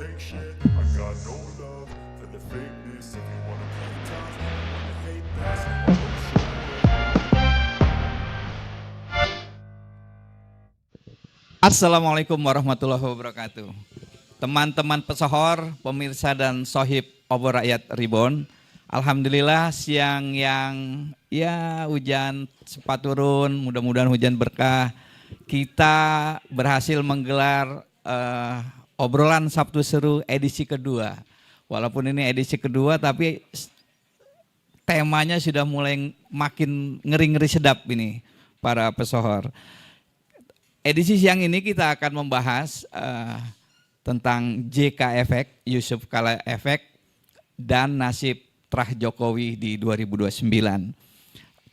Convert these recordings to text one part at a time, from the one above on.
take shit. I got no love for the fakeness. If you wanna play tough, you wanna hate this, I'm gonna show you. Assalamualaikum warahmatullahi wabarakatuh. Teman-teman pesohor, pemirsa dan sohib obor rakyat Ribon. Alhamdulillah siang yang ya hujan sempat turun, mudah-mudahan hujan berkah. Kita berhasil menggelar obrolan Sabtu Seru edisi kedua. Walaupun ini edisi kedua tapi temanya sudah mulai makin ngeri-ngeri sedap ini para pesohor. Edisi siang ini kita akan membahas tentang JK Efek, Yusuf Kala Efek, dan nasib Trah Jokowi di 2029.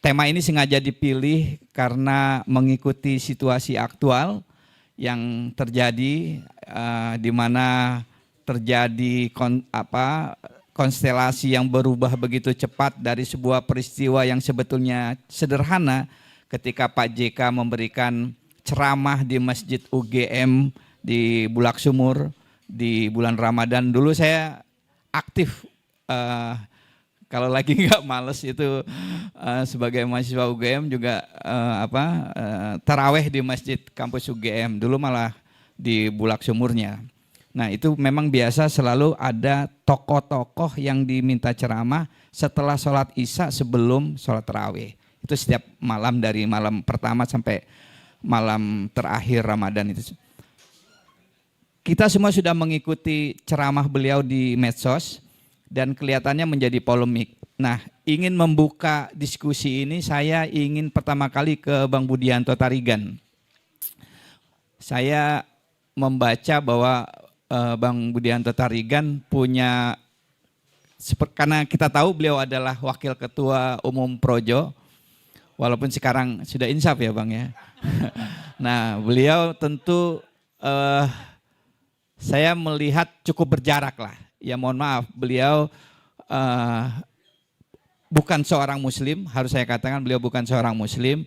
Tema ini sengaja dipilih karena mengikuti situasi aktual yang terjadi, di mana terjadi konstelasi yang berubah begitu cepat dari sebuah peristiwa yang sebetulnya sederhana ketika Pak JK memberikan ceramah di Masjid UGM di Bulak Sumur di bulan Ramadan. Dulu saya aktif kalau lagi nggak males itu sebagai mahasiswa UGM juga taraweh di Masjid kampus UGM. Dulu malah di Bulak Sumurnya. Nah itu memang biasa selalu ada tokoh-tokoh yang diminta ceramah setelah sholat Isya sebelum sholat taraweh. Itu setiap malam dari malam pertama sampai malam terakhir Ramadan itu. Kita semua sudah mengikuti ceramah beliau di medsos dan kelihatannya menjadi polemik. Nah, ingin membuka diskusi ini saya ingin pertama kali ke Bang Budianto Tarigan. Saya membaca bahwa Bang Budianto Tarigan punya, karena kita tahu beliau adalah Wakil Ketua Umum Projo, walaupun sekarang sudah insaf ya Bang ya. Nah beliau tentu saya melihat cukup berjarak lah. Ya mohon maaf beliau bukan seorang muslim, harus saya katakan beliau bukan seorang muslim.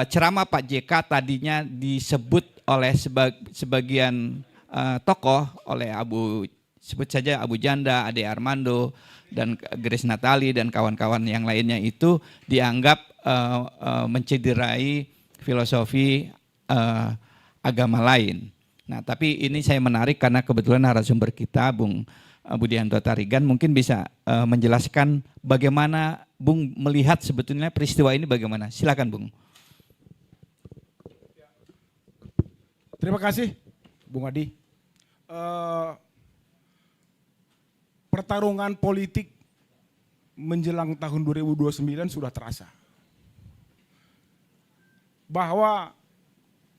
Ceramah Pak JK tadinya disebut oleh sebagian tokoh, oleh sebut saja Abu Janda, Ade Armando, dan Grace Natali dan kawan-kawan yang lainnya itu dianggap mencederai filosofi agama lain. Nah tapi ini saya menarik karena kebetulan narasumber kita Bung Budianto Tarigan mungkin bisa menjelaskan bagaimana Bung melihat sebetulnya peristiwa ini bagaimana. Silakan Bung. Terima kasih Bung Adi. Pertarungan politik menjelang tahun 2029 sudah terasa. Bahwa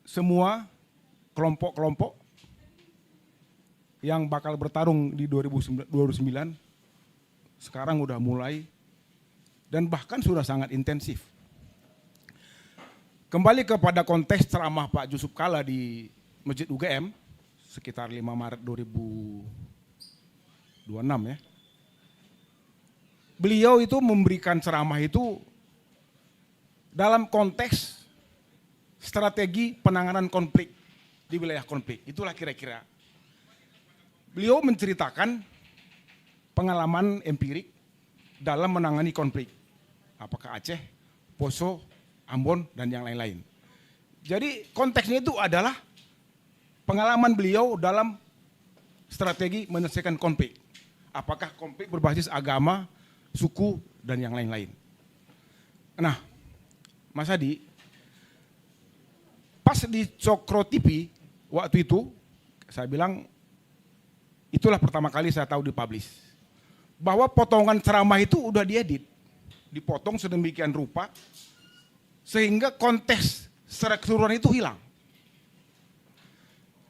semua kelompok-kelompok yang bakal bertarung di 2029 sekarang udah mulai dan bahkan sudah sangat intensif. Kembali kepada konteks ceramah Pak Yusuf Kala di Masjid UGM sekitar 5 Maret 2026 ya. Beliau itu memberikan ceramah itu dalam konteks strategi penanganan konflik di wilayah konflik. Itulah kira-kira. Beliau menceritakan pengalaman empirik dalam menangani konflik. Apakah Aceh, Poso, Ambon, dan yang lain-lain. Jadi konteksnya itu adalah pengalaman beliau dalam strategi menyelesaikan konflik. Apakah konflik berbasis agama, suku, dan yang lain-lain. Nah, Mas Adi, pas di Cokro TV waktu itu, saya bilang itulah pertama kali saya tahu dipublish. Bahwa potongan ceramah itu udah diedit, dipotong sedemikian rupa, sehingga konteks secara keseluruhan itu hilang.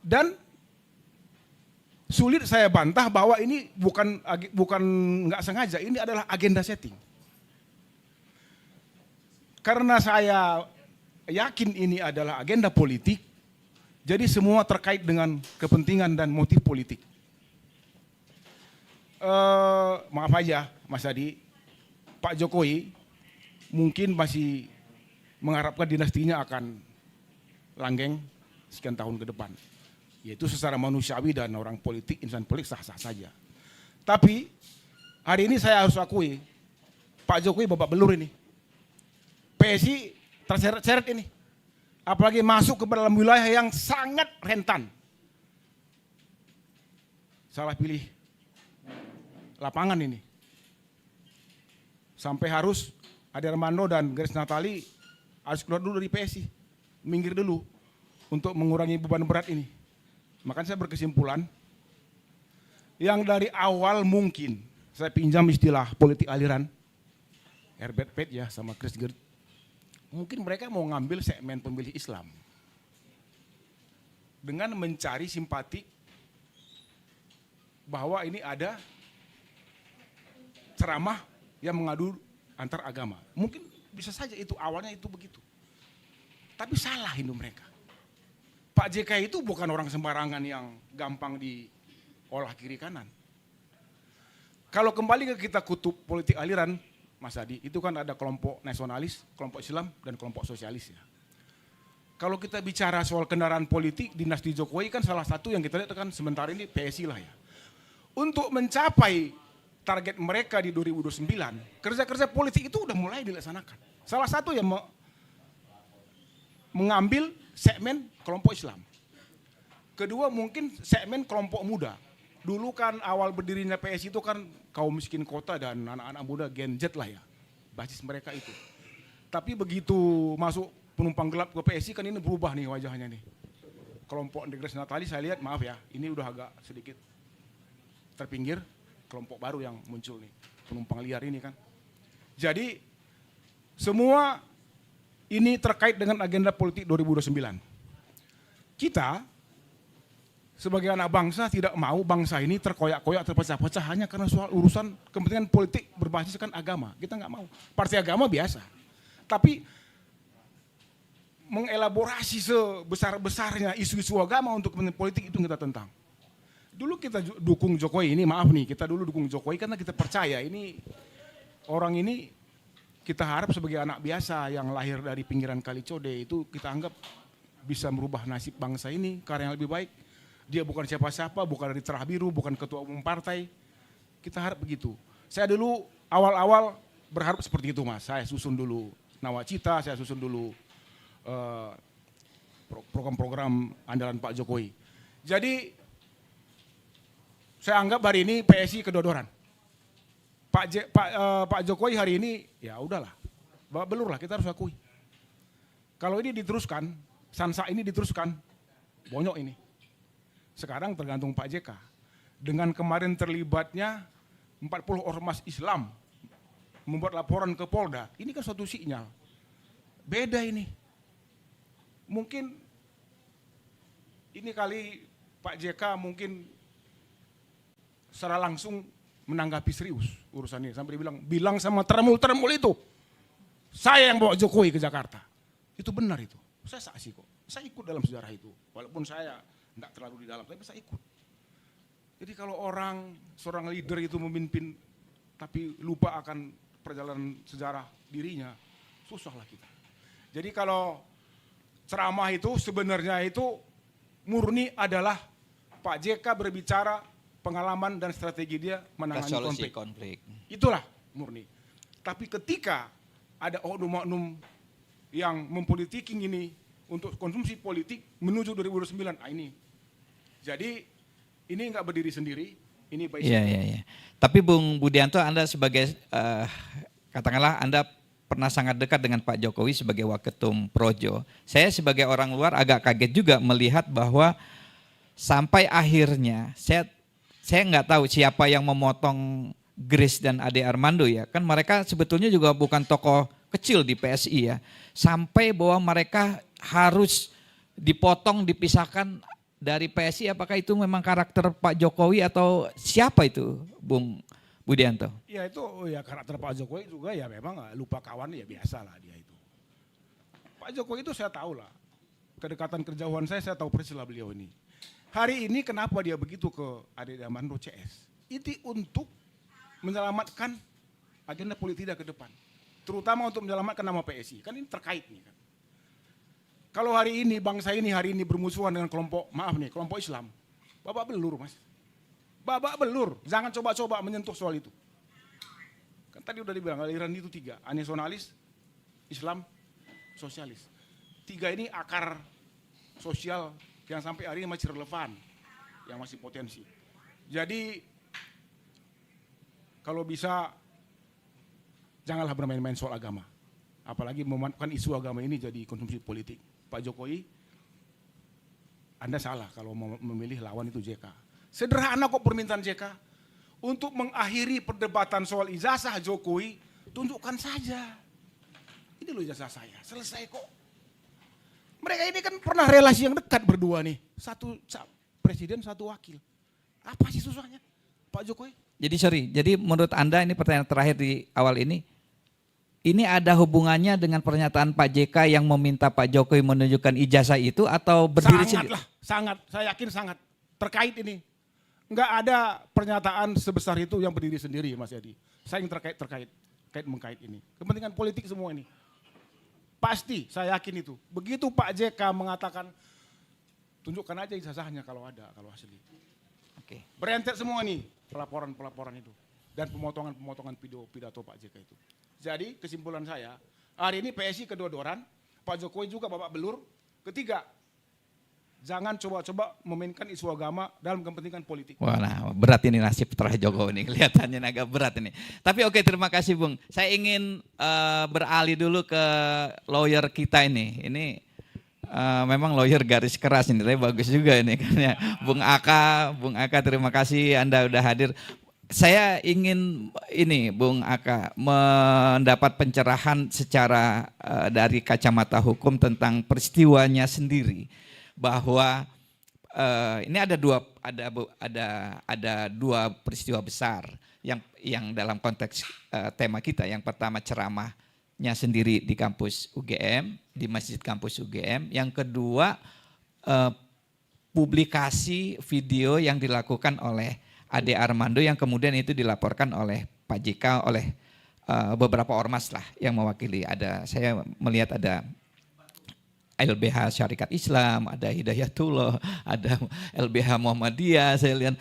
Dan sulit saya bantah bahwa ini bukan nggak sengaja, ini adalah agenda setting. Karena saya yakin ini adalah agenda politik, jadi semua terkait dengan kepentingan dan motif politik. Maaf aja Mas Adi, Pak Jokowi mungkin masih mengharapkan dinastinya akan langgeng sekian tahun ke depan. Yaitu secara manusiawi dan orang politik, insan politik sah-sah saja. Tapi hari ini saya harus akui, Pak Jokowi babak belur ini. PSI terseret-seret ini. Apalagi masuk ke dalam wilayah yang sangat rentan. Salah pilih lapangan ini. Sampai harus Ade Armando dan Grace Natali harus keluar dulu dari PSI. Minggir dulu untuk mengurangi beban berat ini. Makanya saya berkesimpulan, yang dari awal mungkin, saya pinjam istilah politik aliran, Herbert Pett ya sama Chris Gert, mungkin mereka mau ngambil segmen pemilih Islam. Dengan mencari simpati bahwa ini ada ceramah yang mengadu antar agama. Mungkin bisa saja itu awalnya itu begitu. Tapi salah itu mereka. Pak JK itu bukan orang sembarangan yang gampang diolah kiri kanan. Kalau kembali ke kita kutub politik aliran, Mas Adi, itu kan ada kelompok nasionalis, kelompok Islam, dan kelompok sosialis ya. Kalau kita bicara soal kendaraan politik, dinasti Jokowi kan salah satu yang kita lihat kan sementara ini PSI lah ya. Untuk mencapai target mereka di 2029, kerja-kerja politik itu udah mulai dilaksanakan. Salah satu yang mengambil segmen kelompok Islam. Kedua mungkin segmen kelompok muda. Dulu kan awal berdirinya PSI itu kan kaum miskin kota dan anak-anak muda Gen Z lah ya. Basis mereka itu. Tapi begitu masuk penumpang gelap ke PSI kan ini berubah nih wajahnya nih. Kelompok Grace Natali saya lihat maaf ya, ini udah agak sedikit terpinggir. Kelompok baru yang muncul nih, penumpang liar ini kan. Jadi semua ini terkait dengan agenda politik 2029. Kita sebagai anak bangsa tidak mau bangsa ini terkoyak-koyak, terpecah-pecah hanya karena soal urusan kepentingan politik berbasiskan agama. Kita nggak mau. Partai agama biasa. Tapi mengelaborasi sebesar-besarnya isu-isu agama untuk kepentingan politik itu kita tentang. Dulu kita dukung Jokowi ini, maaf nih, kita dulu dukung Jokowi karena kita percaya ini orang ini kita harap sebagai anak biasa yang lahir dari pinggiran Kalicode itu kita anggap bisa merubah nasib bangsa ini karena yang lebih baik. Dia bukan siapa-siapa, bukan dari Cerah Biru, bukan ketua umum partai. Kita harap begitu. Saya dulu awal-awal berharap seperti itu Mas. Saya susun dulu Nawacita, saya susun dulu program-program andalan Pak Jokowi. Jadi saya anggap hari ini PSI kedodoran. Pak Jokowi hari ini ya udahlah, babak belur lah kita harus akui. Kalau ini diteruskan, Sansa ini diteruskan, bonyok ini. Sekarang tergantung Pak JK. Dengan kemarin terlibatnya 40 ormas Islam membuat laporan ke Polda, ini kan suatu sinyal. Beda ini. Mungkin ini kali Pak JK mungkin secara langsung menanggapi serius urusan ini. Sampai dia bilang sama termul itu, saya yang bawa Jokowi ke Jakarta. Itu benar itu. Saya saksi kok. Saya ikut dalam sejarah itu. Walaupun saya tidak terlalu di dalam, tapi saya ikut. Jadi kalau seorang leader itu memimpin, tapi lupa akan perjalanan sejarah dirinya, susahlah kita. Jadi kalau ceramah itu sebenarnya itu murni adalah Pak JK berbicara pengalaman dan strategi dia menangani konflik. Itulah murni. Tapi ketika ada oknum-oknum yang mempolitiki ini untuk konsumsi politik menuju 2029, ini. Jadi ini nggak berdiri sendiri, ini baik. Iya. Tapi Bung Budianto, Anda sebagai katakanlah Anda pernah sangat dekat dengan Pak Jokowi sebagai Waketum Projo. Saya sebagai orang luar agak kaget juga melihat bahwa sampai akhirnya saya nggak tahu siapa yang memotong Grace dan Ade Armando ya. Kan mereka sebetulnya juga bukan tokoh kecil di PSI ya. Sampai bahwa mereka harus dipotong, dipisahkan dari PSI. Apakah itu memang karakter Pak Jokowi atau siapa itu, Bung Budianto? Ya itu ya karakter Pak Jokowi juga ya memang lupa kawan ya biasa lah dia itu. Pak Jokowi itu saya tahu lah. Kedekatan kejauhan saya tahu persis lah beliau ini. Hari ini kenapa dia begitu ke Ade Armando CS? Itu untuk menyelamatkan agenda politik dia ke depan. Terutama untuk menyelamatkan nama PSI. Kan ini terkait nih kan. Kalau hari ini bangsa ini hari ini bermusuhan dengan kelompok Islam, babak belur mas. Babak belur, jangan coba-coba menyentuh soal itu. Kan tadi udah dibilang aliran itu 3, nasionalis, Islam, sosialis. 3 ini akar sosial yang sampai hari ini masih relevan, yang masih potensi. Jadi kalau bisa janganlah bermain-main soal agama. Apalagi memanfaatkan isu agama ini jadi konsumsi politik. Pak Jokowi, Anda salah kalau memilih lawan itu JK. Sederhana kok permintaan JK. Untuk mengakhiri perdebatan soal ijazah Jokowi, tunjukkan saja. Ini loh ijazah saya, selesai kok. Mereka ini kan pernah relasi yang dekat berdua nih. Satu presiden, satu wakil. Apa sih susahnya Pak Jokowi? Jadi menurut Anda ini pertanyaan terakhir di awal ini ada hubungannya dengan pernyataan Pak JK yang meminta Pak Jokowi menunjukkan ijazah itu atau berdiri sendiri? Sangat, saya yakin sangat terkait ini. Enggak ada pernyataan sebesar itu yang berdiri sendiri Mas Yadi. Saya yang terkait mengkait ini. Kepentingan politik semua ini. Pasti, saya yakin itu. Begitu Pak JK mengatakan, tunjukkan aja ijazahnya kalau ada, kalau asli. Oke. Berentet semua nih, pelaporan itu. Dan pemotongan pidato Pak JK itu. Jadi kesimpulan saya, hari ini PSI kedua-doran, Pak Jokowi juga babak belur. Ketiga, jangan coba-coba memainkan isu agama dalam kepentingan politik. Wah, nah, berat ini nasib terakhir Jokowi ini, kelihatannya agak berat ini. Tapi oke, terima kasih Bung. Saya ingin beralih dulu ke lawyer kita ini. Ini memang lawyer garis keras ini, tapi bagus juga ini kan ya. Bung Aka, terima kasih Anda udah hadir. Saya ingin ini Bung Aka mendapat pencerahan secara dari kacamata hukum tentang peristiwanya sendiri. Bahwa ini ada dua peristiwa besar yang dalam konteks tema kita. Yang pertama ceramahnya sendiri di kampus UGM, di masjid kampus UGM. Yang kedua publikasi video yang dilakukan oleh Ade Armando yang kemudian itu dilaporkan oleh Pak JK oleh beberapa ormas lah yang mewakili. Saya melihat ada LBH Syarikat Islam, ada Hidayatullah, ada LBH Muhammadiyah. Saya lihat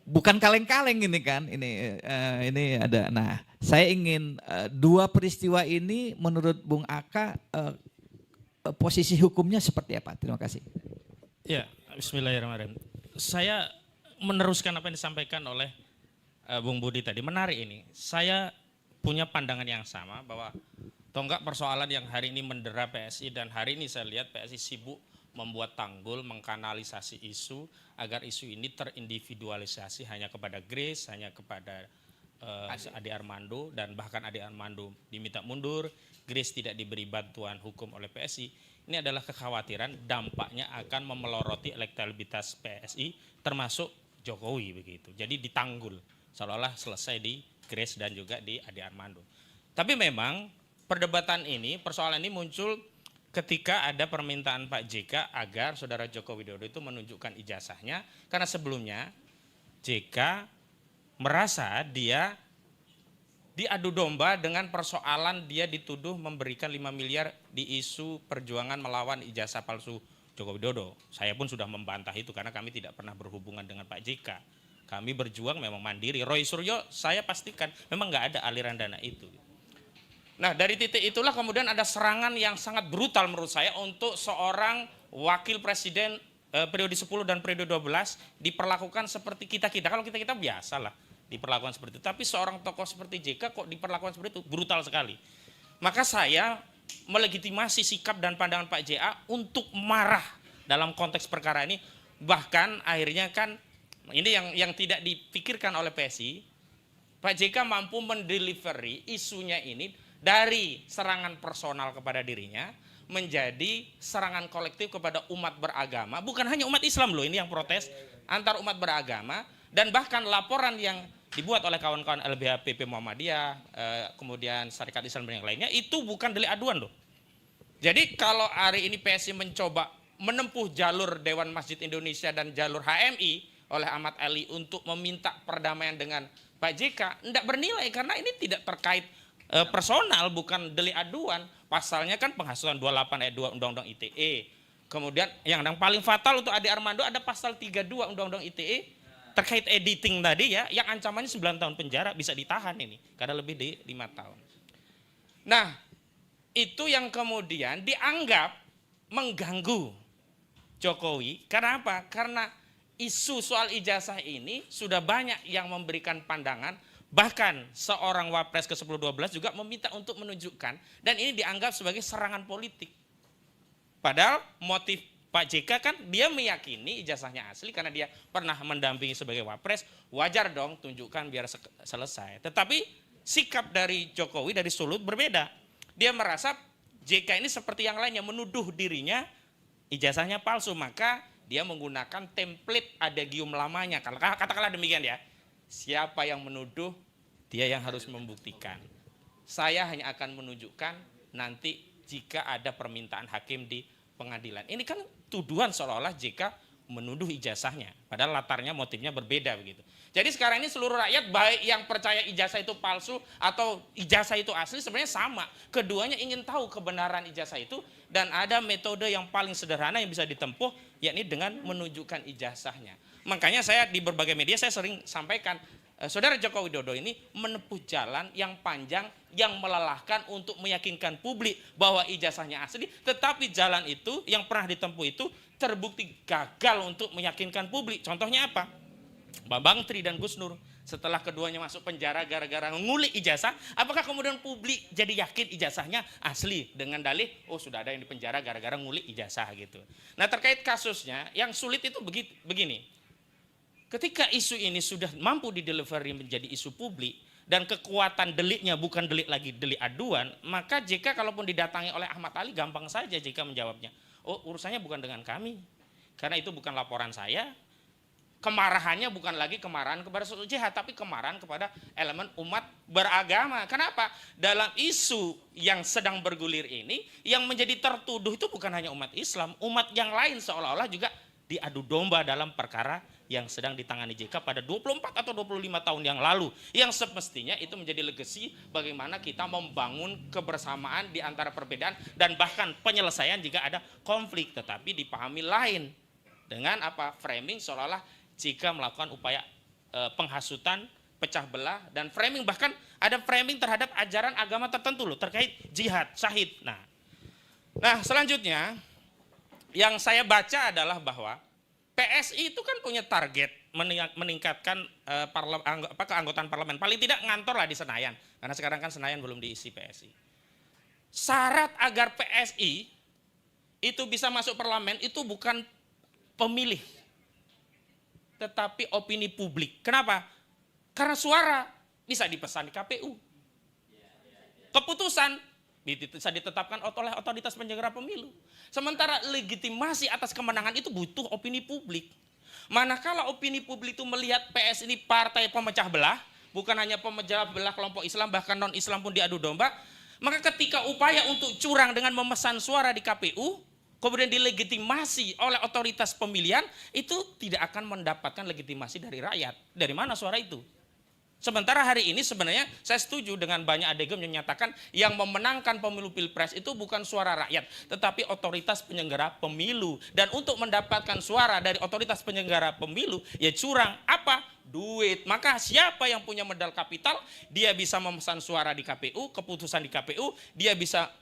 bukan kaleng-kaleng ini kan, ini ada. Nah, saya ingin dua peristiwa ini menurut Bung Aka posisi hukumnya seperti apa? Terima kasih. Ya, Bismillahirrahmanirrahim. Saya meneruskan apa yang disampaikan oleh Bung Budi tadi. Menarik ini. Saya punya pandangan yang sama bahwa tonggak persoalan yang hari ini mendera PSI dan hari ini saya lihat PSI sibuk membuat tanggul, mengkanalisasi isu agar isu ini terindividualisasi hanya kepada Grace, hanya kepada Ade Armando dan bahkan Ade Armando diminta mundur, Grace tidak diberi bantuan hukum oleh PSI. Ini adalah kekhawatiran dampaknya akan memeloroti elektabilitas PSI termasuk Jokowi begitu. Jadi ditanggul seolah-olah selesai di Grace dan juga di Ade Armando. Tapi memang perdebatan ini, persoalan ini muncul ketika ada permintaan Pak JK agar saudara Joko Widodo itu menunjukkan ijazahnya. Karena sebelumnya JK merasa dia diadu domba dengan persoalan dia dituduh memberikan 5 miliar di isu perjuangan melawan ijazah palsu Joko Widodo. Saya pun sudah membantah itu karena kami tidak pernah berhubungan dengan Pak JK. Kami berjuang memang mandiri. Roy Suryo saya pastikan memang nggak ada aliran dana itu. Nah dari titik itulah kemudian ada serangan yang sangat brutal menurut saya untuk seorang wakil presiden periode 10 dan periode 12 diperlakukan seperti kita-kita. Kalau kita-kita biasa lah diperlakukan seperti itu. Tapi seorang tokoh seperti JK kok diperlakukan seperti itu, brutal sekali. Maka saya melegitimasi sikap dan pandangan Pak JA untuk marah dalam konteks perkara ini. Bahkan akhirnya kan ini yang tidak dipikirkan oleh PSI, Pak JK mampu mendelivery isunya ini dari serangan personal kepada dirinya menjadi serangan kolektif kepada umat beragama. Bukan hanya umat Islam loh ini yang protes, antar umat beragama. Dan bahkan laporan yang dibuat oleh kawan-kawan LBH PP Muhammadiyah, kemudian Syarikat Islam dan yang lainnya, itu bukan delik aduan loh. Jadi kalau hari ini PSI mencoba menempuh jalur Dewan Masjid Indonesia dan jalur HMI oleh Ahmad Ali untuk meminta perdamaian dengan Pak JK, tidak bernilai karena ini tidak terkait personal, bukan delik aduan. Pasalnya kan penghasutan 28 ayat 2 Undang-Undang ITE. Kemudian yang paling fatal untuk Ade Armando ada pasal 32 Undang-Undang ITE terkait editing tadi ya, yang ancamannya 9 tahun penjara, bisa ditahan ini karena lebih dari 5 tahun. Nah, itu yang kemudian dianggap mengganggu Jokowi. Karena apa? Karena isu soal ijazah ini sudah banyak yang memberikan pandangan, bahkan seorang Wapres ke-10-12 juga meminta untuk menunjukkan, dan ini dianggap sebagai serangan politik. Padahal motif Pak JK kan dia meyakini ijazahnya asli karena dia pernah mendampingi sebagai Wapres, wajar dong tunjukkan biar selesai. Tetapi sikap dari Jokowi dari Sulut berbeda. Dia merasa JK ini seperti yang lainnya, menuduh dirinya ijazahnya palsu, maka dia menggunakan template adagium lamanya. Katakanlah demikian ya, siapa yang menuduh, dia yang harus membuktikan. Saya hanya akan menunjukkan nanti jika ada permintaan hakim di pengadilan. Ini kan tuduhan seolah-olah JK menuduh ijazahnya, padahal latarnya motifnya berbeda begitu. Jadi sekarang ini seluruh rakyat, baik yang percaya ijazah itu palsu atau ijazah itu asli, sebenarnya sama. Keduanya ingin tahu kebenaran ijazah itu, dan ada metode yang paling sederhana yang bisa ditempuh, yakni dengan menunjukkan ijazahnya. Makanya saya di berbagai media saya sering sampaikan, Saudara Joko Widodo ini menempuh jalan yang panjang, yang melelahkan untuk meyakinkan publik bahwa ijazahnya asli, tetapi jalan itu yang pernah ditempuh itu terbukti gagal untuk meyakinkan publik. Contohnya apa? Bambang Tri dan Gus Nur, setelah keduanya masuk penjara gara-gara ngulik ijazah, apakah kemudian publik jadi yakin ijazahnya asli dengan dalih, oh sudah ada yang di penjara gara-gara ngulik ijazah gitu. Nah, terkait kasusnya yang sulit itu begini. Ketika isu ini sudah mampu didelivery menjadi isu publik dan kekuatan deliknya bukan delik lagi, delik aduan, maka JK kalaupun didatangi oleh Ahmad Ali gampang saja JK menjawabnya. Oh, urusannya bukan dengan kami, karena itu bukan laporan saya. Kemarahannya bukan lagi kemarahan kepada suatu jihad, tapi kemarahan kepada elemen umat beragama. Kenapa? Dalam isu yang sedang bergulir ini, yang menjadi tertuduh itu bukan hanya umat Islam, umat yang lain seolah-olah juga diadu domba dalam perkara yang sedang ditangani JK pada 24 atau 25 tahun yang lalu, yang semestinya itu menjadi legacy bagaimana kita membangun kebersamaan di antara perbedaan dan bahkan penyelesaian jika ada konflik, tetapi dipahami lain dengan apa? Framing seolah-olah JK melakukan upaya penghasutan, pecah belah, dan framing bahkan ada framing terhadap ajaran agama tertentu loh terkait jihad, syahid. Nah, selanjutnya yang saya baca adalah bahwa PSI itu kan punya target meningkatkan keanggotaan parlemen. Paling tidak ngantor lah di Senayan. Karena sekarang kan Senayan belum diisi PSI. Syarat agar PSI itu bisa masuk parlemen itu bukan pemilih, tetapi opini publik. Kenapa? Karena suara bisa dipesan di KPU. Keputusan bisa ditetapkan oleh otoritas penyelenggara pemilu. Sementara legitimasi atas kemenangan itu butuh opini publik. Manakala opini publik itu melihat PS ini partai pemecah belah, bukan hanya pemecah belah kelompok Islam, bahkan non-Islam pun diadu domba, maka ketika upaya untuk curang dengan memesan suara di KPU, kemudian dilegitimasi oleh otoritas pemilihan, itu tidak akan mendapatkan legitimasi dari rakyat. Dari mana suara itu? Sementara hari ini sebenarnya saya setuju dengan banyak adegan yang menyatakan yang memenangkan pemilu pilpres itu bukan suara rakyat, tetapi otoritas penyelenggara pemilu. Dan untuk mendapatkan suara dari otoritas penyelenggara pemilu, ya curang. Apa? Duit. Maka siapa yang punya modal kapital, dia bisa memesan suara di KPU, keputusan di KPU, dia bisa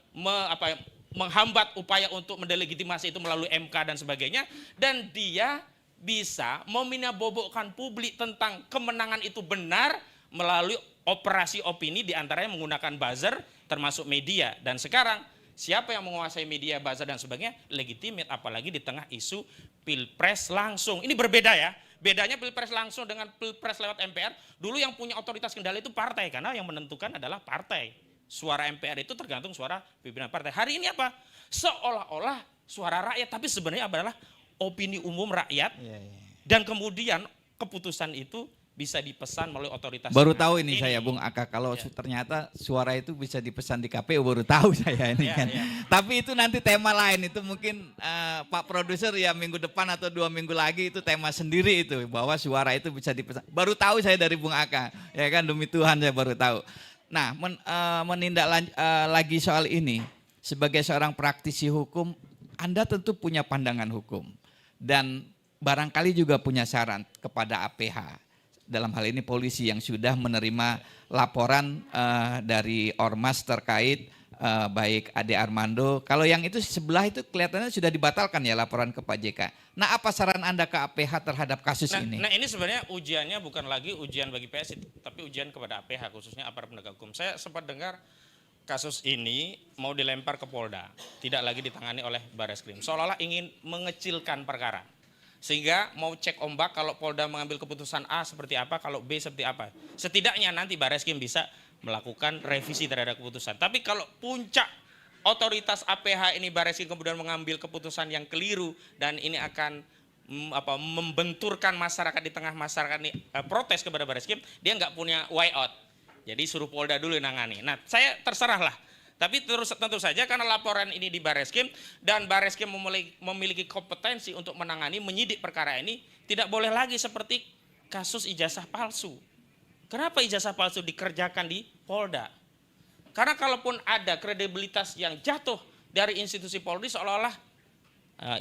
menghambat upaya untuk mendelegitimasi itu melalui MK dan sebagainya, dan dia bisa meminabobokkan publik tentang kemenangan itu benar melalui operasi opini, diantaranya menggunakan buzzer termasuk media. Dan sekarang siapa yang menguasai media, buzzer dan sebagainya legitimate, apalagi di tengah isu pilpres langsung. Ini berbeda ya, bedanya pilpres langsung dengan pilpres lewat MPR. Dulu yang punya otoritas kendali itu partai, karena yang menentukan adalah partai. Suara MPR itu tergantung suara pimpinan partai. Hari ini apa? Seolah-olah suara rakyat, tapi sebenarnya adalah opini umum rakyat. Dan kemudian keputusan itu bisa dipesan melalui otoritas. Baru tahu ini saya Bung Aka, kalau ternyata suara itu bisa dipesan di KPU, baru tahu saya ini kan. Tapi itu nanti tema lain, itu mungkin Pak Produser ya minggu depan atau 2 minggu lagi itu tema sendiri itu, bahwa suara itu bisa dipesan. Baru tahu saya dari Bung Aka, ya kan, demi Tuhan saya baru tahu. Nah, lagi soal ini, sebagai seorang praktisi hukum, Anda tentu punya pandangan hukum dan barangkali juga punya saran kepada APH. Dalam hal ini polisi yang sudah menerima laporan dari Ormas terkait baik Ade Armando. Kalau yang itu sebelah itu kelihatannya sudah dibatalkan ya laporan ke Pak JK. Nah, apa saran Anda ke APH terhadap kasus ini? Nah, ini sebenarnya ujiannya bukan lagi ujian bagi PSI, tapi ujian kepada APH, khususnya aparat penegak hukum. Saya sempat dengar kasus ini mau dilempar ke Polda, tidak lagi ditangani oleh Bareskrim. Seolah-olah ingin mengecilkan perkara. Sehingga mau cek ombak kalau Polda mengambil keputusan A seperti apa, kalau B seperti apa. Setidaknya nanti Bareskrim bisa melakukan revisi terhadap keputusan. Tapi kalau puncak otoritas APH ini Bareskrim kemudian mengambil keputusan yang keliru dan ini akan membenturkan masyarakat di tengah masyarakat ini protes kepada Bareskrim, dia nggak punya way out. Jadi suruh Polda dulu yang nangani. Nah, saya terserahlah. Tapi tentu saja karena laporan ini di Bareskrim dan Bareskrim memiliki kompetensi untuk menangani, menyidik perkara ini, tidak boleh lagi seperti kasus ijazah palsu. Kenapa ijazah palsu dikerjakan di Polda? Karena kalaupun ada kredibilitas yang jatuh dari institusi Polri, seolah-olah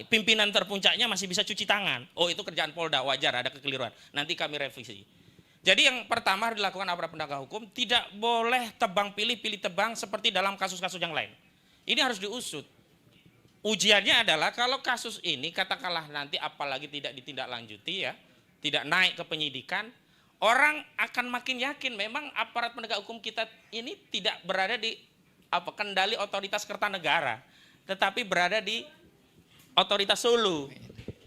pimpinan terpuncaknya masih bisa cuci tangan. Oh, itu kerjaan Polda, wajar ada kekeliruan. Nanti kami revisi. Jadi yang pertama harus dilakukan aparat penegak hukum, tidak boleh tebang pilih tebang seperti dalam kasus-kasus yang lain. Ini harus diusut. Ujiannya adalah kalau kasus ini katakanlah nanti apalagi tidak ditindaklanjuti ya, tidak naik ke penyidikan, orang akan makin yakin memang aparat penegak hukum kita ini tidak berada di kendali otoritas Kertanegara, tetapi berada di otoritas Solo.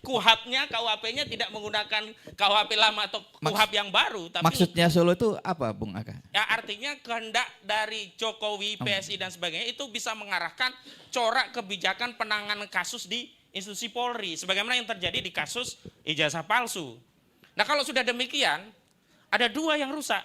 KUHP-nya, KUHP-nya tidak menggunakan KUHP lama atau KUHP yang baru. Tapi maksudnya Solo itu apa, Bung Aka? Ya artinya kehendak dari Jokowi, PSI dan sebagainya itu bisa mengarahkan corak kebijakan penanganan kasus di institusi Polri. Sebagaimana yang terjadi di kasus ijazah palsu. Nah, kalau sudah demikian, ada dua yang rusak.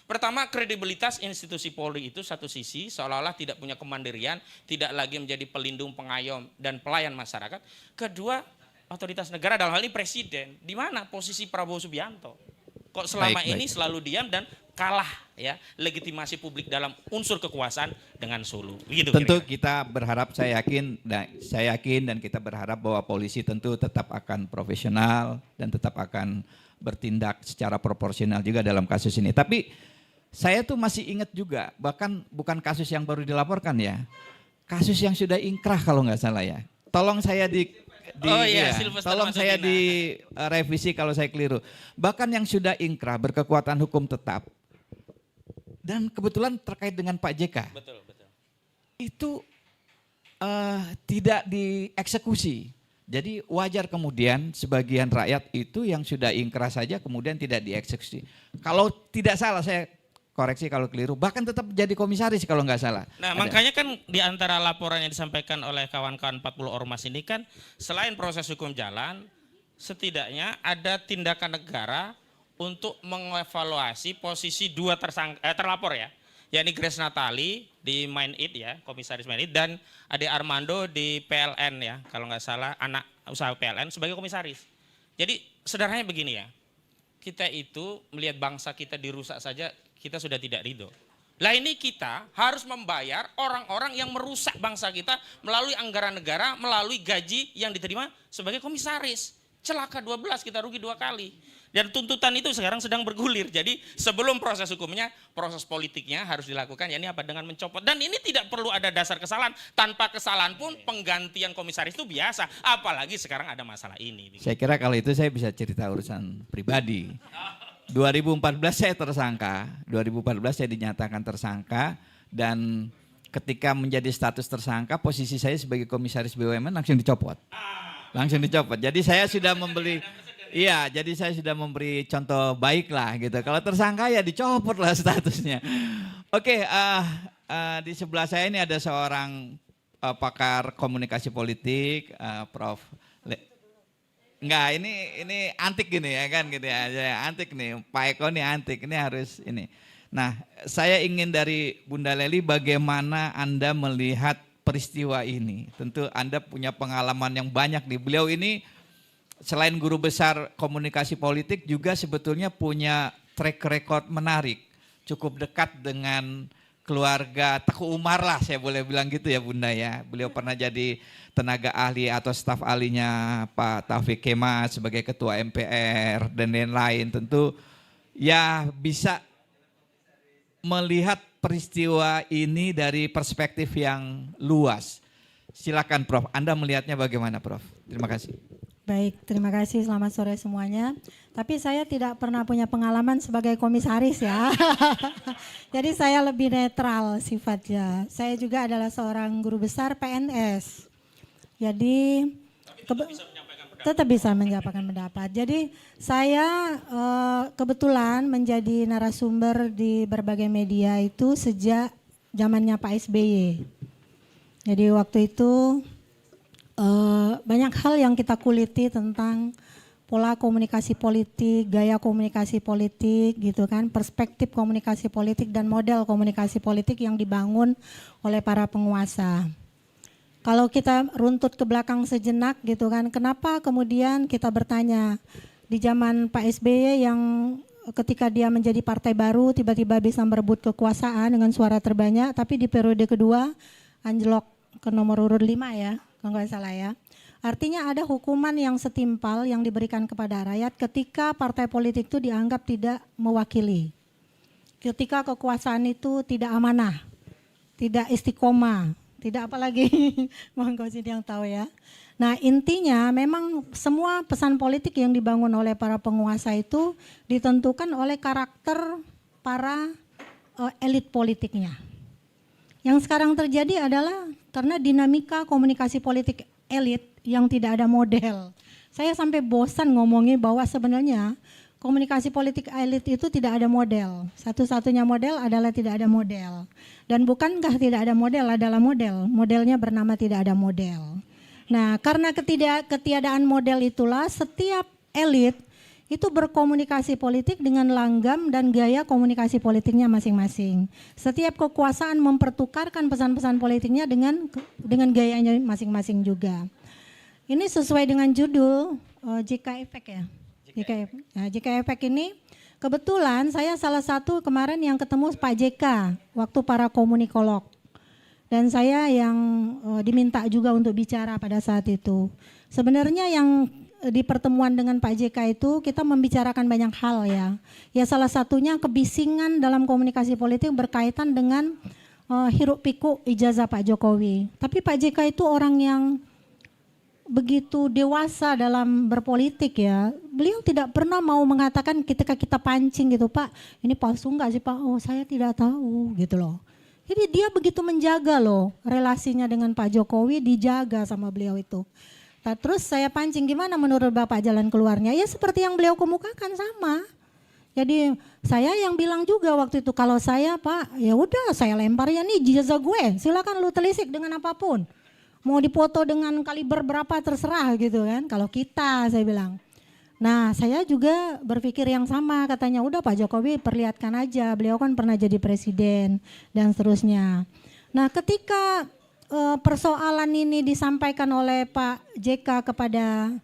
Pertama, kredibilitas institusi Polri itu satu sisi seolah-olah tidak punya kemandirian, tidak lagi menjadi pelindung, pengayom, dan pelayan masyarakat. Kedua, otoritas negara dalam hal ini presiden. Di mana posisi Prabowo Subianto? Kok selama ini selalu diam dan kalah ya legitimasi publik dalam unsur kekuasaan dengan Solo. Begitu, tentu kita berharap, saya yakin dan kita berharap bahwa polisi tentu tetap akan profesional dan tetap akan bertindak secara proporsional juga dalam kasus ini. Tapi saya tuh masih ingat juga, bahkan bukan kasus yang baru dilaporkan ya, kasus yang sudah ingkrah kalau nggak salah ya. Tolong saya tolong saya direvisi kalau saya keliru. Bahkan yang sudah ingkrah berkekuatan hukum tetap dan kebetulan terkait dengan Pak JK. Betul. Itu tidak dieksekusi. Jadi wajar kemudian sebagian rakyat itu yang sudah ingkrah saja kemudian tidak dieksekusi. Kalau tidak salah, saya koreksi kalau keliru, bahkan tetap jadi komisaris kalau nggak salah. Nah, makanya kan di antara laporan yang disampaikan oleh kawan-kawan 40 ormas ini kan selain proses hukum jalan, setidaknya ada tindakan negara untuk mengevaluasi posisi dua terlapor ya, yakni Grace Natali di Main-It ya, komisaris Main-It, dan Ade Armando di PLN ya, kalau nggak salah anak usaha PLN sebagai komisaris. Jadi sederhananya begini ya, kita itu melihat bangsa kita dirusak saja kita sudah tidak ridho. Lah ini kita harus membayar orang-orang yang merusak bangsa kita melalui anggaran negara, melalui gaji yang diterima sebagai komisaris. Celaka 12, kita rugi 2 kali. Dan tuntutan itu sekarang sedang bergulir. Jadi sebelum proses hukumnya, proses politiknya harus dilakukan. Ya ini apa? Dengan mencopot. Dan ini tidak perlu ada dasar kesalahan. Tanpa kesalahan pun penggantian komisaris itu biasa. Apalagi sekarang ada masalah ini. Saya kira kalau itu saya bisa cerita urusan pribadi. 2014 saya tersangka, 2014 saya dinyatakan tersangka dan ketika menjadi status tersangka posisi saya sebagai komisaris BUMN langsung dicopot. Jadi saya sudah memberi contoh baik lah gitu. Kalau tersangka ya dicopot lah statusnya. Oke, di sebelah saya ini ada seorang pakar komunikasi politik, Prof. Enggak, ini antik gini ya kan gitu ya, antik nih, Pak Eko nih antik, ini harus ini. Nah, saya ingin dari Bunda Lely bagaimana Anda melihat peristiwa ini. Tentu Anda punya pengalaman yang banyak nih. Beliau ini selain guru besar komunikasi politik juga sebetulnya punya track record menarik cukup dekat dengan keluarga Teguh Umar lah, saya boleh bilang gitu ya Bunda ya. Beliau pernah jadi tenaga ahli atau staf ahlinya Pak Taufik Kemas sebagai ketua MPR dan lain-lain. Tentu ya bisa melihat peristiwa ini dari perspektif yang luas. Silakan Prof, Anda melihatnya bagaimana Prof? Terima kasih. Baik, terima kasih. Selamat sore semuanya. Tapi saya tidak pernah punya pengalaman sebagai komisaris ya. Jadi saya lebih netral sifatnya. Saya juga adalah seorang guru besar PNS. Jadi tetap bisa menyampaikan pendapat. Jadi saya kebetulan menjadi narasumber di berbagai media itu sejak zamannya Pak SBY. Jadi waktu itu banyak hal yang kita kuliti tentang pola komunikasi politik, gaya komunikasi politik gitu kan, perspektif komunikasi politik dan model komunikasi politik yang dibangun oleh para penguasa. Kalau kita runtut ke belakang sejenak gitu kan, kenapa kemudian kita bertanya di zaman Pak SBY yang ketika dia menjadi partai baru tiba-tiba bisa merebut kekuasaan dengan suara terbanyak, tapi di periode kedua anjlok ke nomor urut 5 ya. Kalau nggak salah ya. Artinya ada hukuman yang setimpal yang diberikan kepada rakyat ketika partai politik itu dianggap tidak mewakili. Ketika kekuasaan itu tidak amanah, tidak istiqomah, tidak apalagi, monggo sini yang tahu ya. Nah intinya memang semua pesan politik yang dibangun oleh para penguasa itu ditentukan oleh karakter para elit politiknya. Yang sekarang terjadi adalah karena dinamika komunikasi politik elit yang tidak ada model. Saya sampai bosan ngomongin bahwa sebenarnya komunikasi politik elit itu tidak ada model. Satu-satunya model adalah tidak ada model. Dan bukankah tidak ada model adalah model? Modelnya bernama tidak ada model. Nah, karena ketiadaan model itulah setiap elit itu berkomunikasi politik dengan langgam dan gaya komunikasi politiknya masing-masing. Setiap kekuasaan mempertukarkan pesan-pesan politiknya dengan gayanya masing-masing juga. Ini sesuai dengan judul JK Effect ya. JK Effect ini kebetulan saya salah satu kemarin yang ketemu Pak JK waktu para komunikolog. Dan saya yang diminta juga untuk bicara pada saat itu. Sebenarnya yang di pertemuan dengan Pak JK itu kita membicarakan banyak hal ya. Ya salah satunya kebisingan dalam komunikasi politik berkaitan dengan hiruk pikuk ijazah Pak Jokowi. Tapi Pak JK itu orang yang begitu dewasa dalam berpolitik ya. Beliau tidak pernah mau mengatakan ketika kita pancing gitu, Pak ini palsu enggak sih Pak? Oh saya tidak tahu gitu loh. Jadi dia begitu menjaga loh relasinya dengan Pak Jokowi, dijaga sama beliau itu. Nah, terus saya pancing gimana menurut Bapak jalan keluarnya? Ya seperti yang beliau kemukakan sama. Jadi saya yang bilang juga waktu itu kalau saya Pak ya udah saya lempar ya nih ijazah gue, silakan lu telisik dengan apapun. Mau dipoto dengan kaliber berapa terserah gitu kan. Kalau kita saya bilang. Nah saya juga berpikir yang sama katanya udah Pak Jokowi perlihatkan aja. Beliau kan pernah jadi presiden dan seterusnya. Nah ketika persoalan ini disampaikan oleh Pak JK kepada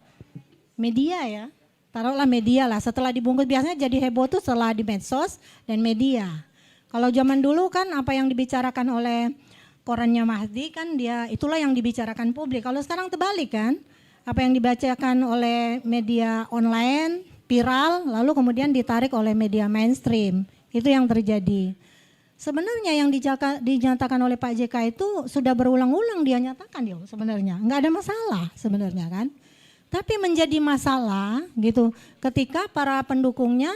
media ya. Taruhlah media lah setelah dibungkus biasanya jadi heboh tuh setelah di medsos dan media. Kalau zaman dulu kan apa yang dibicarakan oleh korannya Mahdi kan dia itulah yang dibicarakan publik. Kalau sekarang terbalik kan, apa yang dibacakan oleh media online viral lalu kemudian ditarik oleh media mainstream. Itu yang terjadi. Sebenarnya yang dinyatakan oleh Pak JK itu sudah berulang-ulang dia nyatakan ya sebenarnya. Enggak ada masalah sebenarnya kan. Tapi menjadi masalah gitu ketika para pendukungnya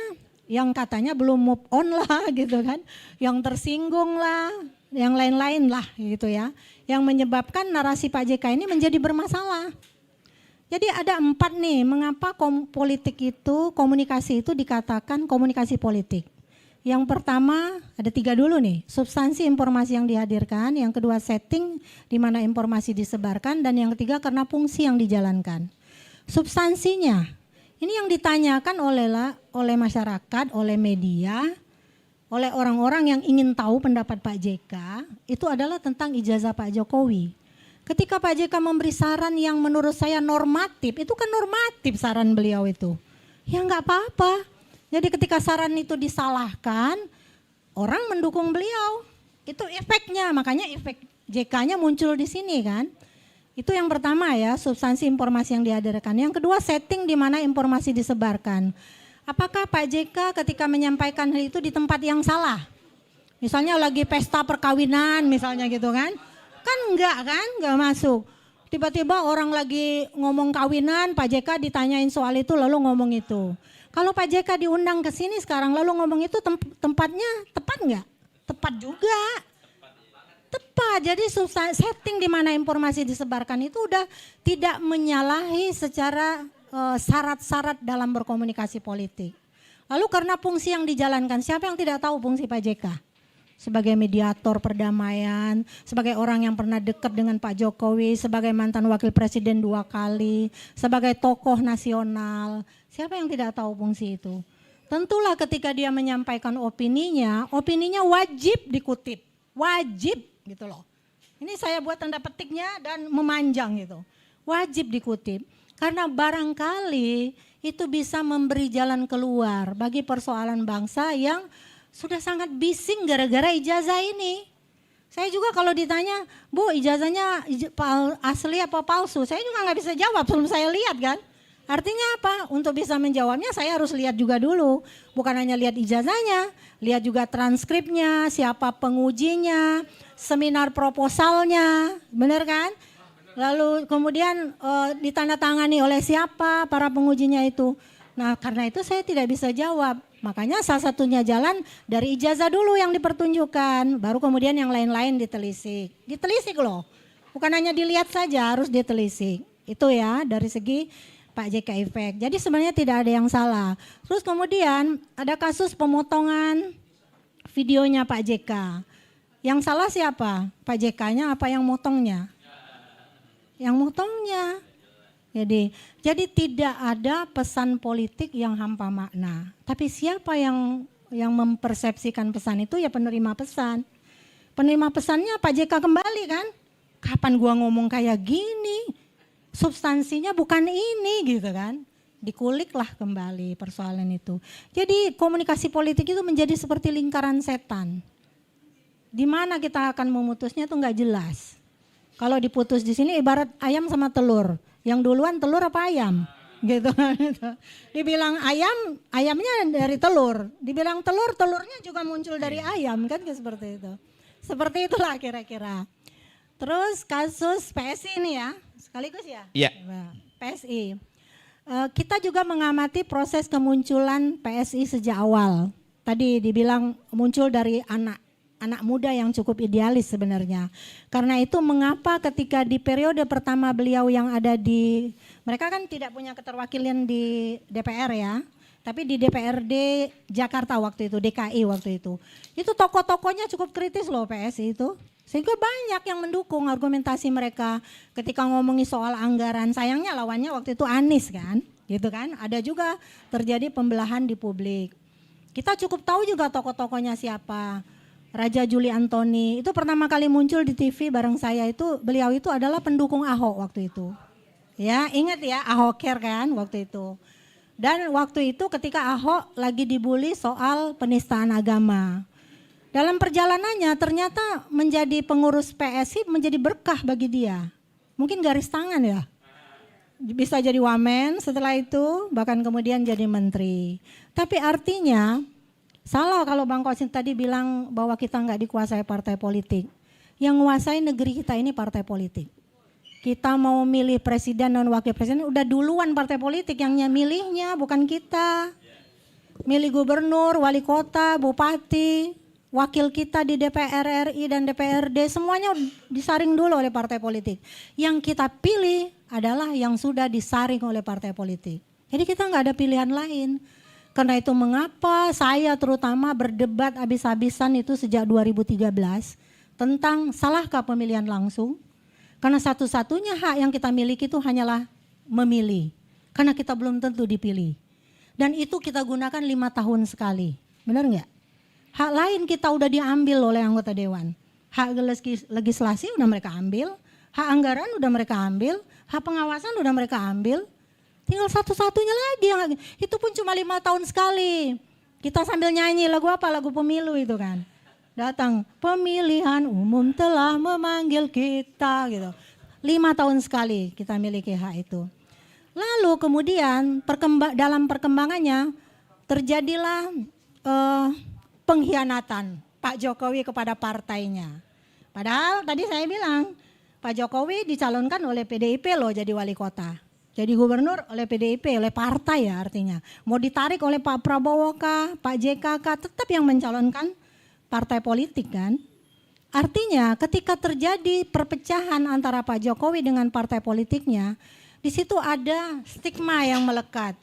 yang katanya belum move on lah gitu kan. Yang tersinggung lah, yang lain-lain lah gitu ya. Yang menyebabkan narasi Pak JK ini menjadi bermasalah. Jadi ada 4 nih mengapa politik itu, komunikasi itu dikatakan komunikasi politik. Yang pertama ada 3 dulu nih, substansi informasi yang dihadirkan, yang kedua setting di mana informasi disebarkan, dan yang ketiga karena fungsi yang dijalankan. Substansinya, ini yang ditanyakan oleh masyarakat, oleh media, oleh orang-orang yang ingin tahu pendapat Pak JK, itu adalah tentang ijazah Pak Jokowi. Ketika Pak JK memberi saran yang menurut saya normatif, itu kan normatif saran beliau itu. Ya enggak apa-apa. Jadi ketika saran itu disalahkan, orang mendukung beliau. Itu efeknya, makanya efek JK-nya muncul di sini kan. Itu yang pertama ya, substansi informasi yang dihadirkan. Yang kedua, setting di mana informasi disebarkan. Apakah Pak JK ketika menyampaikan hal itu di tempat yang salah? Misalnya lagi pesta perkawinan misalnya gitu kan. Kan enggak masuk. Tiba-tiba orang lagi ngomong kawinan, Pak JK ditanyain soal itu lalu ngomong itu. Kalau Pak JK diundang ke sini sekarang lalu ngomong itu tempatnya tepat enggak? Tepat juga. Tepat. Jadi setting di mana informasi disebarkan itu udah tidak menyalahi secara syarat-syarat dalam berkomunikasi politik. Lalu karena fungsi yang dijalankan, siapa yang tidak tahu fungsi Pak JK? Sebagai mediator perdamaian, sebagai orang yang pernah dekat dengan Pak Jokowi, sebagai mantan wakil presiden 2 kali, sebagai tokoh nasional. Siapa yang tidak tahu fungsi itu? Tentulah ketika dia menyampaikan opininya wajib dikutip. Wajib gitu loh. Ini saya buat tanda petiknya dan memanjang gitu. Wajib dikutip. Karena barangkali itu bisa memberi jalan keluar bagi persoalan bangsa yang sudah sangat bising gara-gara ijazah ini. Saya juga kalau ditanya, Bu ijazahnya asli apa palsu? Saya juga nggak bisa jawab sebelum saya lihat kan. Artinya apa? Untuk bisa menjawabnya saya harus lihat juga dulu. Bukan hanya lihat ijazahnya, lihat juga transkripnya, siapa pengujinya, seminar proposalnya, benar kan? Lalu kemudian ditandatangani oleh siapa para pengujinya itu. Nah karena itu saya tidak bisa jawab. Makanya salah satunya jalan dari ijazah dulu yang dipertunjukkan. Baru kemudian yang lain-lain ditelisik. Ditelisik loh. Bukan hanya dilihat saja, harus ditelisik. Itu ya dari segi Pak JK Efek. Jadi sebenarnya tidak ada yang salah. Terus kemudian ada kasus pemotongan videonya Pak JK. Yang salah siapa? Pak JK-nya apa yang motongnya? Yang motongnya. Jadi tidak ada pesan politik yang hampa makna. Tapi siapa yang mempersepsikan pesan itu ya penerima pesan. Penerima pesannya Pak JK kembali kan. Kapan gua ngomong kayak gini? Substansinya bukan ini gitu kan. Dikuliklah kembali persoalan itu. Jadi komunikasi politik itu menjadi seperti lingkaran setan. Di mana kita akan memutusnya itu nggak jelas. Kalau diputus di sini ibarat ayam sama telur. Yang duluan telur apa ayam? Gitu. Dibilang ayam, ayamnya dari telur. Dibilang telur, telurnya juga muncul dari ayam kan seperti itu. Seperti itulah kira-kira. Terus kasus PSI ini ya, sekaligus ya? Iya. PSI. Kita juga mengamati proses kemunculan PSI sejak awal. Tadi dibilang muncul dari anak muda yang cukup idealis sebenarnya. Karena itu mengapa ketika di periode pertama beliau yang ada di, mereka kan tidak punya keterwakilan di DPR ya. Tapi di DPRD Jakarta waktu itu, DKI waktu itu. Itu tokoh-tokohnya cukup kritis loh PSI itu. Sehingga banyak yang mendukung argumentasi mereka ketika ngomongin soal anggaran. Sayangnya lawannya waktu itu Anies kan, gitu kan. Ada juga terjadi pembelahan di publik. Kita cukup tahu juga tokoh-tokohnya siapa. Raja Juli Antoni itu pertama kali muncul di TV bareng saya itu, beliau itu adalah pendukung Ahok waktu itu. Ya ingat ya Ahoker kan waktu itu. Dan waktu itu ketika Ahok lagi dibully soal penistaan agama. Dalam perjalanannya ternyata menjadi pengurus PSI menjadi berkah bagi dia. Mungkin garis tangan ya. Bisa jadi wamen setelah itu bahkan kemudian jadi menteri. Tapi artinya salah kalau Bang Kosin tadi bilang bahwa kita nggak dikuasai partai politik. Yang menguasai negeri kita ini partai politik. Kita mau milih presiden dan wakil presiden udah duluan partai politik yang milihnya bukan kita. Milih gubernur, wali kota, bupati, wakil kita di DPR RI dan DPRD semuanya disaring dulu oleh partai politik. Yang kita pilih adalah yang sudah disaring oleh partai politik. Jadi kita nggak ada pilihan lain. Karena itu mengapa saya terutama berdebat habis-habisan itu sejak 2013 tentang salahkah pemilihan langsung. Karena satu-satunya hak yang kita miliki itu hanyalah memilih. Karena kita belum tentu dipilih. Dan itu kita gunakan 5 tahun sekali. Benar nggak? Hak lain kita udah diambil oleh anggota dewan. Hak legislasi udah mereka ambil. Hak anggaran udah mereka ambil. Hak pengawasan udah mereka ambil. Tinggal satu-satunya lagi. Itu pun cuma 5 tahun sekali. Kita sambil nyanyi lagu apa? Lagu pemilu itu kan. Datang, pemilihan umum telah memanggil kita gitu. 5 tahun sekali kita miliki hak itu. Lalu kemudian dalam perkembangannya terjadilah pengkhianatan Pak Jokowi kepada partainya. Padahal tadi saya bilang Pak Jokowi dicalonkan oleh PDIP loh jadi wali kota. Jadi gubernur oleh PDIP, oleh partai ya artinya. Mau ditarik oleh Pak Prabowo kah, Pak JK kah, tetap yang mencalonkan partai politik kan. Artinya ketika terjadi perpecahan antara Pak Jokowi dengan partai politiknya, di situ ada stigma yang melekat.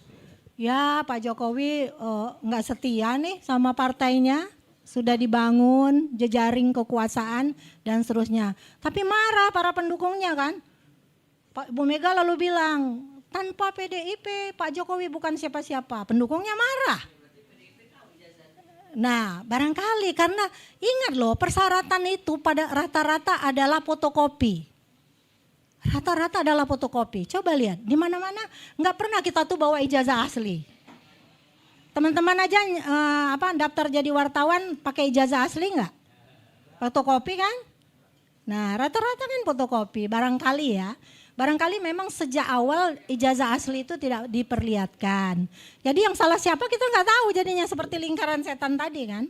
Ya Pak Jokowi nggak setia nih sama partainya, sudah dibangun jejaring kekuasaan dan seterusnya. Tapi marah para pendukungnya kan. Pak Bu Mega lalu bilang, tanpa PDIP Pak Jokowi bukan siapa-siapa. Pendukungnya marah. Nah barangkali karena ingat loh persyaratan itu pada rata-rata adalah fotokopi. Rata-rata adalah fotokopi. Coba lihat di mana-mana nggak pernah kita tuh bawa ijazah asli. Teman-teman aja daftar jadi wartawan pakai ijazah asli nggak? Fotokopi kan? Nah rata-rata kan fotokopi. Barangkali ya. Barangkali memang sejak awal ijazah asli itu tidak diperlihatkan. Jadi yang salah siapa kita nggak tahu jadinya seperti lingkaran setan tadi kan.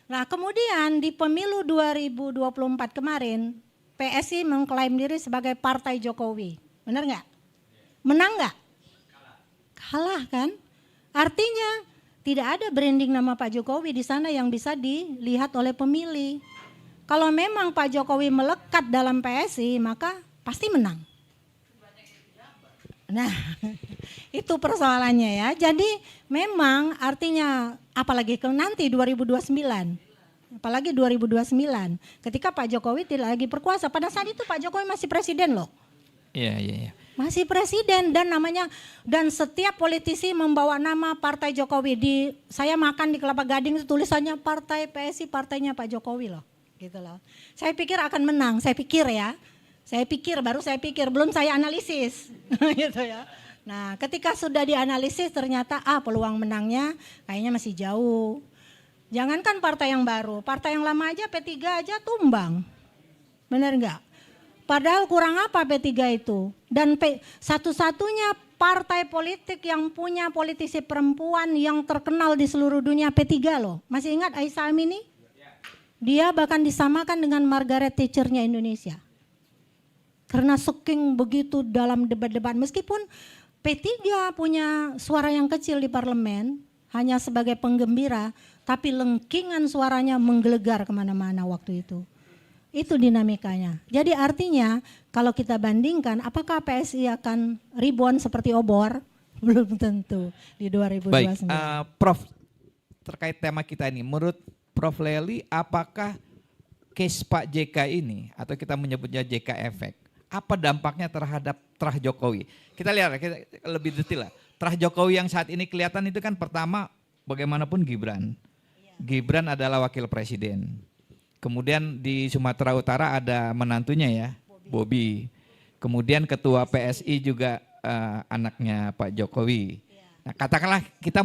Nah kemudian di pemilu 2024 kemarin PSI mengklaim diri sebagai partai Jokowi. Benar nggak? Menang nggak? Kalah kan? Artinya tidak ada branding nama Pak Jokowi di sana yang bisa dilihat oleh pemilih. Kalau memang Pak Jokowi melekat dalam PSI maka pasti menang. Nah itu persoalannya ya. Jadi memang artinya apalagi ke nanti 2029. Apalagi 2029 ketika Pak Jokowi tidak lagi berkuasa. Pada saat itu Pak Jokowi masih presiden loh. Iya. Masih presiden dan setiap politisi membawa nama Partai Jokowi. Saya makan di Kelapa Gading itu tulisannya Partai PSI, partainya Pak Jokowi loh. Gitu loh. Saya pikir akan menang, saya pikir ya. Baru saya pikir, belum saya analisis. Gitu ya. Nah ketika sudah dianalisis ternyata peluang menangnya kayaknya masih jauh. Jangankan partai yang baru, partai yang lama aja P3 aja tumbang. Benar enggak? Padahal kurang apa P3 itu? Dan satu-satunya partai politik yang punya politisi perempuan yang terkenal di seluruh dunia P3 loh. Masih ingat Aisyah Amini? Dia bahkan disamakan dengan Margaret Thatcher-nya Indonesia. Karena saking begitu dalam debat-debat, meskipun P3 punya suara yang kecil di parlemen, hanya sebagai penggembira, tapi lengkingan suaranya menggelegar kemana-mana waktu itu. Itu dinamikanya. Jadi artinya kalau kita bandingkan apakah PSI akan rebound seperti obor? Belum tentu di 2029. Baik, Prof, terkait tema kita ini, menurut Prof Lely apakah case Pak JK ini atau kita menyebutnya JK Effect, apa dampaknya terhadap terah Jokowi? Kita lihat lebih detail lah. Terah Jokowi yang saat ini kelihatan itu kan pertama bagaimanapun Gibran. Gibran adalah wakil presiden. Kemudian di Sumatera Utara ada menantunya ya, Bobi. Kemudian ketua PSI juga anaknya Pak Jokowi. Nah, katakanlah kita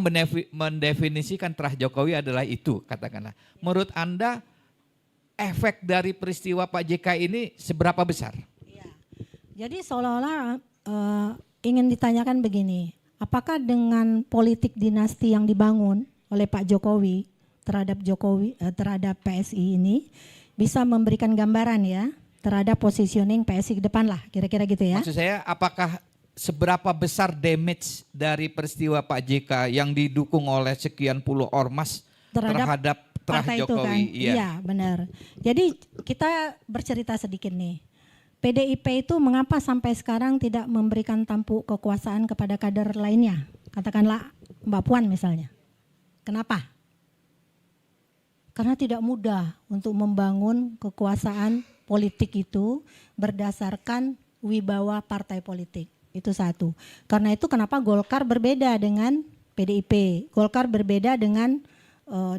mendefinisikan terah Jokowi adalah itu, katakanlah. Menurut Anda efek dari peristiwa Pak JK ini seberapa besar? Jadi seolah-olah ingin ditanyakan begini, apakah dengan politik dinasti yang dibangun oleh Pak Jokowi terhadap PSI ini bisa memberikan gambaran ya terhadap positioning PSI ke depan lah, kira-kira gitu ya. Maksud saya apakah seberapa besar damage dari peristiwa Pak JK yang didukung oleh sekian puluh ormas terhadap terah Jokowi? Kan? Iya benar. Jadi kita bercerita sedikit nih. PDIP itu mengapa sampai sekarang tidak memberikan tampuk kekuasaan kepada kader lainnya? Katakanlah Mbak Puan misalnya. Kenapa? Karena tidak mudah untuk membangun kekuasaan politik itu berdasarkan wibawa partai politik. Itu satu. Karena itu kenapa Golkar berbeda dengan PDIP. Golkar berbeda dengan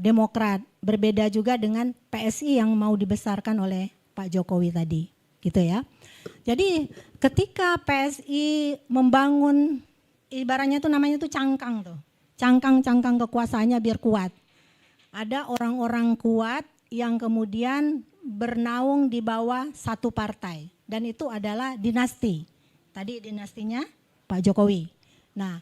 Demokrat. Berbeda juga dengan PSI yang mau dibesarkan oleh Pak Jokowi tadi. Gitu ya. Jadi ketika PSI membangun ibaratnya itu namanya itu cangkang tuh. cangkang-cangkang kekuasaannya biar kuat. Ada orang-orang kuat yang kemudian bernaung di bawah satu partai. Dan itu adalah dinasti. Tadi dinastinya Pak Jokowi. Nah,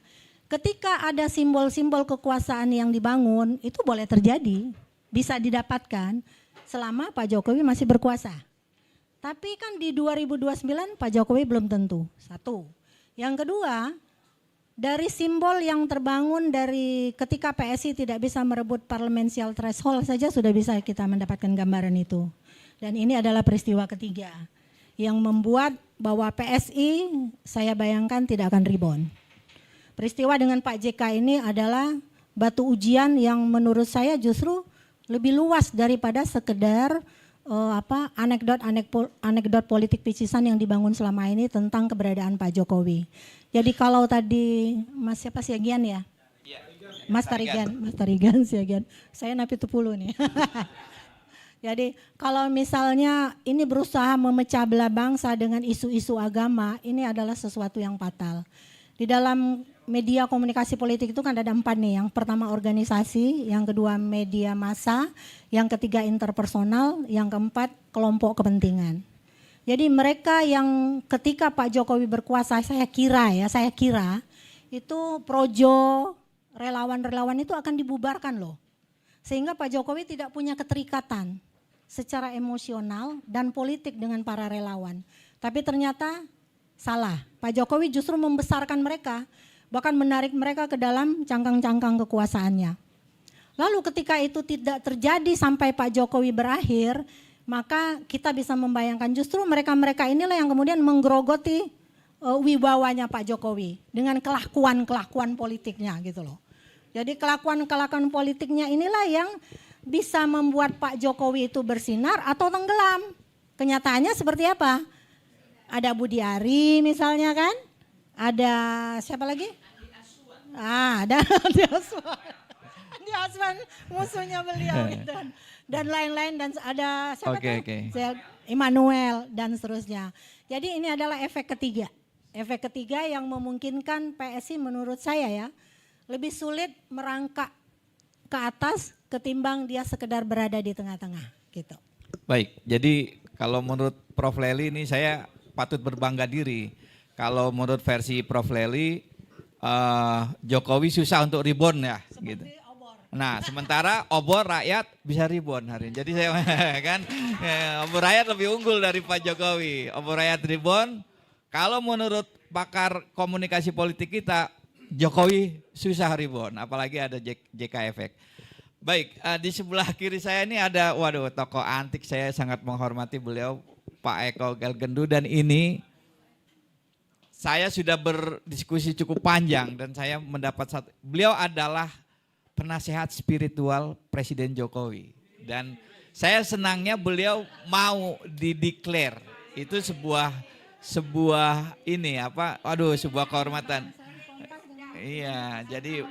ketika ada simbol-simbol kekuasaan yang dibangun, itu boleh terjadi, bisa didapatkan selama Pak Jokowi masih berkuasa. Tapi kan di 2029 Pak Jokowi belum tentu, satu. Yang kedua, dari simbol yang terbangun dari ketika PSI tidak bisa merebut parliamentary threshold saja sudah bisa kita mendapatkan gambaran itu. Dan ini adalah peristiwa ketiga yang membuat bahwa PSI saya bayangkan tidak akan rebound. Peristiwa dengan Pak JK ini adalah batu ujian yang menurut saya justru lebih luas daripada sekedar anekdot politik picisan yang dibangun selama ini tentang keberadaan Pak Jokowi. Jadi kalau tadi Mas siapa Siagian ya? Mas Tarigan Siagian. Saya Napi Tupulu nih. Jadi kalau misalnya ini berusaha memecah belah bangsa dengan isu-isu agama, ini adalah sesuatu yang fatal. Di dalam media komunikasi politik itu kan ada 4 nih. Yang pertama organisasi, yang kedua media massa, yang ketiga interpersonal, yang keempat kelompok kepentingan. Jadi mereka yang ketika Pak Jokowi berkuasa, saya kira itu projo relawan-relawan itu akan dibubarkan loh. Sehingga Pak Jokowi tidak punya keterikatan secara emosional dan politik dengan para relawan. Tapi ternyata salah. Pak Jokowi justru membesarkan mereka, bahkan menarik mereka ke dalam cangkang-cangkang kekuasaannya. Lalu ketika itu tidak terjadi sampai Pak Jokowi berakhir, maka kita bisa membayangkan justru mereka-mereka inilah yang kemudian menggerogoti wibawanya Pak Jokowi dengan kelakuan-kelakuan politiknya gitu loh. Jadi kelakuan-kelakuan politiknya inilah yang bisa membuat Pak Jokowi itu bersinar atau tenggelam. Kenyataannya seperti apa? Ada Budi Ari misalnya kan? Ada siapa lagi? Ada Andi Aswan. Andi Aswan musuhnya beliau itu. Dan lain-lain dan ada siapa tuh? Immanuel dan seterusnya. Jadi ini adalah efek ketiga. Efek ketiga yang memungkinkan PSI menurut saya ya lebih sulit merangkak ke atas ketimbang dia sekedar berada di tengah-tengah gitu. Baik, jadi kalau menurut Prof. Lely ini saya patut berbangga diri. Kalau menurut versi Prof. Lely, Jokowi susah untuk rebound ya. Gitu. Nah sementara obor rakyat bisa rebound hari ini. Jadi saya kan obor rakyat lebih unggul dari Pak Jokowi. Obor rakyat rebound, kalau menurut pakar komunikasi politik kita, Jokowi susah rebound. Apalagi ada JK efek. Baik, di sebelah kiri saya ini ada, tokoh antik, saya sangat menghormati beliau, Pak Eko Galgendu, dan ini saya sudah berdiskusi cukup panjang dan saya mendapat beliau adalah penasehat spiritual Presiden Jokowi. Dan saya senangnya beliau mau dideklar, itu sebuah sebuah kehormatan. Iya, jadi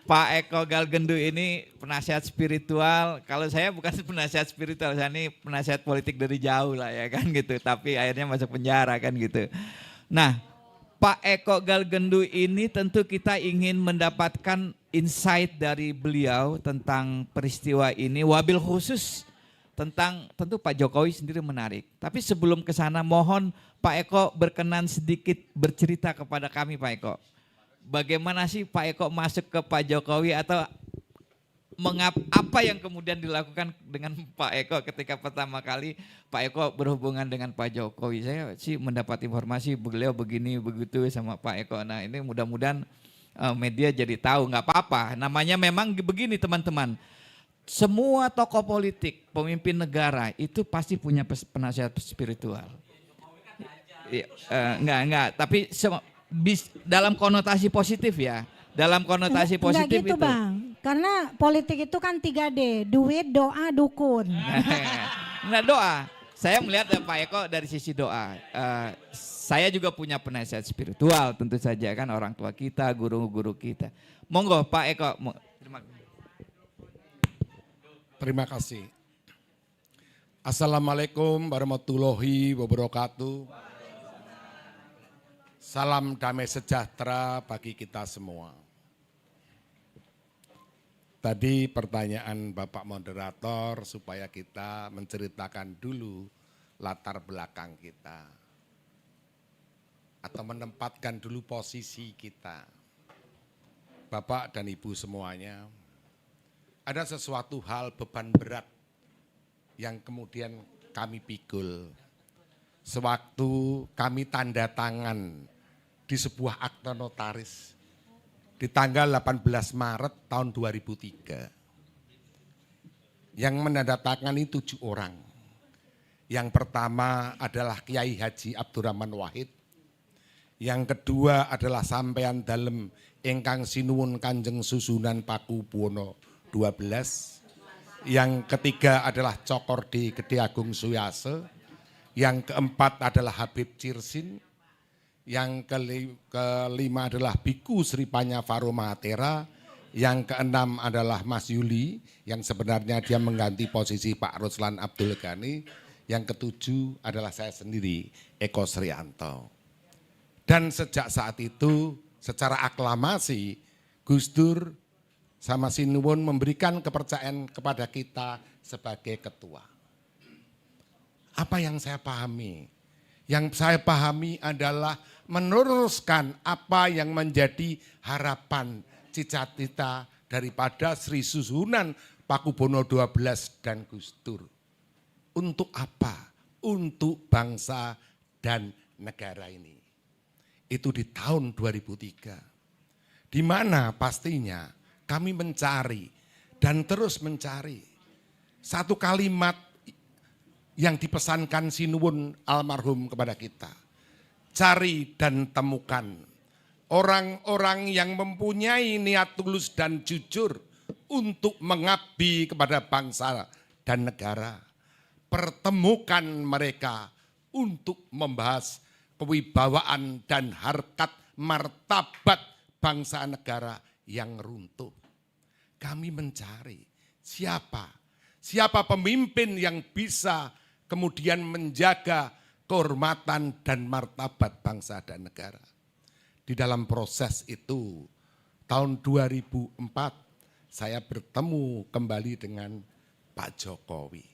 Pak Eko Galgendu ini penasihat spiritual. Kalau saya bukan penasihat spiritual, saya ini penasihat politik dari jauh lah ya kan gitu. Tapi akhirnya masuk penjara kan gitu. Nah, Pak Eko Galgendu ini tentu kita ingin mendapatkan insight dari beliau tentang peristiwa ini. Wabil khusus tentang tentu Pak Jokowi sendiri menarik. Tapi sebelum ke sana mohon Pak Eko berkenan sedikit bercerita kepada kami Pak Eko. Bagaimana sih Pak Eko masuk ke Pak Jokowi atau apa yang kemudian dilakukan dengan Pak Eko ketika pertama kali Pak Eko berhubungan dengan Pak Jokowi? Saya sih mendapat informasi beliau begini begitu sama Pak Eko. Nah ini mudah-mudahan media jadi tahu, nggak apa-apa. Namanya memang begini teman-teman. Semua tokoh politik, pemimpin negara itu pasti punya penasihat spiritual. Enggak, tapi dalam konotasi positif ya. Dalam konotasi positif gitu, itu. Bang. Karena politik itu kan 3D, duit, doa, dukun. Nah doa, saya melihat Pak Eko dari sisi doa. Saya juga punya penasihat spiritual tentu saja kan, orang tua kita, guru-guru kita. Monggo Pak Eko. Terima kasih. Assalamualaikum warahmatullahi wabarakatuh. Salam damai sejahtera bagi kita semua. Tadi pertanyaan Bapak Moderator supaya kita menceritakan dulu latar belakang kita. Atau menempatkan dulu posisi kita. Bapak dan Ibu semuanya, ada sesuatu hal beban berat yang kemudian kami pikul. Sewaktu kami tanda tangan di sebuah akta notaris di tanggal 18 Maret tahun 2003. Yang menandatangani 7 orang. Yang pertama adalah Kiai Haji Abdurrahman Wahid. Yang kedua adalah sampean dalem ingkang sinuwun Kanjeng Susunan Pakubuwono 12. Yang ketiga adalah Cokordi Gede Agung Suyase. Yang keempat adalah Habib Cirsin. Yang kelima adalah Biku Sripanya Faro Mahatera. Yang keenam adalah Mas Yuli, yang sebenarnya dia mengganti posisi Pak Ruslan Abdul Ghani. Yang ketujuh adalah saya sendiri, Eko Srianto. Dan sejak saat itu secara aklamasi Gus Dur sama Sinuwun memberikan kepercayaan kepada kita sebagai ketua. Apa yang saya pahami? Yang saya pahami adalah meneruskan apa yang menjadi harapan cita-cita daripada Sri Susunan Pakubuwono 12 dan Gus Dur. Untuk apa? Untuk bangsa dan negara ini. Itu di tahun 2003. Di mana pastinya kami mencari dan terus mencari satu kalimat yang dipesankan Sinuwun almarhum kepada kita. Cari dan temukan orang-orang yang mempunyai niat tulus dan jujur untuk mengabdi kepada bangsa dan negara. Pertemukan mereka untuk membahas kewibawaan dan harkat martabat bangsa negara yang runtuh. Kami mencari siapa pemimpin yang bisa kemudian menjaga kehormatan dan martabat bangsa dan negara. Di dalam proses itu, tahun 2004 saya bertemu kembali dengan Pak Jokowi.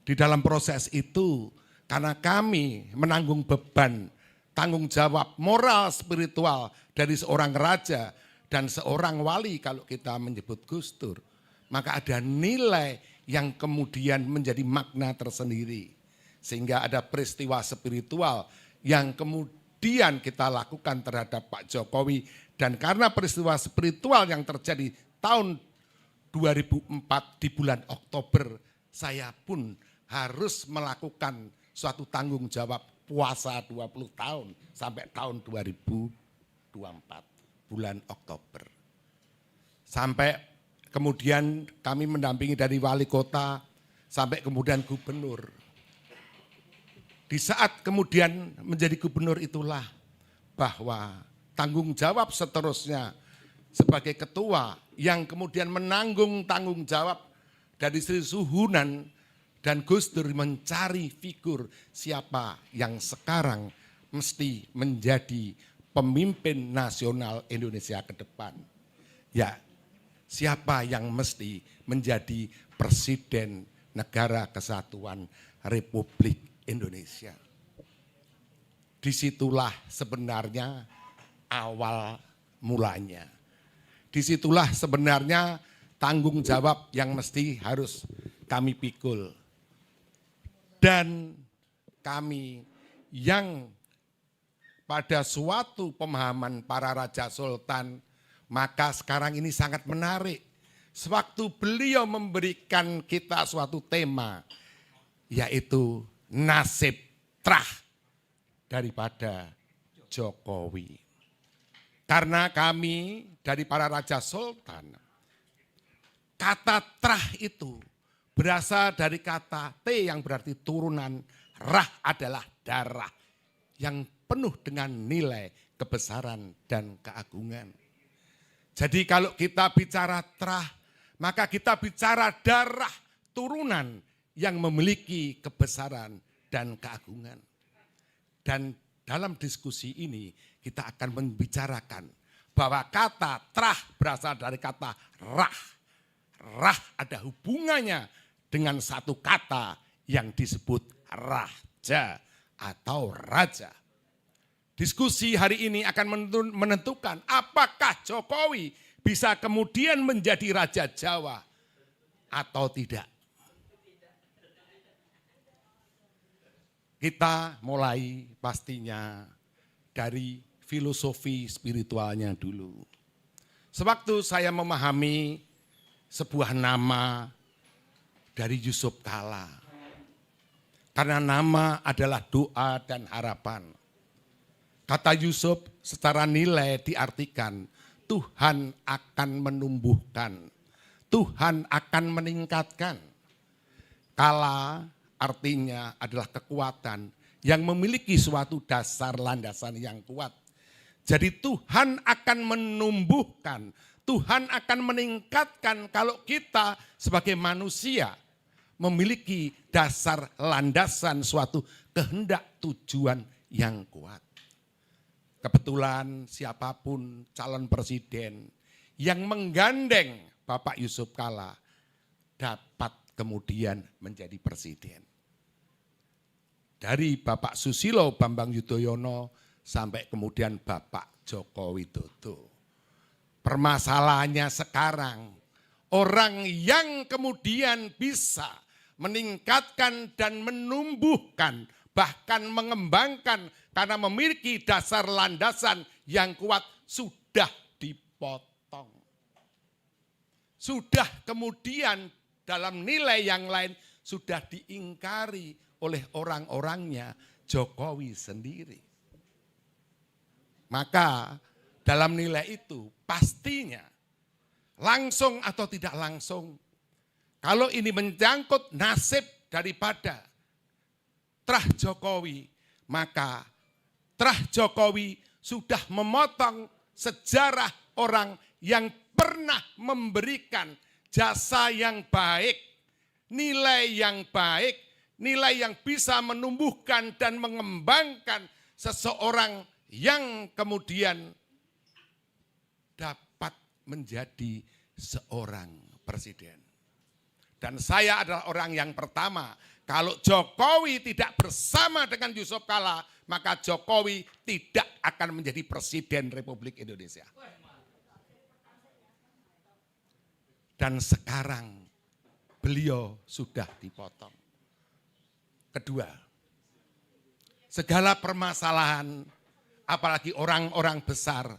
Di dalam proses itu, karena kami menanggung beban, tanggung jawab moral spiritual dari seorang raja dan seorang wali kalau kita menyebut Gus Dur, maka ada nilai yang kemudian menjadi makna tersendiri. Sehingga ada peristiwa spiritual yang kemudian kita lakukan terhadap Pak Jokowi. Dan karena peristiwa spiritual yang terjadi tahun 2004 di bulan Oktober, saya pun harus melakukan suatu tanggung jawab puasa 20 tahun sampai tahun 2024, bulan Oktober. Sampai kemudian kami mendampingi dari wali kota sampai kemudian gubernur. Di saat kemudian menjadi gubernur itulah bahwa tanggung jawab seterusnya sebagai ketua yang kemudian menanggung tanggung jawab dari Sri Suhunan dan Gus Dur mencari figur siapa yang sekarang mesti menjadi pemimpin nasional Indonesia ke depan. Ya, siapa yang mesti menjadi Presiden Negara Kesatuan Republik Indonesia. Disitulah sebenarnya awal mulanya. Disitulah sebenarnya tanggung jawab yang mesti harus kami pikul. Dan kami yang pada suatu pemahaman para Raja Sultan, maka sekarang ini sangat menarik. Sewaktu beliau memberikan kita suatu tema, yaitu nasib trah daripada Jokowi. Karena kami dari para Raja Sultan, kata trah itu berasal dari kata T yang berarti turunan, rah adalah darah yang penuh dengan nilai kebesaran dan keagungan. Jadi kalau kita bicara trah, maka kita bicara darah turunan yang memiliki kebesaran dan keagungan. Dan dalam diskusi ini kita akan membicarakan bahwa kata trah berasal dari kata rah. Rah ada hubungannya dengan satu kata yang disebut raja atau raja. Diskusi hari ini akan menentukan apakah Jokowi bisa kemudian menjadi Raja Jawa atau tidak. Kita mulai pastinya dari filosofi spiritualnya dulu. Sewaktu saya memahami sebuah nama dari Yusuf Kalla, karena nama adalah doa dan harapan. Kata Yusuf secara nilai diartikan Tuhan akan menumbuhkan, Tuhan akan meningkatkan. Kalla artinya adalah kekuatan yang memiliki suatu dasar landasan yang kuat. Jadi Tuhan akan menumbuhkan, Tuhan akan meningkatkan kalau kita sebagai manusia memiliki dasar landasan suatu kehendak tujuan yang kuat. Kebetulan siapapun calon presiden yang menggandeng Bapak Yusuf Kalla dapat kemudian menjadi presiden. Dari Bapak Susilo Bambang Yudhoyono sampai kemudian Bapak Joko Widodo. Permasalahannya sekarang, orang yang kemudian bisa meningkatkan dan menumbuhkan, bahkan mengembangkan karena memiliki dasar landasan yang kuat sudah dipotong. Sudah kemudian dalam nilai yang lain sudah diingkari oleh orang-orangnya Jokowi sendiri. Maka dalam nilai itu pastinya langsung atau tidak langsung, kalau ini menyangkut nasib daripada Trah Jokowi, maka Trah Jokowi sudah memotong sejarah orang yang pernah memberikan jasa yang baik, nilai yang baik, nilai yang bisa menumbuhkan dan mengembangkan seseorang yang kemudian dapat menjadi seorang presiden. Dan saya adalah orang yang pertama, kalau Jokowi tidak bersama dengan Yusuf Kalla, maka Jokowi tidak akan menjadi presiden Republik Indonesia. Dan sekarang beliau sudah dipotong. Kedua, segala permasalahan, apalagi orang-orang besar,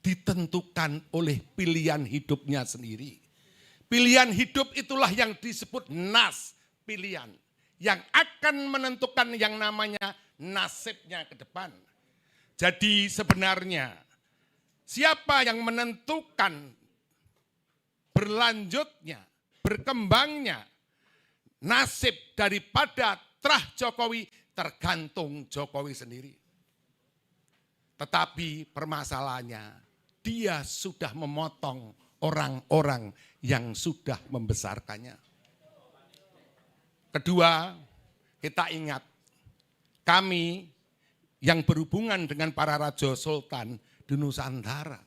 ditentukan oleh pilihan hidupnya sendiri. Pilihan hidup itulah yang disebut nas, pilihan. Yang akan menentukan yang namanya nasibnya ke depan. Jadi sebenarnya siapa yang menentukan berlanjutnya, berkembangnya nasib daripada Trah Jokowi tergantung Jokowi sendiri. Tetapi permasalahannya, dia sudah memotong orang-orang yang sudah membesarkannya. Kedua, kita ingat kami yang berhubungan dengan para raja sultan di Nusantara.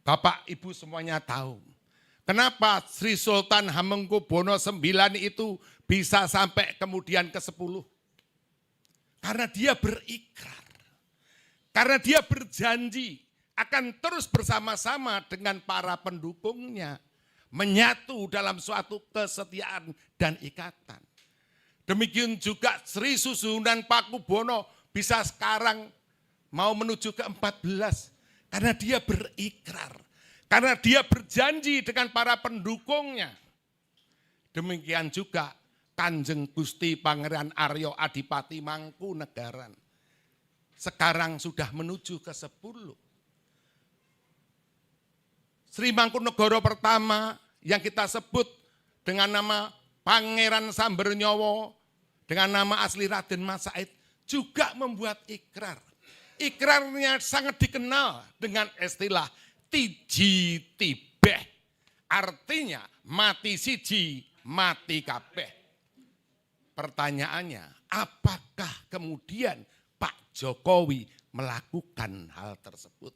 Bapak Ibu semuanya tahu, kenapa Sri Sultan Hamengkubuwono IX itu bisa sampai kemudian ke-10. Karena dia berikrar, karena dia berjanji akan terus bersama-sama dengan para pendukungnya, menyatu dalam suatu kesetiaan dan ikatan. Demikian juga Sri Susuhunan Pakubuwono bisa sekarang mau menuju ke-14, karena dia berikrar, karena dia berjanji dengan para pendukungnya. Demikian juga Kanjeng Gusti Pangeran Aryo Adipati Mangkunegaran. Sekarang sudah menuju ke-10. Sri Mangkunegara pertama yang kita sebut dengan nama Pangeran Sambernyowo, dengan nama asli Raden Mas Said, juga membuat ikrar. Ikrarnya sangat dikenal dengan istilah tiji tibeh. Artinya mati siji, mati kabeh. Pertanyaannya, apakah kemudian Pak Jokowi melakukan hal tersebut.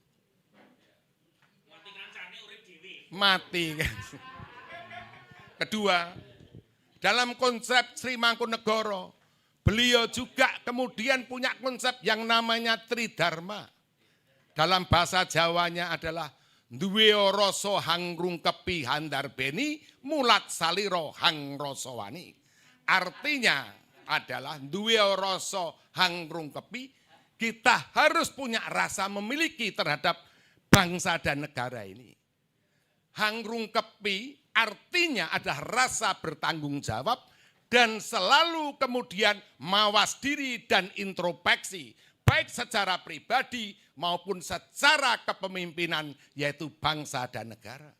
Mati kan. Kedua, dalam konsep Sri Mangkunegoro, beliau juga kemudian punya konsep yang namanya Tridharma. Dalam bahasa Jawanya adalah duwe rasa hangrungkepi handarbeni mulat saliro hangrosowani. Artinya adalah duwe rasa hangrungkepi, kita harus punya rasa memiliki terhadap bangsa dan negara ini. Hangrungkepi artinya adalah rasa bertanggung jawab dan selalu kemudian mawas diri dan introspeksi, baik secara pribadi maupun secara kepemimpinan, yaitu bangsa dan negara.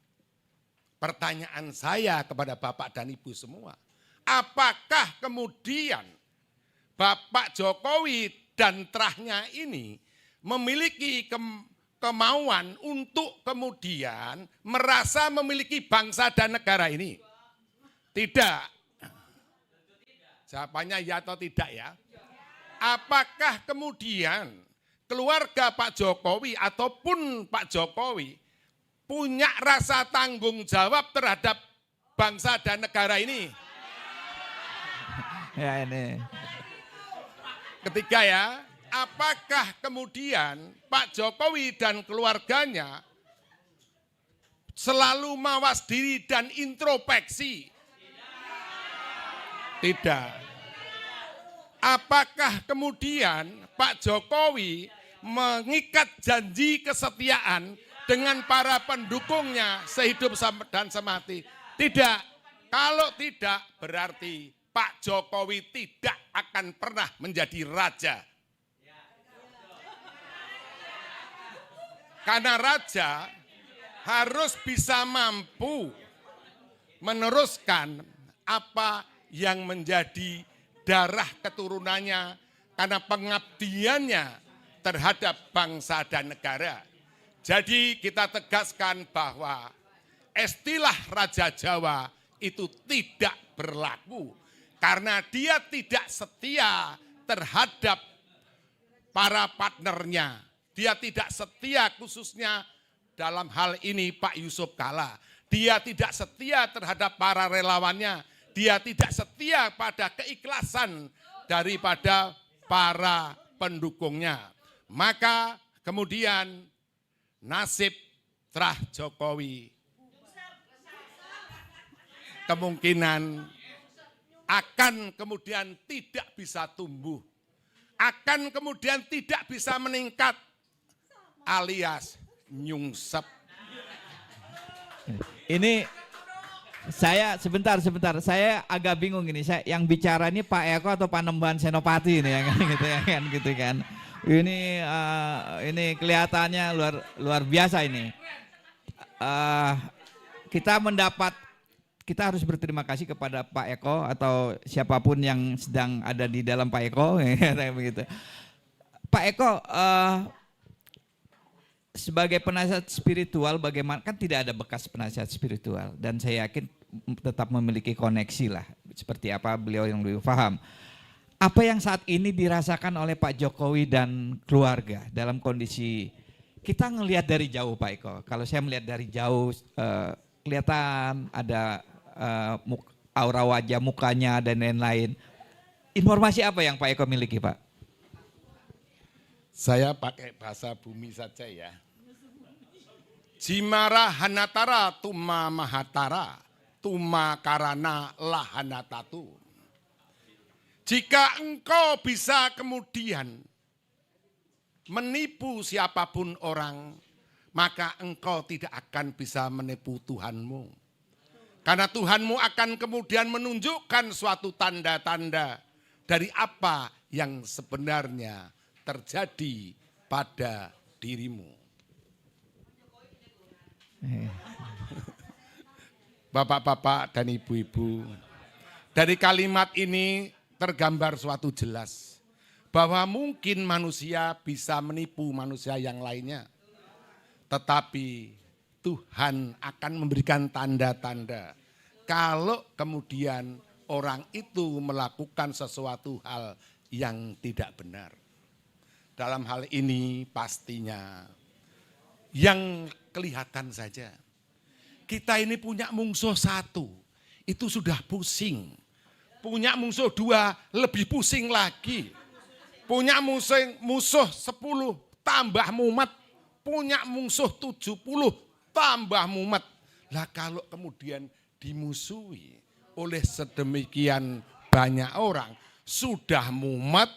Pertanyaan saya kepada Bapak dan Ibu semua, apakah kemudian Bapak Jokowi dan terahnya ini memiliki kemauan untuk kemudian merasa memiliki bangsa dan negara ini? Tidak. Jawabannya ya atau tidak ya? Apakah kemudian keluarga Pak Jokowi ataupun Pak Jokowi punya rasa tanggung jawab terhadap bangsa dan negara ini? Ya ini. Ketiga ya, apakah kemudian Pak Jokowi dan keluarganya selalu mawas diri dan introspeksi? Tidak. Apakah kemudian Pak Jokowi mengikat janji kesetiaan dengan para pendukungnya sehidup dan semati? Tidak. Kalau tidak, berarti Pak Jokowi tidak akan pernah menjadi raja. Karena raja harus bisa mampu meneruskan apa yang menjadi darah keturunannya karena pengabdiannya terhadap bangsa dan negara. Jadi kita tegaskan bahwa istilah Raja Jawa itu tidak berlaku karena dia tidak setia terhadap para partnernya. Dia tidak setia khususnya dalam hal ini Pak Yusuf Kalla. Dia tidak setia terhadap para relawannya. Dia tidak setia pada keikhlasan daripada para pendukungnya. Maka kemudian nasib terah Jokowi kemungkinan akan kemudian tidak bisa tumbuh. Akan kemudian tidak bisa meningkat alias nyungsep. Ini saya sebentar, saya agak bingung ini. Saya yang bicara ini Pak Eko atau Pak Nemban Senopati ini ya kan gitu kan. Ini kelihatannya luar biasa ini. Kita harus berterima kasih kepada Pak Eko atau siapapun yang sedang ada di dalam Pak Eko begitu. Pak Eko sebagai penasihat spiritual, bagaimana, kan tidak ada bekas penasihat spiritual dan saya yakin tetap memiliki koneksi lah seperti apa beliau yang lebih paham. Apa yang saat ini dirasakan oleh Pak Jokowi dan keluarga dalam kondisi kita ngelihat dari jauh Pak Eko. Kalau saya melihat dari jauh kelihatan ada aura wajah mukanya dan lain-lain. Informasi apa yang Pak Eko miliki Pak? Saya pakai bahasa bumi saja ya. Jimara hanatara tuma mahatara tuma karana lahanatatu. Jika engkau bisa kemudian menipu siapapun orang, maka engkau tidak akan bisa menipu Tuhanmu. Karena Tuhanmu akan kemudian menunjukkan suatu tanda-tanda dari apa yang sebenarnya terjadi pada dirimu. Bapak-bapak dan ibu-ibu, dari kalimat ini tergambar suatu jelas bahwa mungkin manusia bisa menipu manusia yang lainnya. Tetapi Tuhan akan memberikan tanda-tanda kalau kemudian orang itu melakukan sesuatu hal yang tidak benar. dalam hal ini pastinya yang kelihatan saja. Kita ini punya musuh satu, itu sudah pusing. Punya musuh dua, lebih pusing lagi. Punya musuh 10, tambah mumet. Punya musuh 70, tambah mumet. Lah kalau kemudian dimusuhi oleh sedemikian banyak orang, sudah mumet,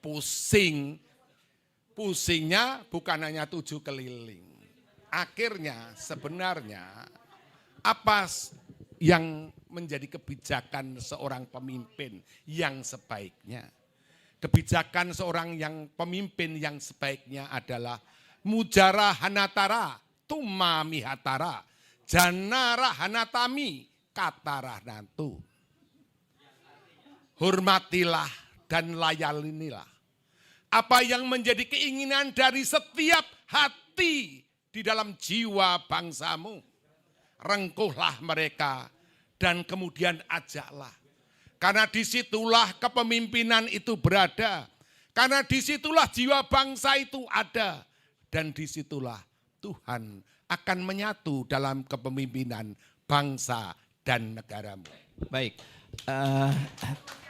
pusing. Pusingnya bukan hanya 7 keliling. Akhirnya sebenarnya apa yang menjadi kebijakan seorang pemimpin yang sebaiknya? Kebijakan seorang yang pemimpin yang sebaiknya adalah mujara hanatara, tuma mihatara, janara hanatami, katara nantu. Hormatilah dan layanilah apa yang menjadi keinginan dari setiap hati di dalam jiwa bangsamu. Rengkuhlah mereka dan kemudian ajaklah. Karena disitulah kepemimpinan itu berada. Karena disitulah jiwa bangsa itu ada. Dan disitulah Tuhan akan menyatu dalam kepemimpinan bangsa dan negaramu. Baik,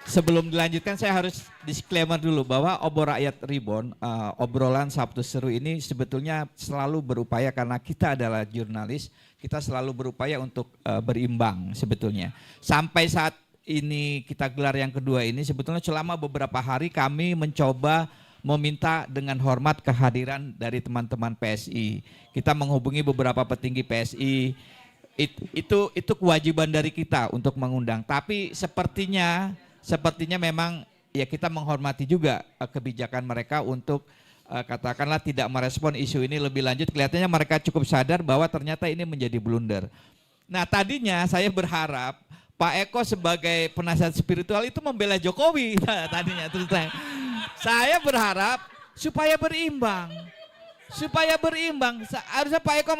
sebelum dilanjutkan saya harus disclaimer dulu bahwa Obor Rakyat Reborn, obrolan Sabtu Seru ini sebetulnya selalu berupaya karena kita adalah jurnalis, kita selalu berupaya untuk berimbang sebetulnya. Sampai saat ini kita gelar yang kedua ini sebetulnya selama beberapa hari kami mencoba meminta dengan hormat kehadiran dari teman-teman PSI. Kita menghubungi beberapa petinggi PSI. Itu kewajiban dari kita untuk mengundang. Tapi sepertinya memang ya kita menghormati juga kebijakan mereka untuk katakanlah tidak merespon isu ini lebih lanjut. Kelihatannya mereka cukup sadar bahwa ternyata ini menjadi blunder. Nah tadinya saya berharap Pak Eko sebagai penasihat spiritual itu membela Jokowi tadinya. Terus saya berharap supaya berimbang. Harusnya Pak Eko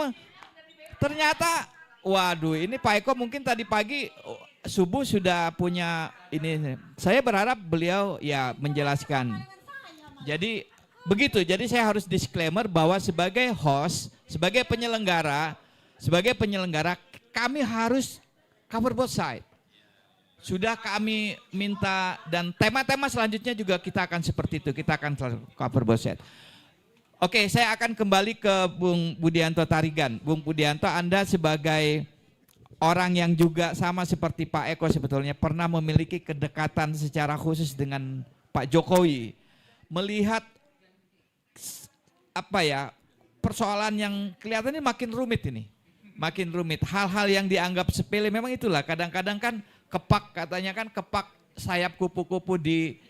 ternyata waduh, ini Pak Eko mungkin tadi pagi subuh sudah punya ini. Saya berharap beliau ya menjelaskan. Jadi begitu. Jadi saya harus disclaimer bahwa sebagai host, sebagai penyelenggara kami harus cover both side. Sudah kami minta dan tema-tema selanjutnya juga kita akan seperti itu. Kita akan cover both side. Oke, saya akan kembali ke Bung Budianto Tarigan. Bung Budianto, Anda sebagai orang yang juga sama seperti Pak Eko sebetulnya pernah memiliki kedekatan secara khusus dengan Pak Jokowi. Melihat apa ya, persoalan yang kelihatannya makin rumit ini. Makin rumit. Hal-hal yang dianggap sepele memang itulah. Kadang-kadang kan katanya kan kepak sayap kupu-kupu di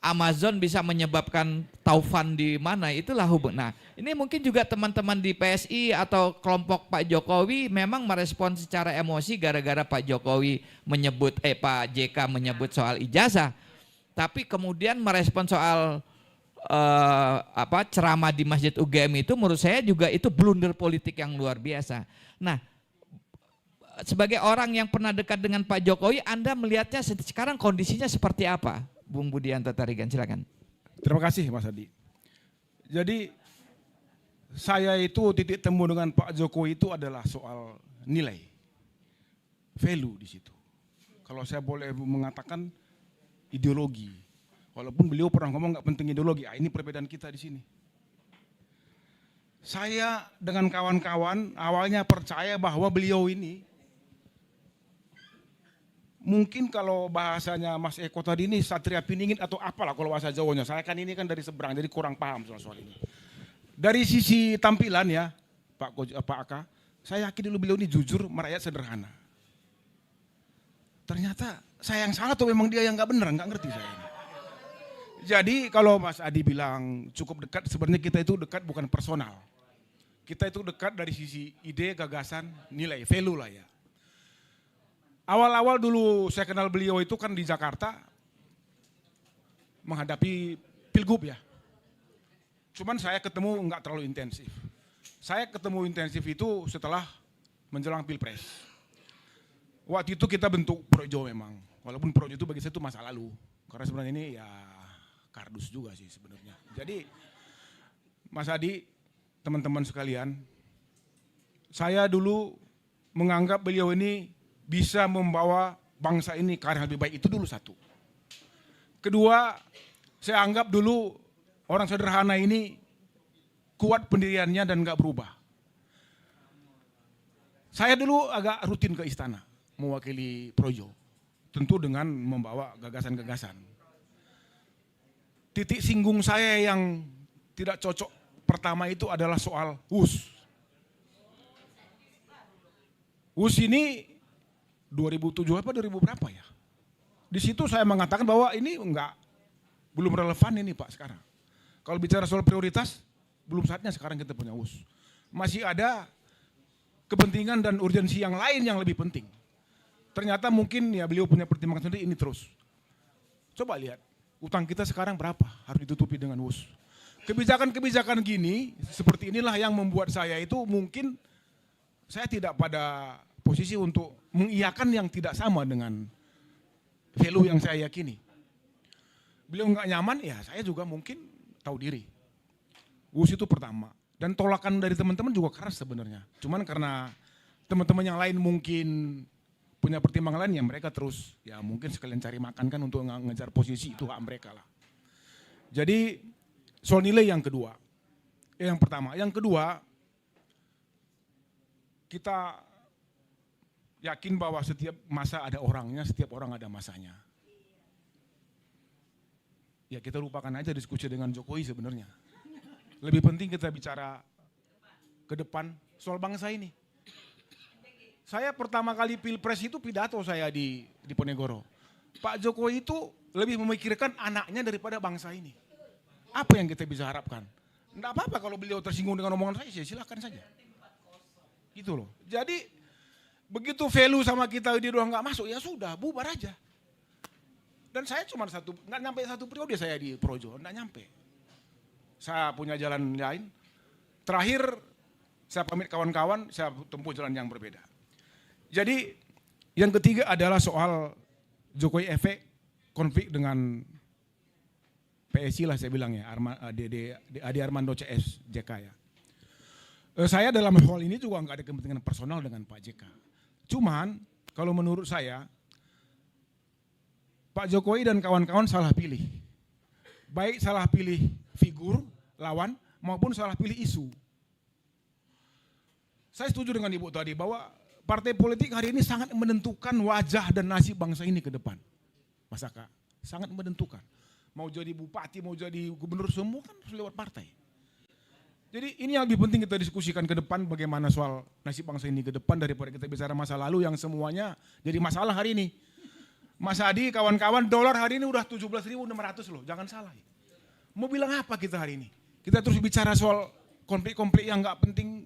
Amazon bisa menyebabkan taufan di mana, itulah hubungan. Nah ini mungkin juga teman-teman di PSI atau kelompok Pak Jokowi memang merespon secara emosi gara-gara Pak Jokowi menyebut, Pak JK menyebut soal ijazah. Tapi kemudian merespon soal ceramah di Masjid UGM itu menurut saya juga itu blunder politik yang luar biasa. Nah sebagai orang yang pernah dekat dengan Pak Jokowi, Anda melihatnya sekarang kondisinya seperti apa? Bung Budianto Tarigan, silakan. Terima kasih Mas Adi. Jadi saya itu titik temu dengan Pak Jokowi itu adalah soal nilai, value di situ. Kalau saya boleh mengatakan ideologi, walaupun beliau pernah ngomong nggak penting ideologi, ini perbedaan kita di sini. Saya dengan kawan-kawan awalnya percaya bahwa beliau ini mungkin kalau bahasanya Mas Eko tadi ini satria piningin atau apalah kalau bahasa Jawanya. Saya kan ini kan dari seberang, jadi kurang paham soal ini. Dari sisi tampilan ya, Pak Aka, saya yakin dulu beliau ini jujur, merakyat sederhana. Ternyata saya yang salah atau memang dia yang nggak benar, nggak ngerti saya ini. Jadi kalau Mas Adi bilang cukup dekat, sebenarnya kita itu dekat bukan personal. Kita itu dekat dari sisi ide, gagasan, nilai, value lah ya. Awal-awal dulu saya kenal beliau itu kan di Jakarta menghadapi Pilgub ya. Cuman saya ketemu nggak terlalu intensif. Saya ketemu intensif itu setelah menjelang Pilpres. Waktu itu kita bentuk Projo memang. Walaupun Projo itu bagi saya itu masa lalu. Karena sebenarnya ini ya kardus juga sih sebenarnya. Jadi Mas Adi, teman-teman sekalian, saya dulu menganggap beliau ini bisa membawa bangsa ini ke arah yang lebih baik, itu dulu satu. Kedua, saya anggap dulu orang sederhana ini kuat pendiriannya dan nggak berubah. Saya dulu agak rutin ke istana mewakili Projo, tentu dengan membawa gagasan-gagasan. Titik singgung saya yang tidak cocok pertama itu adalah soal WUS. WUS ini 2007 apa 2000 berapa ya? Di situ saya mengatakan bahwa ini belum relevan ini Pak sekarang. Kalau bicara soal prioritas, belum saatnya sekarang kita punya WUS. Masih ada kepentingan dan urgensi yang lain yang lebih penting. Ternyata mungkin ya beliau punya pertimbangan sendiri ini terus. Coba lihat, utang kita sekarang berapa harus ditutupi dengan WUS. Kebijakan-kebijakan gini, seperti inilah yang membuat saya itu mungkin saya tidak pada posisi untuk mengiyakan yang tidak sama dengan value yang saya yakini. Beliau nggak nyaman, ya saya juga mungkin tahu diri. WUS itu pertama. Dan tolakan dari teman-teman juga keras sebenarnya. Cuman karena teman-teman yang lain mungkin punya pertimbangan lain, ya mereka terus ya mungkin sekalian cari makan kan untuk ngejar posisi, itu hak mereka lah. Jadi soal nilai yang kedua. Yang pertama. Yang kedua, kita yakin bahwa setiap masa ada orangnya, setiap orang ada masanya. Ya kita lupakan aja diskusi dengan Jokowi sebenarnya. Lebih penting kita bicara ke depan soal bangsa ini. Saya pertama kali pilpres itu pidato saya di Ponegoro. Pak Jokowi itu lebih memikirkan anaknya daripada bangsa ini. Apa yang kita bisa harapkan? Enggak apa-apa kalau beliau tersinggung dengan omongan saya, silakan saja. Gitu loh. Jadi begitu value sama kita dia udah nggak masuk, ya sudah bubar aja. Dan saya cuma nggak nyampe satu periode saya di Projo, nggak nyampe. Saya punya jalan lain. Terakhir saya pamit kawan-kawan, saya tempuh jalan yang berbeda. Jadi yang ketiga adalah soal Jokowi efek konflik dengan PSI lah saya bilang ya, Ade Armando CS JK ya. Saya dalam hal ini juga nggak ada kepentingan personal dengan Pak JK. Cuman kalau menurut saya Pak Jokowi dan kawan-kawan salah pilih. Baik salah pilih figur lawan maupun salah pilih isu. Saya setuju dengan Ibu tadi bahwa partai politik hari ini sangat menentukan wajah dan nasib bangsa ini ke depan. Mas Aka, sangat menentukan. Mau jadi bupati, mau jadi gubernur, semua kan harus lewat partai. Jadi ini yang lebih penting kita diskusikan ke depan, bagaimana soal nasib bangsa ini ke depan daripada kita bicara masa lalu yang semuanya jadi masalah hari ini. Mas Adi, kawan-kawan, dolar hari ini udah 17.600 loh, jangan salah. Mau bilang apa kita hari ini? Kita terus bicara soal konflik-konflik yang nggak penting,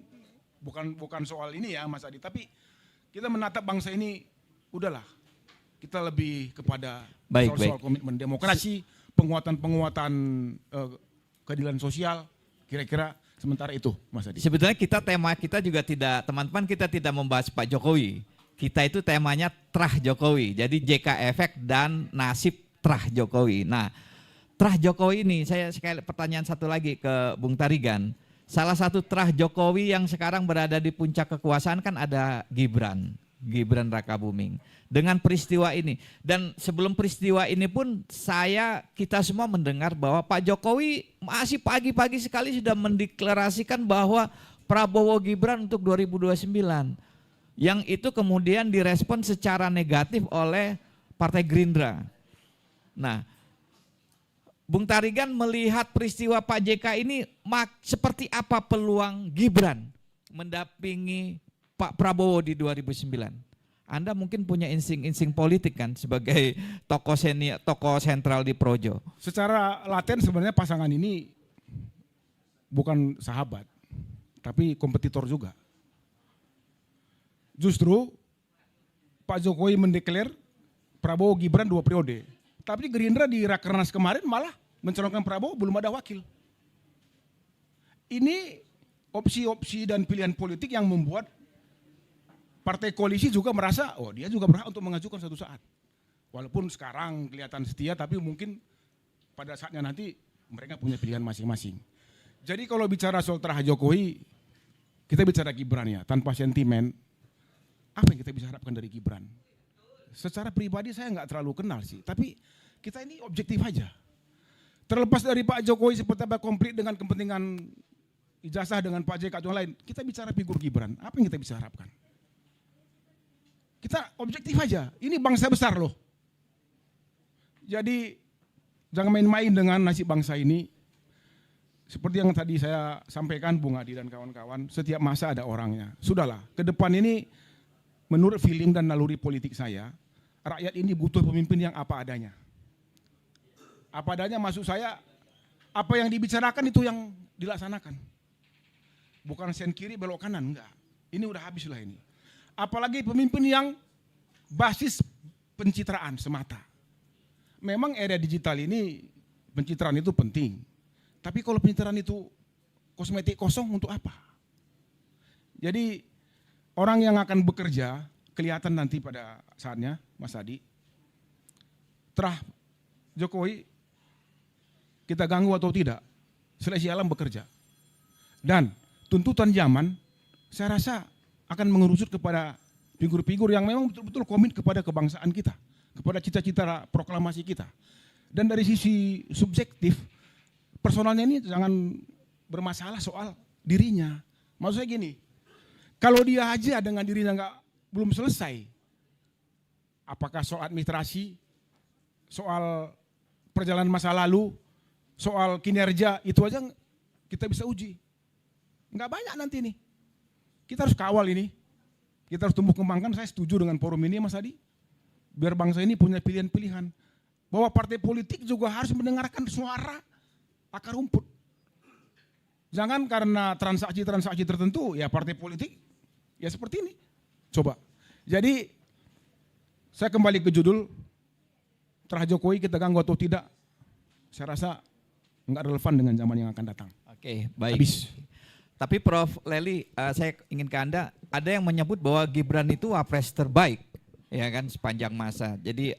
bukan soal ini ya Mas Adi, tapi kita menatap bangsa ini, udahlah, kita lebih kepada soal komitmen demokrasi, penguatan keadilan sosial, kira-kira sementara itu Mas Adi. Sebetulnya tema kita juga tidak, teman-teman kita tidak membahas Pak Jokowi. Kita itu temanya Trah Jokowi, jadi JK efek dan nasib Trah Jokowi. Nah, Trah Jokowi ini, saya sekali pertanyaan satu lagi ke Bung Tarigan. Salah satu Trah Jokowi yang sekarang berada di puncak kekuasaan kan ada Gibran Rakabuming. Dengan peristiwa ini, dan sebelum peristiwa ini pun kita semua mendengar bahwa Pak Jokowi masih pagi-pagi sekali sudah mendeklarasikan bahwa Prabowo Gibran untuk 2029. Yang itu kemudian direspon secara negatif oleh Partai Gerindra. Nah, Bung Tarigan melihat peristiwa Pak JK ini seperti apa peluang Gibran mendampingi Pak Prabowo di 2009? Anda mungkin punya insting politik kan sebagai tokoh sentral di Projo. Secara laten sebenarnya pasangan ini bukan sahabat, tapi kompetitor juga. Justru Pak Jokowi mendeklar Prabowo Gibran 2 periode. Tapi Gerindra di Rakernas kemarin malah mencalonkan Prabowo belum ada wakil. Ini opsi-opsi dan pilihan politik yang membuat partai koalisi juga merasa, dia juga berhak untuk mengajukan suatu saat. Walaupun sekarang kelihatan setia, tapi mungkin pada saatnya nanti mereka punya pilihan masing-masing. Jadi kalau bicara soal terah Jokowi, kita bicara Gibran ya, tanpa sentimen, apa yang kita bisa harapkan dari Gibran? Secara pribadi saya nggak terlalu kenal sih, tapi kita ini objektif aja. Terlepas dari Pak Jokowi seperti apa komplit dengan kepentingan ijazah dengan Pak JK atau lain, kita bicara figur Gibran, apa yang kita bisa harapkan? Kita objektif aja, ini bangsa besar loh. Jadi jangan main-main dengan nasib bangsa ini. Seperti yang tadi saya sampaikan Bung Adi dan kawan-kawan, setiap masa ada orangnya. Sudahlah, ke depan ini menurut feeling dan naluri politik saya, rakyat ini butuh pemimpin yang apa adanya. Apa adanya maksud saya, apa yang dibicarakan itu yang dilaksanakan. Bukan sen kiri belok kanan, enggak. Ini udah habis lah ini. Apalagi pemimpin yang basis pencitraan semata. Memang era digital ini pencitraan itu penting. Tapi kalau pencitraan itu kosmetik kosong untuk apa? Jadi orang yang akan bekerja kelihatan nanti pada saatnya, Mas Adi. Terah Jokowi kita ganggu atau tidak, seleksi alam bekerja. Dan tuntutan zaman saya rasa akan mengerucut kepada figur-figur yang memang betul-betul komit kepada kebangsaan kita, kepada cita-cita proklamasi kita. Dan dari sisi subjektif, personalnya ini jangan bermasalah soal dirinya. Maksud saya gini, kalau dia aja dengan dirinya belum selesai, apakah soal administrasi, soal perjalanan masa lalu, soal kinerja, itu aja kita bisa uji. Nggak banyak nanti nih. Kita harus kawal ini. Kita harus tumbuh kembangkan. Saya setuju dengan forum ini Mas Adi. Biar bangsa ini punya pilihan-pilihan. Bahwa partai politik juga harus mendengarkan suara akar rumput. Jangan karena transaksi-transaksi tertentu, ya partai politik, ya seperti ini. Coba. Jadi, saya kembali ke judul, terah Jokowi kita ganggu atau tidak, saya rasa nggak relevan dengan zaman yang akan datang. Oke, baik. Habis. Tapi Prof. Lely, saya ingin ke Anda, ada yang menyebut bahwa Gibran itu wapres terbaik, ya kan, sepanjang masa. Jadi,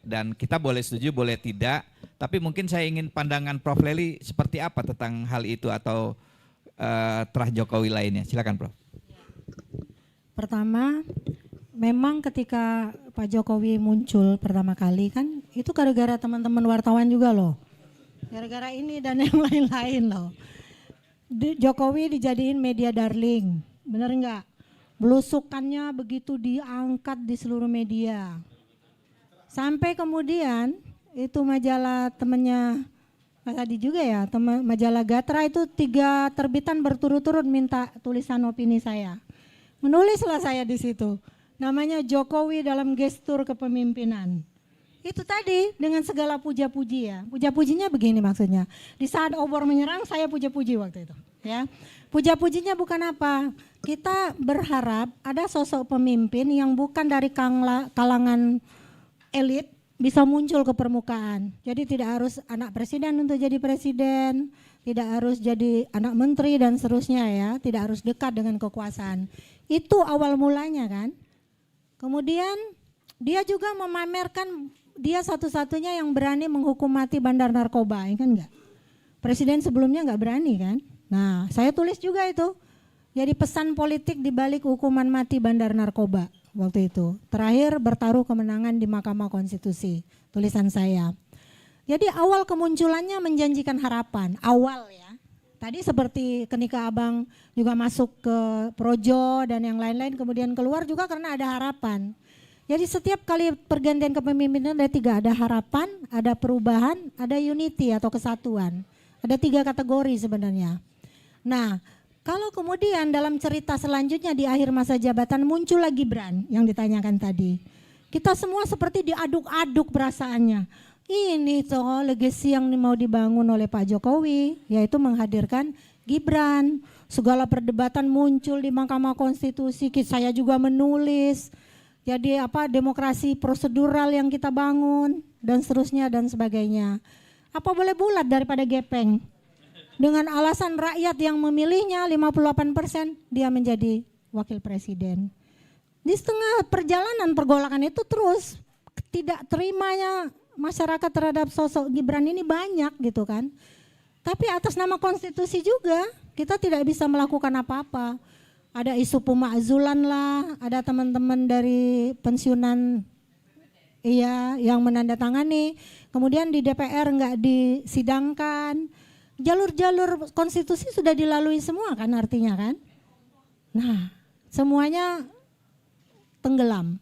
dan kita boleh setuju, boleh tidak, tapi mungkin saya ingin pandangan Prof. Lely seperti apa tentang hal itu atau terah Jokowi lainnya. Silakan Prof. Pertama, memang ketika Pak Jokowi muncul pertama kali kan, itu gara-gara teman-teman wartawan juga loh. Gara-gara ini dan yang lain-lain loh. Jokowi dijadiin media darling, bener nggak? Belusukannya begitu diangkat di seluruh media. Sampai kemudian itu majalah temennya Mas Adi juga ya, majalah Gatra itu 3 terbitan berturut-turut minta tulisan opini saya. Menulislah saya di situ. Namanya Jokowi dalam gestur kepemimpinan. Itu tadi dengan segala puja-puji ya. Puja-pujinya begini maksudnya. Di saat obor menyerang saya puja-puji waktu itu. Ya, puja-pujinya bukan apa. Kita berharap ada sosok pemimpin yang bukan dari kalangan elit bisa muncul ke permukaan. Jadi tidak harus anak presiden untuk jadi presiden, tidak harus jadi anak menteri dan seterusnya ya. Tidak harus dekat dengan kekuasaan. Itu awal mulanya kan. Kemudian dia juga memamerkan dia satu-satunya yang berani menghukum mati bandar narkoba, ya kan enggak? Presiden sebelumnya enggak berani kan? Nah, saya tulis juga itu. Jadi pesan politik di balik hukuman mati bandar narkoba waktu itu. Terakhir bertaruh kemenangan di Mahkamah Konstitusi, tulisan saya. Jadi awal kemunculannya menjanjikan harapan, awal ya. Tadi seperti ketika Abang juga masuk ke Projo dan yang lain-lain kemudian keluar juga karena ada harapan. Jadi setiap kali pergantian kepemimpinan ada 3, ada harapan, ada perubahan, ada unity atau kesatuan. Ada 3 kategori sebenarnya. Nah, kalau kemudian dalam cerita selanjutnya di akhir masa jabatan muncul lagi Gibran yang ditanyakan tadi. Kita semua seperti diaduk-aduk perasaannya. Ini toh legasi yang mau dibangun oleh Pak Jokowi, yaitu menghadirkan Gibran. Segala perdebatan muncul di Mahkamah Konstitusi, saya juga menulis. Jadi demokrasi prosedural yang kita bangun dan seterusnya dan sebagainya. Apa boleh bulat daripada gepeng? Dengan alasan rakyat yang memilihnya 58% dia menjadi wakil presiden. Di setengah perjalanan pergolakan itu terus tidak terimanya masyarakat terhadap sosok Gibran ini banyak gitu kan. Tapi atas nama konstitusi juga kita tidak bisa melakukan apa-apa. Ada isu pemakzulan lah, ada teman-teman dari pensiunan yang menandatangani. Kemudian di DPR nggak disidangkan. Jalur-jalur konstitusi sudah dilalui semua kan artinya kan. Nah, semuanya tenggelam.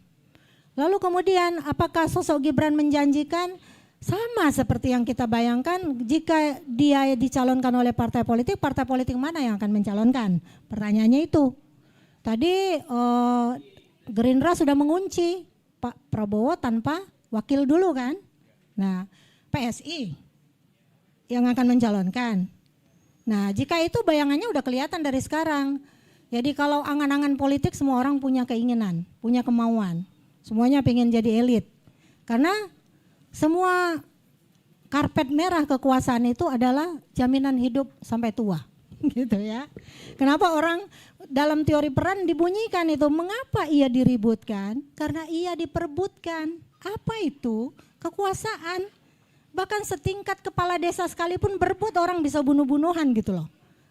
Lalu kemudian apakah sosok Gibran menjanjikan? Sama seperti yang kita bayangkan, jika dia dicalonkan oleh partai politik mana yang akan mencalonkan? Pertanyaannya itu. Tadi Gerindra sudah mengunci Pak Prabowo tanpa wakil dulu kan? Nah, PSI yang akan mencalonkan. Nah, jika itu bayangannya udah kelihatan dari sekarang. Jadi kalau angan-angan politik semua orang punya keinginan, punya kemauan. Semuanya pengen jadi elit. Karena semua karpet merah kekuasaan itu adalah jaminan hidup sampai tua. Gitu ya. Kenapa orang dalam teori peran dibunyikan itu, mengapa ia diributkan? Karena ia diperebutkan. Apa itu? Kekuasaan. Bahkan setingkat kepala desa sekalipun berebut, orang bisa bunuh-bunuhan gitu loh.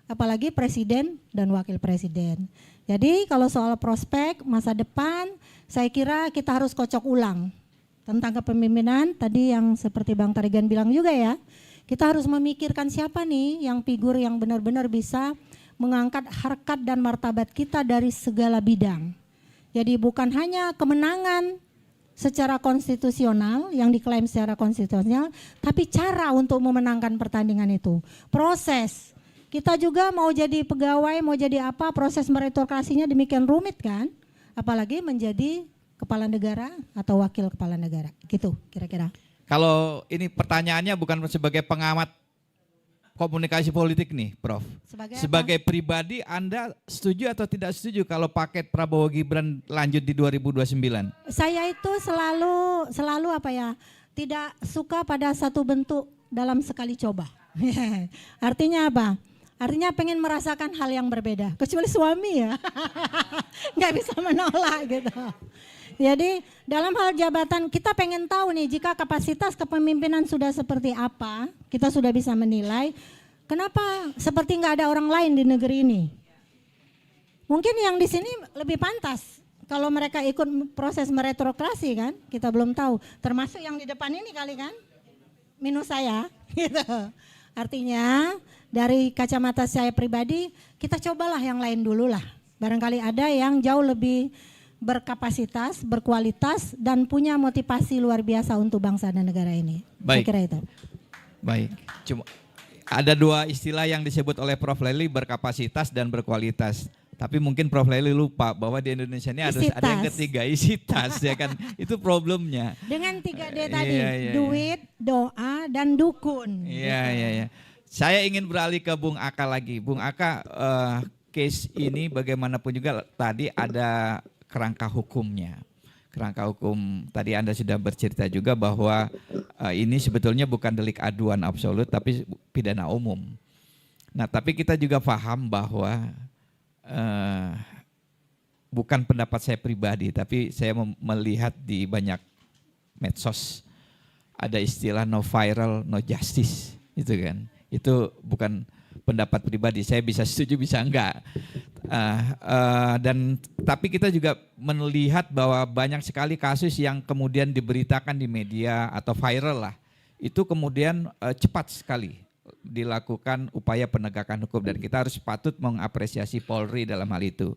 Apalagi presiden dan wakil presiden. Jadi kalau soal prospek masa depan, saya kira kita harus kocok ulang tentang kepemimpinan. Tadi yang seperti Bang Tarigan bilang juga ya, kita harus memikirkan siapa nih yang figur yang benar-benar bisa mengangkat harkat dan martabat kita dari segala bidang. Jadi bukan hanya kemenangan secara konstitusional, yang diklaim secara konstitusional, tapi cara untuk memenangkan pertandingan itu. Proses. Kita juga mau jadi pegawai, mau jadi apa, proses meritokrasinya demikian rumit kan, apalagi menjadi kepala negara atau wakil kepala negara, gitu kira-kira. Kalau ini pertanyaannya bukan sebagai pengamat komunikasi politik nih, Prof. Sebagai pribadi Anda setuju atau tidak setuju kalau paket Prabowo Gibran lanjut di 2029? Saya itu selalu apa ya, tidak suka pada satu bentuk dalam sekali coba. Artinya apa? Artinya pengen merasakan hal yang berbeda, kecuali suami ya, nggak bisa menolak gitu. Jadi dalam hal jabatan kita pengen tahu nih, jika kapasitas kepemimpinan sudah seperti apa, kita sudah bisa menilai. Kenapa seperti nggak ada orang lain di negeri ini? Mungkin yang di sini lebih pantas kalau mereka ikut proses meritokrasi kan, kita belum tahu. Termasuk yang di depan ini kali kan, minus saya, gitu. Artinya dari kacamata saya pribadi, kita cobalah yang lain dulu lah. Barangkali ada yang jauh lebih berkapasitas, berkualitas, dan punya motivasi luar biasa untuk bangsa dan negara ini. Baik. Saya kira itu. Baik. Cuma ada dua istilah yang disebut oleh Prof. Lely, berkapasitas dan berkualitas. Tapi mungkin Prof. Lely lupa bahwa di Indonesia ini ada yang ketiga, isitas ya kan. Itu problemnya. Dengan 3D tadi, duit, doa, dan dukun. Iya. Saya ingin beralih ke Bung Aka lagi. Bung Aka, case ini bagaimanapun juga tadi ada kerangka hukumnya. Kerangka hukum tadi Anda sudah bercerita juga bahwa ini sebetulnya bukan delik aduan absolut tapi pidana umum. Nah, tapi kita juga paham bahwa bukan pendapat saya pribadi, tapi saya melihat di banyak medsos ada istilah no viral, no justice, itu kan. Itu bukan pendapat pribadi, saya bisa setuju bisa enggak. Dan tapi kita juga melihat bahwa banyak sekali kasus yang kemudian diberitakan di media atau viral lah, itu kemudian cepat sekali dilakukan upaya penegakan hukum dan kita harus patut mengapresiasi Polri dalam hal itu.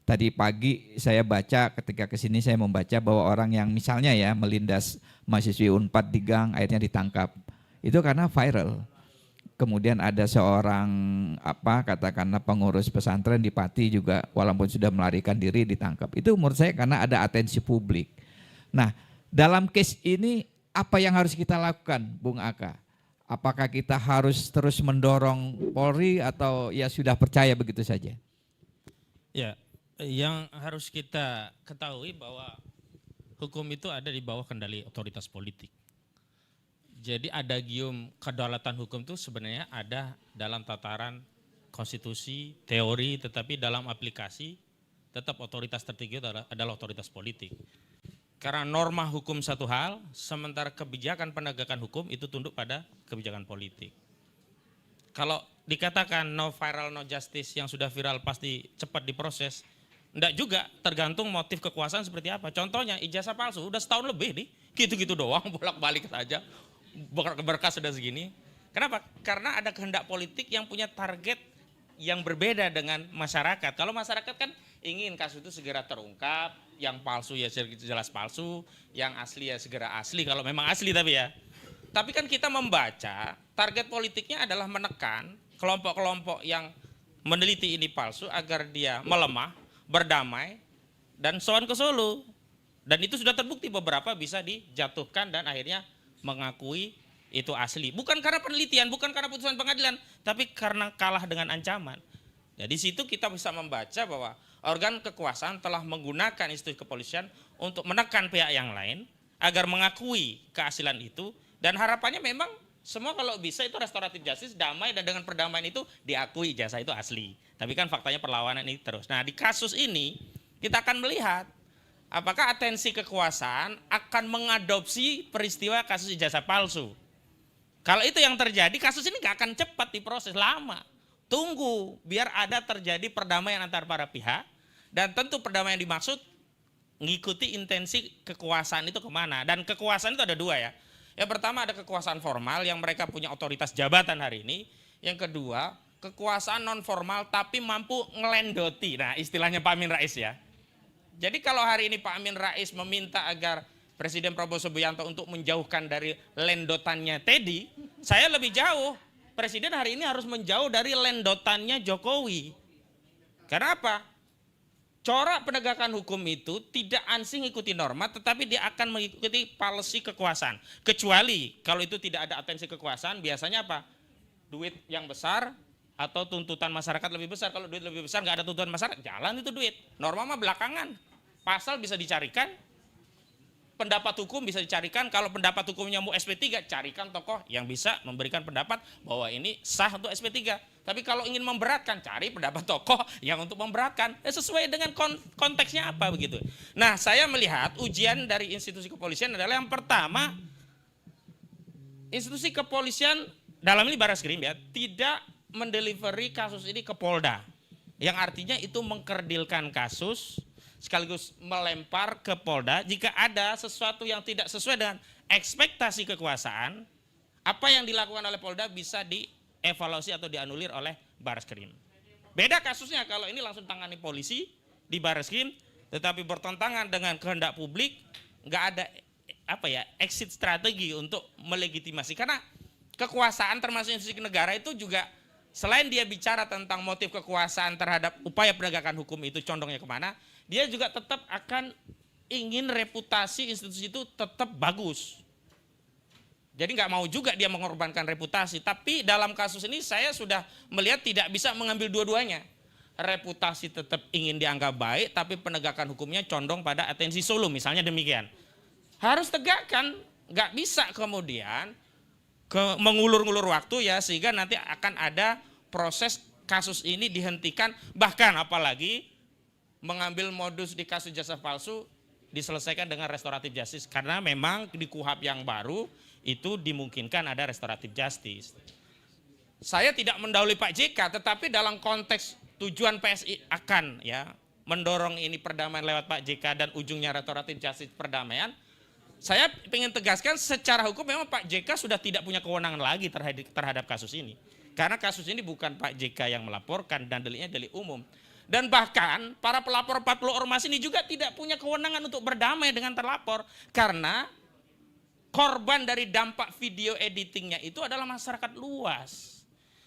Tadi pagi saya baca, ketika kesini saya membaca bahwa orang yang misalnya ya melindas mahasiswi Unpad di gang akhirnya ditangkap, itu karena viral. Kemudian ada seorang katakanlah pengurus pesantren di Pati juga walaupun sudah melarikan diri ditangkap. Itu menurut saya karena ada atensi publik. Nah, dalam case ini apa yang harus kita lakukan, Bung Aka? Apakah kita harus terus mendorong Polri atau ya sudah percaya begitu saja? Ya, yang harus kita ketahui bahwa hukum itu ada di bawah kendali otoritas politik. Jadi adagium kedaulatan hukum itu sebenarnya ada dalam tataran konstitusi, teori, tetapi dalam aplikasi tetap otoritas tertinggi adalah otoritas politik. Karena norma hukum satu hal, sementara kebijakan penegakan hukum itu tunduk pada kebijakan politik. Kalau dikatakan no viral no justice, yang sudah viral pasti cepat diproses, enggak juga, tergantung motif kekuasaan seperti apa. Contohnya ijazah palsu udah setahun lebih nih, gitu-gitu doang, bolak-balik saja, berkas sudah segini. Kenapa? Karena ada kehendak politik yang punya target yang berbeda dengan masyarakat. Kalau masyarakat kan ingin kasus itu segera terungkap, yang palsu ya jelas palsu, yang asli ya segera asli, kalau memang asli tapi ya. Tapi kan kita membaca target politiknya adalah menekan kelompok-kelompok yang meneliti ini palsu agar dia melemah, berdamai, dan sowan ke Solo. Dan itu sudah terbukti beberapa bisa dijatuhkan dan akhirnya mengakui itu asli. Bukan karena penelitian, bukan karena putusan pengadilan, tapi karena kalah dengan ancaman. Jadi situ kita bisa membaca bahwa organ kekuasaan telah menggunakan institusi kepolisian untuk menekan pihak yang lain agar mengakui keaslian itu, dan harapannya memang semua kalau bisa itu restoratif justice, damai, dan dengan perdamaian itu diakui ijazah itu asli. Tapi kan faktanya perlawanan ini terus. Nah, di kasus ini kita akan melihat apakah atensi kekuasaan akan mengadopsi peristiwa kasus ijazah palsu. Kalau itu yang terjadi, kasus ini nggak akan cepat diproses, lama. Tunggu biar ada terjadi perdamaian antar para pihak, dan tentu perdamaian dimaksud mengikuti intensi kekuasaan itu kemana. Dan kekuasaan itu ada dua ya. Yang pertama ada kekuasaan formal yang mereka punya otoritas jabatan hari ini. Yang kedua kekuasaan non formal tapi mampu ngelendoti. Nah, istilahnya Pak Amin Rais ya. Jadi kalau hari ini Pak Amin Rais meminta agar Presiden Prabowo Subianto untuk menjauhkan dari lendotannya Teddy, saya lebih jauh. Presiden hari ini harus menjauh dari lendotannya Jokowi. Karena apa? Corak penegakan hukum itu tidak ansih ikuti norma, tetapi dia akan mengikuti policy kekuasaan. Kecuali kalau itu tidak ada atensi kekuasaan, biasanya apa? Duit yang besar atau tuntutan masyarakat lebih besar. Kalau duit lebih besar nggak ada tuntutan masyarakat, jalan itu duit. Norma mah belakangan. Pasal bisa dicarikan, pendapat hukum bisa dicarikan. Kalau pendapat hukumnya mau SP3, carikan tokoh yang bisa memberikan pendapat bahwa ini sah untuk SP3. Tapi kalau ingin memberatkan, cari pendapat tokoh yang untuk memberatkan. Sesuai dengan konteksnya apa begitu. Nah, saya melihat ujian dari institusi kepolisian adalah yang pertama, institusi kepolisian dalam ini Barreskrim ya, tidak mendelivery kasus ini ke Polda. Yang artinya itu mengkerdilkan kasus, sekaligus melempar ke Polda. Jika ada sesuatu yang tidak sesuai dengan ekspektasi kekuasaan, apa yang dilakukan oleh Polda bisa dievaluasi atau dianulir oleh Barreskrim. Beda kasusnya kalau ini langsung tangani polisi di Barreskrim, tetapi bertentangan dengan kehendak publik, nggak ada exit strategi untuk melegitimasi. Karena kekuasaan termasuk institusi negara itu juga selain dia bicara tentang motif kekuasaan terhadap upaya penegakan hukum itu condongnya kemana, dia juga tetap akan ingin reputasi institusi itu tetap bagus. Jadi nggak mau juga dia mengorbankan reputasi. Tapi dalam kasus ini saya sudah melihat tidak bisa mengambil dua-duanya. Reputasi tetap ingin dianggap baik, tapi penegakan hukumnya condong pada atensi solo, misalnya demikian. Harus tegakkan, nggak bisa kemudian mengulur-ngulur waktu ya, sehingga nanti akan ada proses kasus ini dihentikan, bahkan apalagi mengambil modus di kasus ijazah palsu diselesaikan dengan restoratif justice, karena memang di KUHAP yang baru itu dimungkinkan ada restoratif justice. Saya tidak mendahului Pak JK, tetapi dalam konteks tujuan PSI akan ya mendorong ini perdamaian lewat Pak JK dan ujungnya restoratif justice perdamaian, saya ingin tegaskan secara hukum memang Pak JK sudah tidak punya kewenangan lagi terhadap kasus ini. Karena kasus ini bukan Pak JK yang melaporkan dan deliknya delik umum. Dan bahkan para pelapor 40 ormas ini juga tidak punya kewenangan untuk berdamai dengan terlapor. Karena korban dari dampak video editingnya itu adalah masyarakat luas.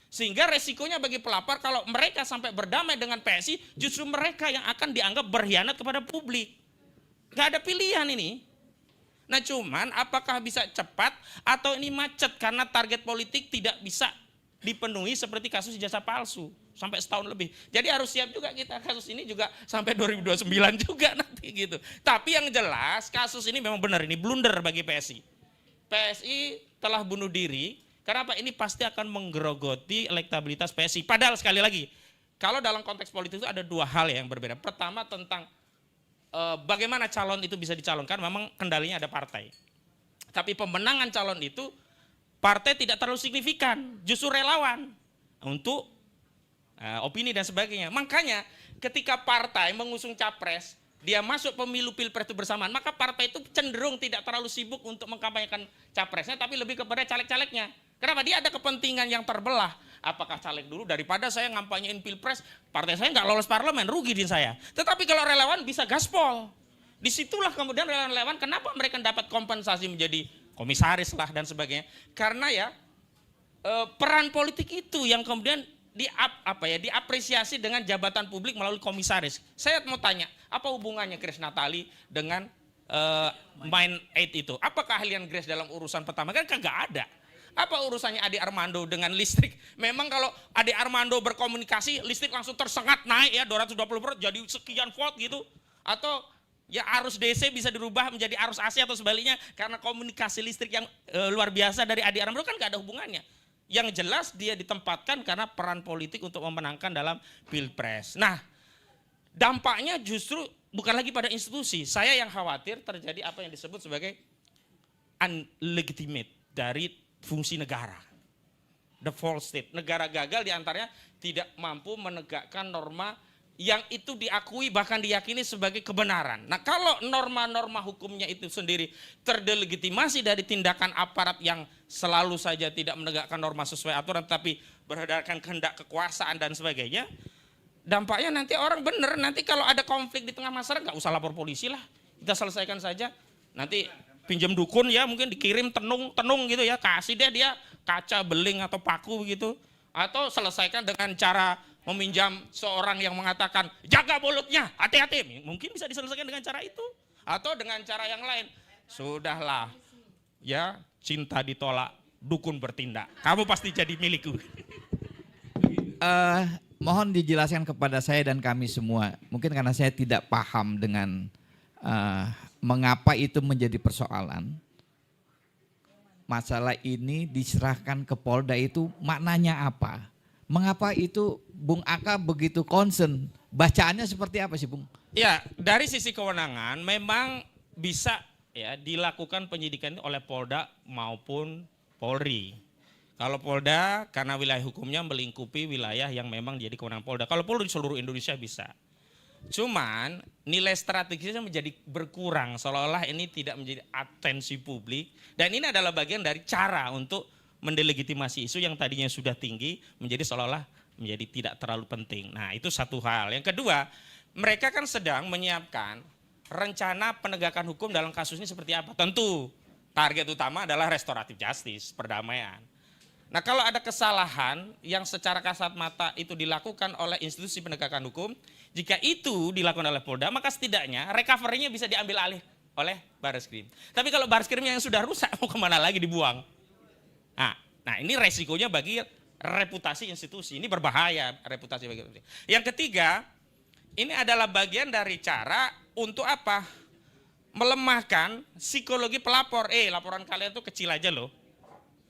Sehingga resikonya bagi pelapor kalau mereka sampai berdamai dengan PSI, justru mereka yang akan dianggap berkhianat kepada publik. Gak ada pilihan ini. Nah cuman apakah bisa cepat atau ini macet karena target politik tidak bisa dipenuhi seperti kasus ijazah palsu sampai setahun lebih. Jadi harus siap juga kita kasus ini juga sampai 2029 juga nanti gitu. Tapi yang jelas kasus ini memang benar, ini blunder bagi PSI. PSI telah bunuh diri karena apa? Ini pasti akan menggerogoti elektabilitas PSI. Padahal sekali lagi, kalau dalam konteks politik itu ada dua hal yang berbeda. Pertama tentang bagaimana calon itu bisa dicalonkan, memang kendalinya ada partai. Tapi pemenangan calon itu partai tidak terlalu signifikan, justru relawan untuk opini dan sebagainya. Makanya ketika partai mengusung capres, dia masuk pemilu pilpres itu bersamaan, maka partai itu cenderung tidak terlalu sibuk untuk mengkampanyekan capresnya, tapi lebih kepada caleg-calegnya. Kenapa? Dia ada kepentingan yang terbelah. Apakah caleg dulu daripada saya ngampanyein pilpres, partai saya nggak lolos parlemen, rugi di saya. Tetapi kalau relawan bisa gaspol. Disitulah kemudian relawan kenapa mereka dapat kompensasi menjadi komisaris lah dan sebagainya. Karena ya peran politik itu yang kemudian diapresiasi dengan jabatan publik melalui komisaris. Saya mau tanya, apa hubungannya Grace Natali dengan Mind 8 itu? Apa keahlian Grace dalam urusan pertama? Kan kagak ada. Apa urusannya Ade Armando dengan listrik? Memang kalau Ade Armando berkomunikasi, listrik langsung tersengat naik ya 220 volt jadi sekian volt gitu. Atau ya arus DC bisa dirubah menjadi arus AC atau sebaliknya karena komunikasi listrik yang luar biasa dari Ade Armando kan gak ada hubungannya. Yang jelas dia ditempatkan karena peran politik untuk memenangkan dalam pilpres. Nah, dampaknya justru bukan lagi pada institusi. Saya yang khawatir terjadi apa yang disebut sebagai unlegitimate dari fungsi negara. The false state. Negara gagal diantaranya tidak mampu menegakkan norma yang itu diakui bahkan diyakini sebagai kebenaran. Nah kalau norma-norma hukumnya itu sendiri terdelegitimasi dari tindakan aparat yang selalu saja tidak menegakkan norma sesuai aturan tapi berdasarkan kehendak kekuasaan dan sebagainya, dampaknya nanti orang bener, nanti kalau ada konflik di tengah masyarakat nggak usah lapor polisi lah, kita selesaikan saja. Nanti pinjam dukun ya mungkin dikirim tenung gitu ya, kasih deh dia kaca, beling atau paku begitu. Atau selesaikan dengan cara meminjam seorang yang mengatakan jaga mulutnya, hati-hati. Mungkin bisa diselesaikan dengan cara itu. Atau dengan cara yang lain. Sudahlah, ya cinta ditolak, dukun bertindak. Kamu pasti jadi milikku. Mohon dijelaskan kepada saya dan kami semua. Mungkin karena saya tidak paham dengan mengapa itu menjadi persoalan. Masalah ini diserahkan ke Polda itu maknanya apa? Mengapa itu Bung Aka begitu concern? Bacaannya seperti apa sih Bung? Ya, dari sisi kewenangan memang bisa ya dilakukan penyidikan oleh Polda maupun Polri. Kalau Polda karena wilayah hukumnya melingkupi wilayah yang memang jadi kewenangan Polda. Kalau Polri di seluruh Indonesia bisa. Cuman nilai strategisnya menjadi berkurang, seolah-olah ini tidak menjadi atensi publik. Dan ini adalah bagian dari cara untuk mendelegitimasi isu yang tadinya sudah tinggi menjadi seolah-olah menjadi tidak terlalu penting. Nah itu satu hal. Yang kedua, mereka kan sedang menyiapkan rencana penegakan hukum dalam kasus ini seperti apa. Tentu target utama adalah restoratif justice, perdamaian. Nah kalau ada kesalahan yang secara kasat mata itu dilakukan oleh institusi penegakan hukum, jika itu dilakukan oleh Polda, maka setidaknya recovery-nya bisa diambil alih oleh Barreskrim. Tapi kalau Barreskrimnya yang sudah rusak, mau kemana lagi dibuang? Nah ini resikonya bagi reputasi institusi, ini berbahaya reputasi bagi institusi. Yang ketiga, ini adalah bagian dari cara untuk apa? Melemahkan psikologi pelapor. Laporan kalian tuh kecil aja loh.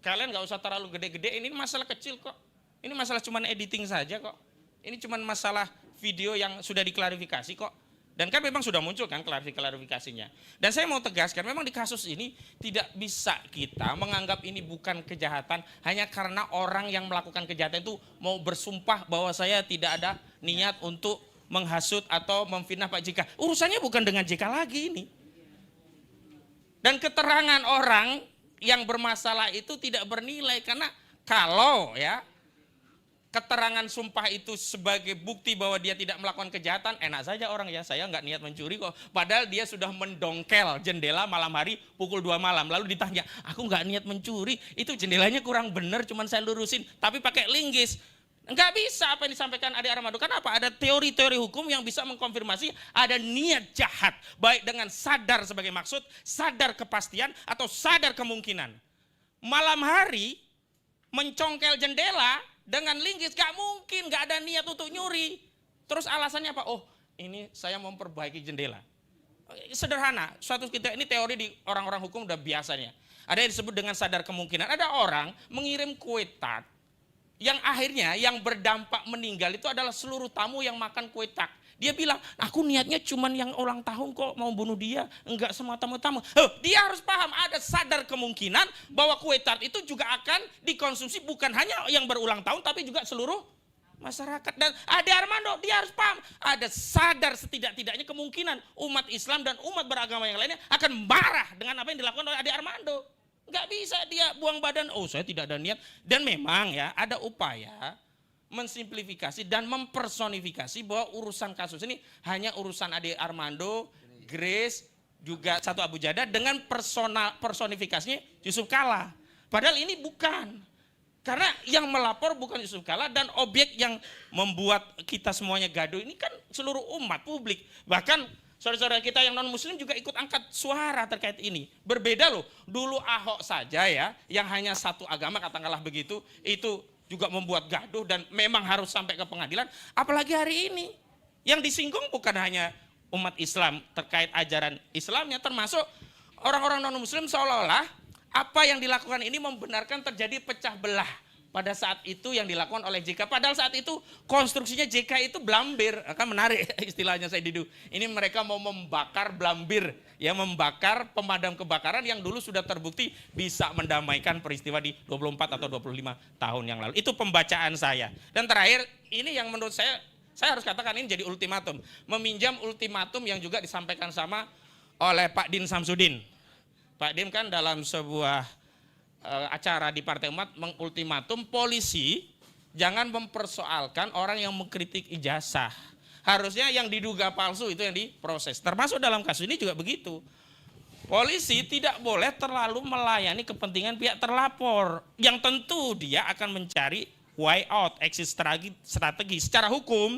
Kalian gak usah terlalu gede-gede, ini masalah kecil kok. Ini masalah cuman editing saja kok. Ini cuman masalah video yang sudah diklarifikasi kok. Dan kan memang sudah muncul kan klarifikasinya. Dan saya mau tegaskan memang di kasus ini tidak bisa kita menganggap ini bukan kejahatan hanya karena orang yang melakukan kejahatan itu mau bersumpah bahwa saya tidak ada niat untuk menghasut atau memfitnah Pak JK. Urusannya bukan dengan JK lagi ini. Dan keterangan orang yang bermasalah itu tidak bernilai karena kalau ya keterangan sumpah itu sebagai bukti bahwa dia tidak melakukan kejahatan, enak saja orang ya, saya nggak niat mencuri kok. Padahal dia sudah mendongkel jendela malam hari pukul 2 malam. Lalu ditanya, aku nggak niat mencuri, itu jendelanya kurang bener, cuman saya lurusin, tapi pakai linggis. Nggak bisa apa yang disampaikan Ade Armando. Kenapa? Ada teori-teori hukum yang bisa mengkonfirmasi ada niat jahat. Baik dengan sadar sebagai maksud, sadar kepastian, atau sadar kemungkinan. Malam hari mencongkel jendela dengan linggis, gak mungkin, gak ada niat untuk nyuri. Terus alasannya apa? Oh ini saya mau memperbaiki jendela. Sederhana, suatu kita ini teori di orang-orang hukum udah biasanya. Ada yang disebut dengan sadar kemungkinan. Ada orang mengirim kue tart yang akhirnya yang berdampak meninggal itu adalah seluruh tamu yang makan kue tart. Dia bilang, aku niatnya cuman yang ulang tahun kok mau bunuh dia. Enggak semata-mata. Dia harus paham ada sadar kemungkinan bahwa kue tart itu juga akan dikonsumsi bukan hanya yang berulang tahun tapi juga seluruh masyarakat. Dan Ade Armando dia harus paham ada sadar setidak-tidaknya kemungkinan umat Islam dan umat beragama yang lainnya akan marah dengan apa yang dilakukan oleh Ade Armando. Enggak bisa dia buang badan, oh saya tidak ada niat. Dan memang ya ada upaya mensimplifikasi dan mempersonifikasi bahwa urusan kasus ini hanya urusan Ade Armando, Grace, juga satu Abu Jada dengan personifikasinya Yusuf Kalla. Padahal ini bukan. Karena yang melapor bukan Yusuf Kalla dan objek yang membuat kita semuanya gaduh ini kan seluruh umat publik. Bahkan saudara-saudara kita yang non muslim juga ikut angkat suara terkait ini. Berbeda loh, dulu Ahok saja ya yang hanya satu agama katakanlah begitu, itu juga membuat gaduh dan memang harus sampai ke pengadilan. Apalagi hari ini yang disinggung bukan hanya umat Islam terkait ajaran Islamnya, termasuk orang-orang non muslim seolah-olah apa yang dilakukan ini membenarkan terjadi pecah belah pada saat itu yang dilakukan oleh JK. Padahal saat itu konstruksinya JK itu blambir. Akan menarik istilahnya saya Didu. Ini mereka mau membakar blambir, ya membakar pemadam kebakaran yang dulu sudah terbukti bisa mendamaikan peristiwa di 24 atau 25 tahun yang lalu. Itu pembacaan saya. Dan terakhir ini yang menurut saya harus katakan ini jadi ultimatum. Meminjam ultimatum yang juga disampaikan sama oleh Pak Din Samsudin. Pak Dim kan dalam sebuah acara di Partai Umat mengultimatum polisi jangan mempersoalkan orang yang mengkritik ijazah. Harusnya yang diduga palsu itu yang diproses. Termasuk dalam kasus ini juga begitu. Polisi tidak boleh terlalu melayani kepentingan pihak terlapor. Yang tentu dia akan mencari way out, exit strategi. Secara hukum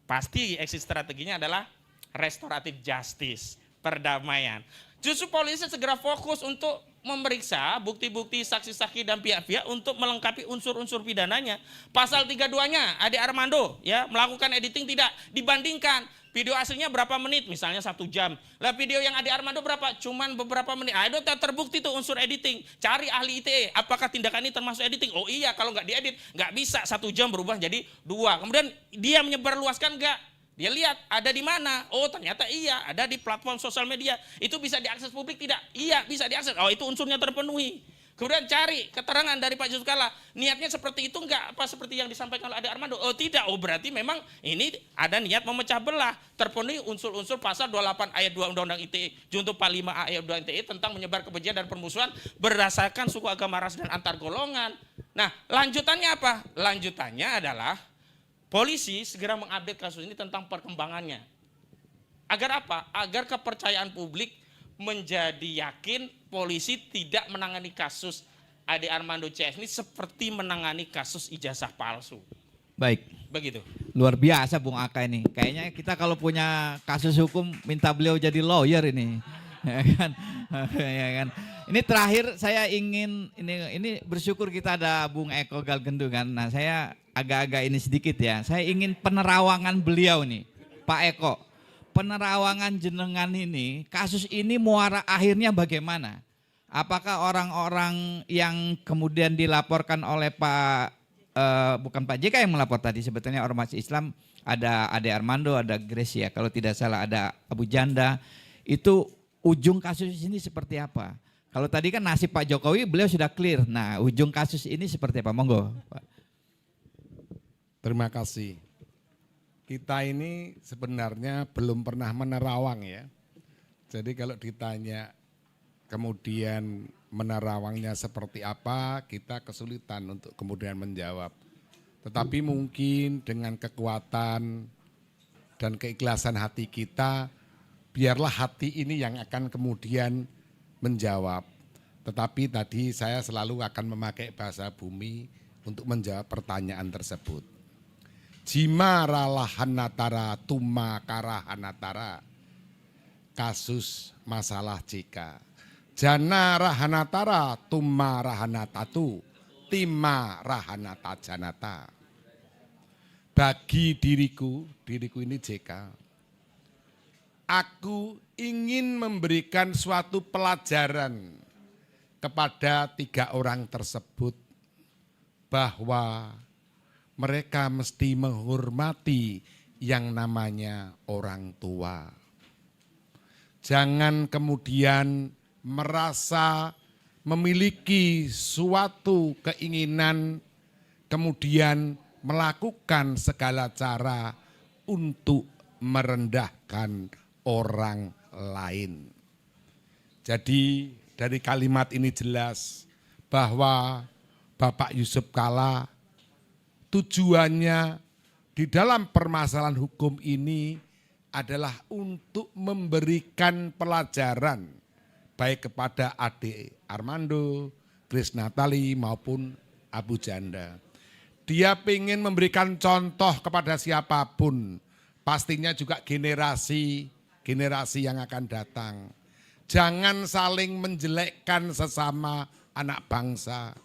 pasti exit strateginya adalah restoratif justice, perdamaian. Justru polisi segera fokus untuk memeriksa bukti-bukti saksi-saksi dan pihak-pihak untuk melengkapi unsur-unsur pidananya. Pasal 32-nya Ade Armando ya melakukan editing tidak dibandingkan. Video aslinya berapa menit? Misalnya 1 jam. Lah video yang Ade Armando berapa? Cuman beberapa menit. Itu terbukti tuh unsur editing. Cari ahli ITE. Apakah tindakan ini termasuk editing? Oh iya, kalau nggak diedit nggak bisa 1 jam berubah jadi 2. Kemudian dia menyebarluaskan nggak? Dia lihat ada di mana. Oh ternyata iya ada di platform sosial media. Itu bisa diakses publik tidak? Iya bisa diakses. Oh itu unsurnya terpenuhi. Kemudian cari keterangan dari Pak Yusuf Kalla. Niatnya seperti itu enggak apa seperti yang disampaikan oleh Ade Armando? Oh tidak. Oh berarti memang ini ada niat memecah belah. Terpenuhi unsur-unsur pasal 28 ayat 2 Undang-Undang ITE. Junto 45 ayat 2 ITE tentang menyebar kebencian dan permusuhan berdasarkan suku, agama, ras dan antar golongan. Nah lanjutannya apa? Lanjutannya adalah polisi segera mengupdate kasus ini tentang perkembangannya. Agar apa? Agar kepercayaan publik menjadi yakin polisi tidak menangani kasus Ade Armando CS ini seperti menangani kasus ijazah palsu. Baik. Begitu. Luar biasa Bung Aka ini. Kayaknya kita kalau punya kasus hukum minta beliau jadi lawyer ini. Ya kan? Ya kan? Ini terakhir saya ingin ini bersyukur kita ada Bung Eko Galgendo kan. Nah, saya agak-agak ini sedikit ya. Saya ingin penerawangan beliau nih, Pak Eko. Penerawangan jenengan ini, kasus ini muara akhirnya bagaimana? Apakah orang-orang yang kemudian dilaporkan oleh bukan Pak JK yang melapor tadi, sebetulnya ormas Islam, ada Ade Armando, ada Grace ya, kalau tidak salah ada Abu Janda, itu ujung kasus ini seperti apa? Kalau tadi kan nasib Pak Jokowi beliau sudah clear, nah ujung kasus ini seperti apa? Monggo Pak. Terima kasih. Kita ini sebenarnya belum pernah menerawang ya. Jadi kalau ditanya kemudian menerawangnya seperti apa, kita kesulitan untuk kemudian menjawab. Tetapi mungkin dengan kekuatan dan keikhlasan hati kita, biarlah hati ini yang akan kemudian menjawab. Tetapi tadi saya selalu akan memakai bahasa bumi untuk menjawab pertanyaan tersebut. Jima ralahanatara tuma karahanatara, kasus masalah JK. Jana rahanatara tuma rahanatatu, tima rahanata janata. Bagi diriku ini JK, aku ingin memberikan suatu pelajaran kepada 3 orang tersebut bahwa mereka mesti menghormati yang namanya orang tua. Jangan kemudian merasa memiliki suatu keinginan, kemudian melakukan segala cara untuk merendahkan orang lain. Jadi dari kalimat ini jelas bahwa Bapak Yusuf Kalla tujuannya di dalam permasalahan hukum ini adalah untuk memberikan pelajaran baik kepada Ade Armando, Grace Natali maupun Abu Janda. Dia ingin memberikan contoh kepada siapapun, pastinya juga generasi yang akan datang. Jangan saling menjelekkan sesama anak bangsa.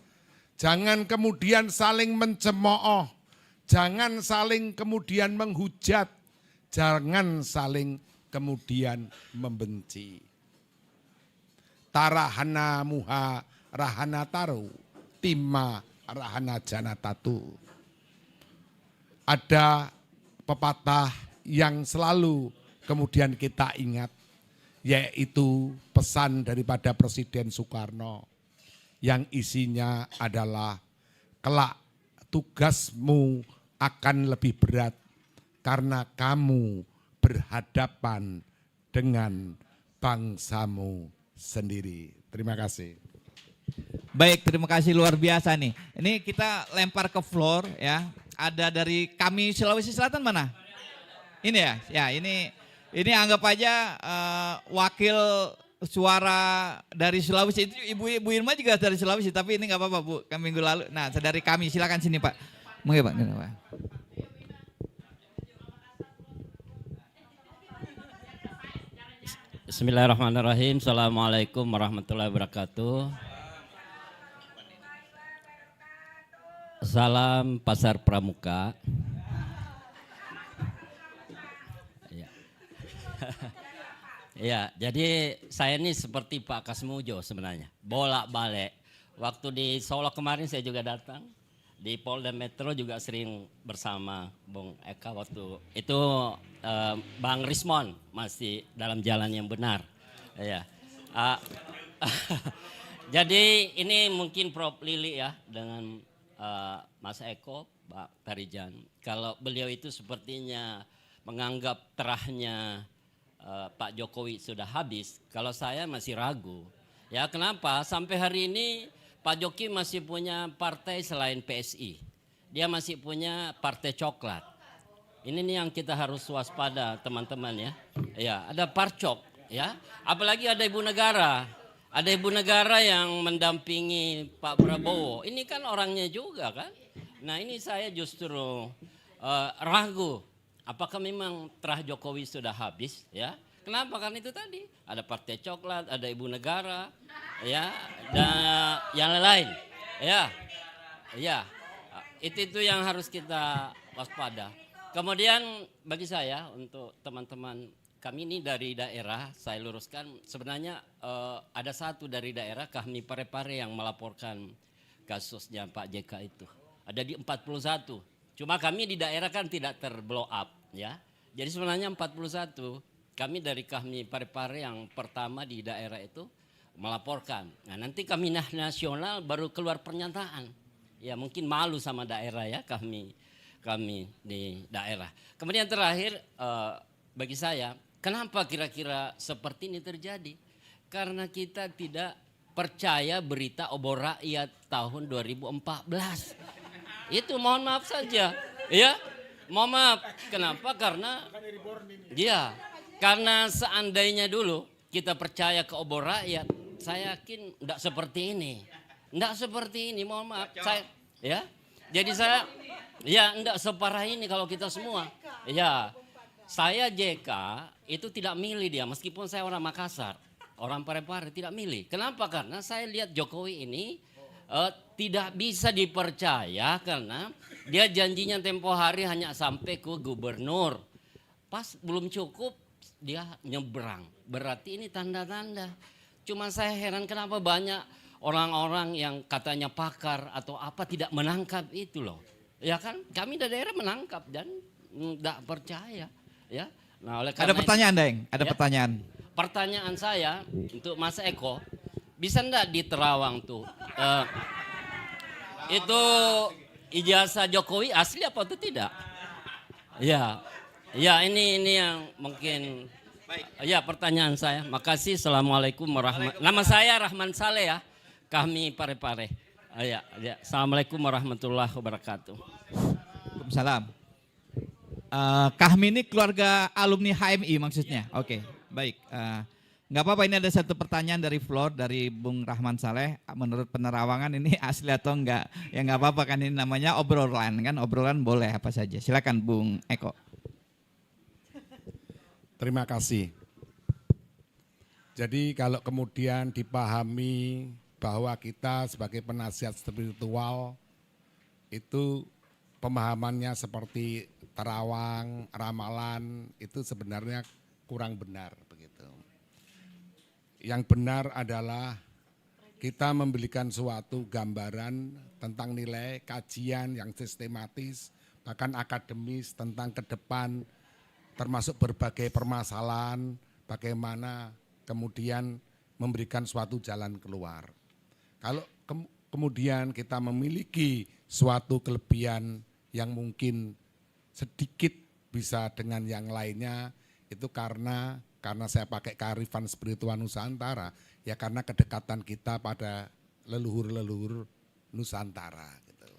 Jangan kemudian saling mencemooh, jangan saling kemudian menghujat, jangan saling kemudian membenci. Tarahana muha rahana taru, tima rahana janatatu. Ada pepatah yang selalu kemudian kita ingat, yaitu pesan daripada Presiden Soekarno yang isinya adalah kelak tugasmu akan lebih berat karena kamu berhadapan dengan bangsamu sendiri. Terima kasih. Baik, terima kasih luar biasa nih. Ini kita lempar ke floor ya. Ada dari kami Sulawesi Selatan mana? Ini ya, ya ini anggap aja wakil suara dari Sulawesi. Itu Ibu Irma juga dari Sulawesi, tapi ini nggak apa-apa Bu, minggu lalu. Nah, dari kami, silakan sini Pak. Mungkin Pak. Bismillahirrahmanirrahim. Assalamualaikum warahmatullahi wabarakatuh. Salam Pasar Pramuka. Ya. Ya, jadi saya ini seperti Pak Kasmujo sebenarnya. Bolak-balik. Waktu di Solo kemarin saya juga datang. Di Polda Metro juga sering bersama Bung Eka waktu itu Bang Rismon masih dalam jalan yang benar. Ya. Jadi ini mungkin Prof Lili ya dengan Mas Eko, Pak Tarijan. Kalau beliau itu sepertinya menganggap terahnya Pak Jokowi sudah habis, kalau saya masih ragu. Ya kenapa? Sampai hari ini Pak Jokowi masih punya partai selain PSI. Dia masih punya partai coklat. Ini nih yang kita harus waspada teman-teman ya. Ya, ada Parcok ya. Apalagi ada Ibu Negara. Ada Ibu Negara yang mendampingi Pak Prabowo. Ini kan orangnya juga kan. Nah ini saya justru ragu. Apakah memang terah Jokowi sudah habis ya? Kenapa? Karena itu tadi ada Partai Coklat, ada Ibu Negara, ya, dan yang lain, ya, ya, itu yang harus kita waspada. Kemudian bagi saya untuk teman-teman kami ini dari daerah, saya luruskan sebenarnya ada satu dari daerah kami Parepare yang melaporkan kasusnya Pak JK itu. Ada di 41. Cuma kami di daerah kan tidak terblow up ya. Jadi sebenarnya 41. Kami dari kami Parepare yang pertama di daerah itu melaporkan. Nah nanti kami nasional baru keluar pernyataan. Ya mungkin malu sama daerah ya kami di daerah. Kemudian terakhir bagi saya, kenapa kira-kira seperti ini terjadi? Karena kita tidak percaya berita obor rakyat tahun 2014. Itu mohon maaf saja. Ya, mohon maaf. Kenapa? Karena ya, karena seandainya dulu kita percaya ke obor rakyat, saya yakin enggak seperti ini. Enggak seperti ini, mohon maaf. Saya ya. Jadi saya ya enggak separah ini kalau kita semua. Ya. Saya JK itu tidak milih dia meskipun saya orang Makassar, orang Parepare tidak milih. Kenapa? Karena saya lihat Jokowi ini tidak bisa dipercaya karena dia janjinya tempo hari hanya sampai ke gubernur. Pas belum cukup dia nyebrang. Berarti ini tanda-tanda. Cuma saya heran kenapa banyak orang-orang yang katanya pakar atau apa tidak menangkap itu loh. Ya kan kami dari daerah menangkap dan enggak percaya, ya. Nah, oleh Ada karena pertanyaan, Deng. Ada Ya. pertanyaan. pertanyaan saya untuk Mas Eko, bisa enggak di Terawang tuh itu ijazah Jokowi asli apa itu tidak? Ya, ya ini yang mungkin. Ya pertanyaan saya. Makasih. Assalamualaikum warahmatullahi. Nama saya Rahman Saleh ya. Kami Parepare. Ya. Assalamualaikum warahmatullahi wabarakatuh. Waalaikumsalam. Kahmi ini keluarga alumni HMI maksudnya. Oke, baik. Nggak apa-apa, ini ada satu pertanyaan dari floor dari Bung Rahman Saleh. Menurut penerawangan ini asli atau enggak? Ya nggak apa-apa kan, ini namanya obrolan kan, obrolan boleh apa saja. Silakan Bung Eko. Terima kasih. Jadi kalau kemudian dipahami bahwa kita sebagai penasihat spiritual itu pemahamannya seperti terawang, ramalan, itu sebenarnya kurang benar begitu. Yang benar adalah kita memberikan suatu gambaran tentang nilai kajian yang sistematis, bahkan akademis tentang ke depan, termasuk berbagai permasalahan, bagaimana kemudian memberikan suatu jalan keluar. Kalau kemudian kita memiliki suatu kelebihan yang mungkin sedikit bisa dengan yang lainnya, itu karena saya pakai kearifan spiritual Nusantara, ya karena kedekatan kita pada leluhur-leluhur Nusantara. Gitu.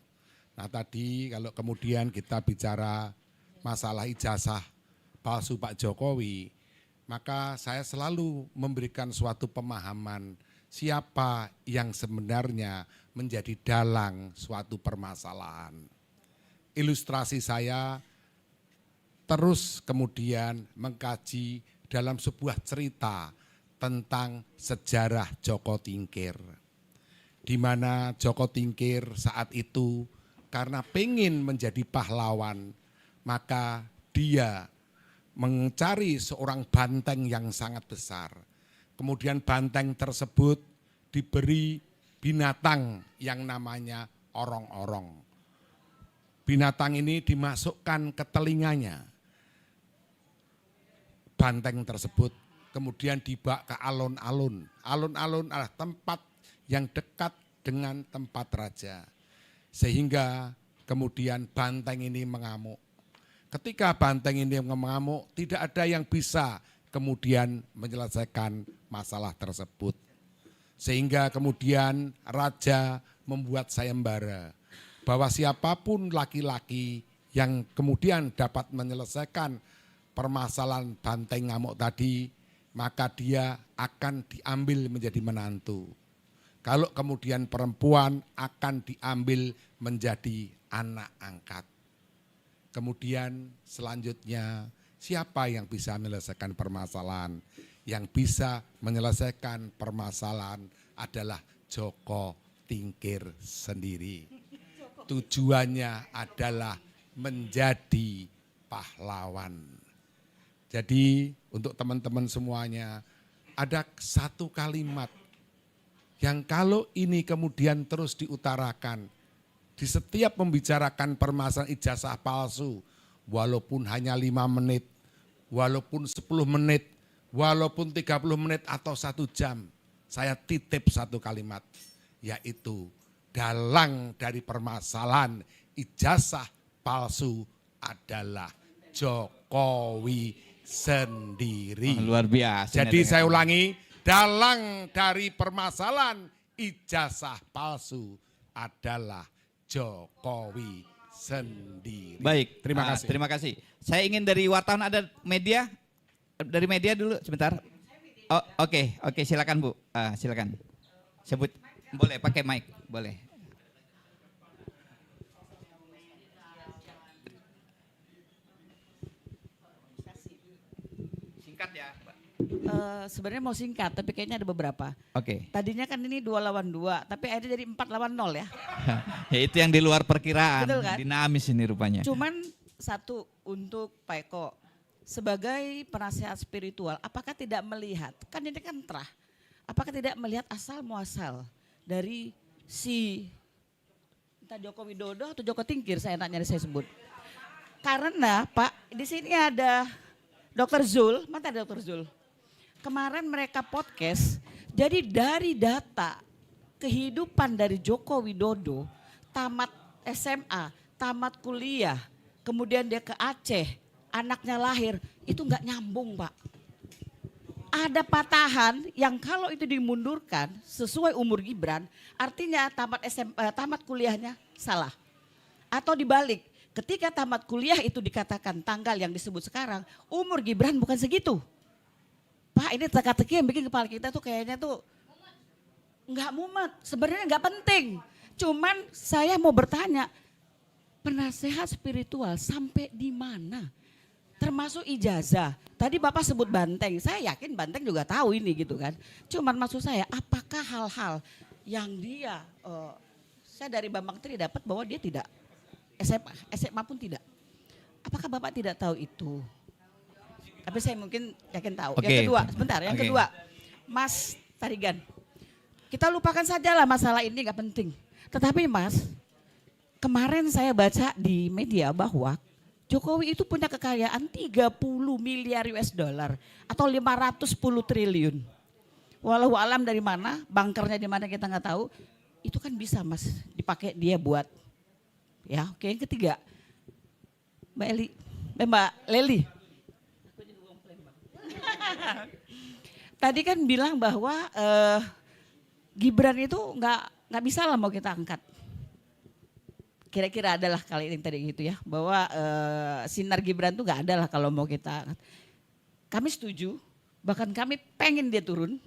Nah tadi kalau kemudian kita bicara masalah ijazah palsu Pak Jokowi, maka saya selalu memberikan suatu pemahaman siapa yang sebenarnya menjadi dalang suatu permasalahan. Ilustrasi saya terus kemudian mengkaji dalam sebuah cerita tentang sejarah Joko Tingkir. Di mana Joko Tingkir saat itu karena pengen menjadi pahlawan, maka dia mencari seorang banteng yang sangat besar. Kemudian banteng tersebut diberi binatang yang namanya orong-orong. Binatang ini dimasukkan ke telinganya. Banteng tersebut kemudian dibawa ke alun-alun. Alun-alun adalah tempat yang dekat dengan tempat raja. Sehingga kemudian banteng ini mengamuk. Ketika banteng ini mengamuk, tidak ada yang bisa kemudian menyelesaikan masalah tersebut. Sehingga kemudian raja membuat sayembara bahwa siapapun laki-laki yang kemudian dapat menyelesaikan permasalahan banteng ngamuk tadi, maka dia akan diambil menjadi menantu. Kalau kemudian perempuan akan diambil menjadi anak angkat. Kemudian selanjutnya siapa yang bisa menyelesaikan permasalahan? Yang bisa menyelesaikan permasalahan adalah Joko Tingkir sendiri. Tujuannya adalah menjadi pahlawan. Jadi untuk teman-teman semuanya ada satu kalimat yang kalau ini kemudian terus diutarakan di setiap membicarakan permasalahan ijazah palsu, walaupun hanya 5 menit, walaupun 10 menit, walaupun 30 menit atau 1 jam, saya titip satu kalimat, yaitu dalang dari permasalahan ijazah palsu adalah Jokowi sendiri. Luar biasa. Jadi saya ulangi, dalang dari permasalahan ijazah palsu adalah Jokowi sendiri. Baik, Terima kasih. Terima kasih. Saya ingin dari wartawan, ada media, dari media dulu sebentar. Oh, oke, silakan Bu, silakan. Sebut, boleh pakai mic, boleh. Singkat ya, Mbak. Sebenarnya mau singkat, tapi kayaknya ada beberapa. Oke. Tadinya kan ini 2 lawan 2, tapi akhirnya jadi 4 lawan 0 ya. Ya itu yang di luar perkiraan, Betul kan? dinamis ini rupanya. Cuman satu untuk Pak Eko, sebagai penasehat spiritual, apakah tidak melihat, kan ini kan terah, apakah tidak melihat asal muasal dari si entah Joko Widodo atau Joko Tingkir, saya tanya saya sebut. Karena Pak, di sini ada Dr. Zul, mana ada Dr. Zul? Kemarin mereka podcast, jadi dari data kehidupan dari Joko Widodo, tamat SMA, tamat kuliah, kemudian dia ke Aceh, anaknya lahir, itu nggak nyambung Pak. Ada patahan yang kalau itu dimundurkan sesuai umur Gibran, artinya tamat kuliahnya salah. Atau dibalik, ketika tamat kuliah itu dikatakan tanggal yang disebut sekarang, umur Gibran bukan segitu. Pak, ini teka-teki yang bikin kepala kita tuh kayaknya tuh nggak mumet, sebenarnya nggak penting. Cuman saya mau bertanya, penasehat spiritual sampai di mana? Termasuk ijazah. Tadi Bapak sebut Banteng, saya yakin Banteng juga tahu ini gitu kan. Cuman maksud saya, apakah hal-hal yang dia, saya dari Bambang Tri dapat bahwa dia tidak SMA pun tidak. Apakah Bapak tidak tahu itu? Tapi saya mungkin yakin tahu. Oke. Yang kedua, sebentar. Yang Oke. kedua, Mas Tarigan, kita lupakan sajalah masalah ini nggak penting. Tetapi Mas, kemarin saya baca di media bahwa Jokowi itu punya kekayaan 30 miliar US dollar atau 510 triliun. Walau alam dari mana, bankernya di mana kita nggak tahu. Itu kan bisa Mas dipakai dia buat. Ya, oke. Yang ketiga, Mbak Leli. Tadi kan bilang bahwa Gibran itu nggak bisa lah mau kita angkat. Kira-kira adalah kali ini tadi gitu ya, bahwa sinar Gibran tuh nggak ada lah kalau mau kita angkat. Kami setuju, bahkan kami pengen dia turun.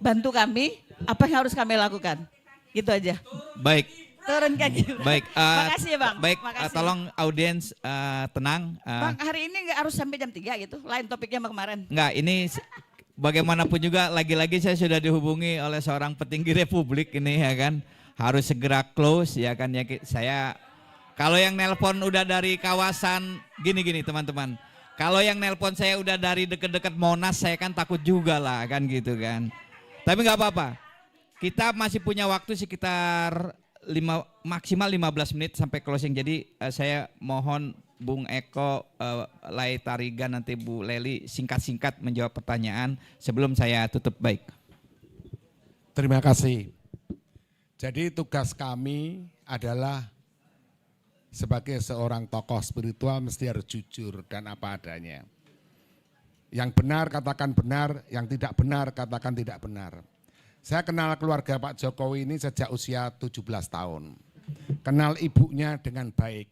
Bantu kami, apa yang harus kami lakukan? Gitu aja. Baik. Turunkan Gibran. Baik, Makasih ya Bang. Baik, Makasih. tolong audiens tenang. Bang, hari ini nggak harus sampai jam 3 gitu, lain topiknya sama kemarin. Enggak, ini bagaimanapun juga lagi-lagi saya sudah dihubungi oleh seorang petinggi Republik ini ya kan. Harus segera close ya kan ya. Saya kalau yang nelpon udah dari kawasan gini-gini teman-teman. Kalau yang nelpon saya udah dari deket-deket Monas, saya kan takut juga lah kan gitu kan. Tapi nggak apa-apa. Kita masih punya waktu sekitar maksimal 15 menit sampai closing. Jadi saya mohon Bung Eko, Lai Tarigan, nanti Bu Leli singkat-singkat menjawab pertanyaan sebelum saya tutup. Baik. Terima kasih. Jadi tugas kami adalah sebagai seorang tokoh spiritual mesti harus jujur dan apa adanya. Yang benar katakan benar, yang tidak benar katakan tidak benar. Saya kenal keluarga Pak Jokowi ini sejak usia 17 tahun. Kenal ibunya dengan baik.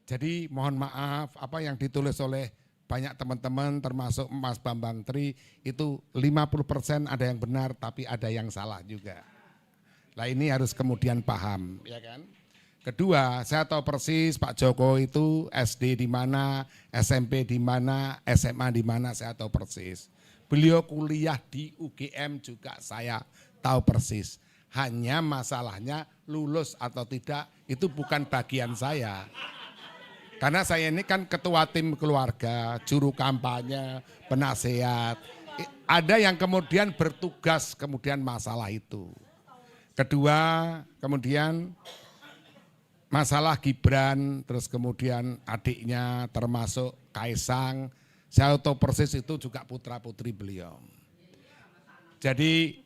Jadi mohon maaf apa yang ditulis oleh banyak teman-teman termasuk Mas Bambang Tri itu 50% ada yang benar tapi ada yang salah juga. Nah ini harus kemudian paham, ya kan? Kedua, saya tahu persis Pak Jokowi itu SD di mana, SMP di mana, SMA di mana, saya tahu persis. Beliau kuliah di UGM juga saya tahu persis. Hanya masalahnya lulus atau tidak itu bukan bagian saya. Karena saya ini kan ketua tim keluarga, juru kampanye, penasehat. Ada yang kemudian bertugas kemudian masalah itu. Kedua, kemudian masalah Gibran, terus kemudian adiknya termasuk Kaisang, saya tahu persis itu juga putra-putri beliau. Jadi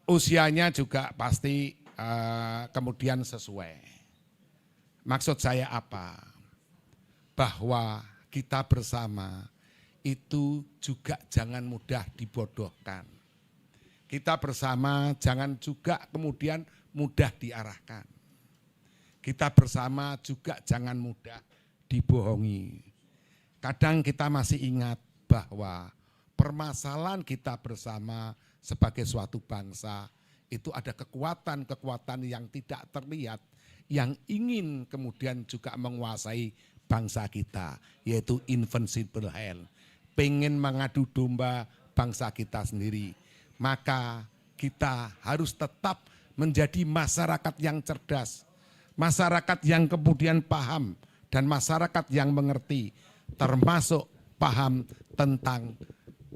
usianya juga pasti kemudian sesuai. Maksud saya apa? Bahwa kita bersama itu juga jangan mudah dibodohkan. Kita bersama jangan juga kemudian mudah diarahkan. Kita bersama juga jangan mudah dibohongi. Kadang kita masih ingat bahwa permasalahan kita bersama sebagai suatu bangsa itu ada kekuatan-kekuatan yang tidak terlihat yang ingin kemudian juga menguasai bangsa kita, yaitu invincible hand, pengen mengadu domba bangsa kita sendiri. Maka kita harus tetap menjadi masyarakat yang cerdas, masyarakat yang kemudian paham dan masyarakat yang mengerti, termasuk paham tentang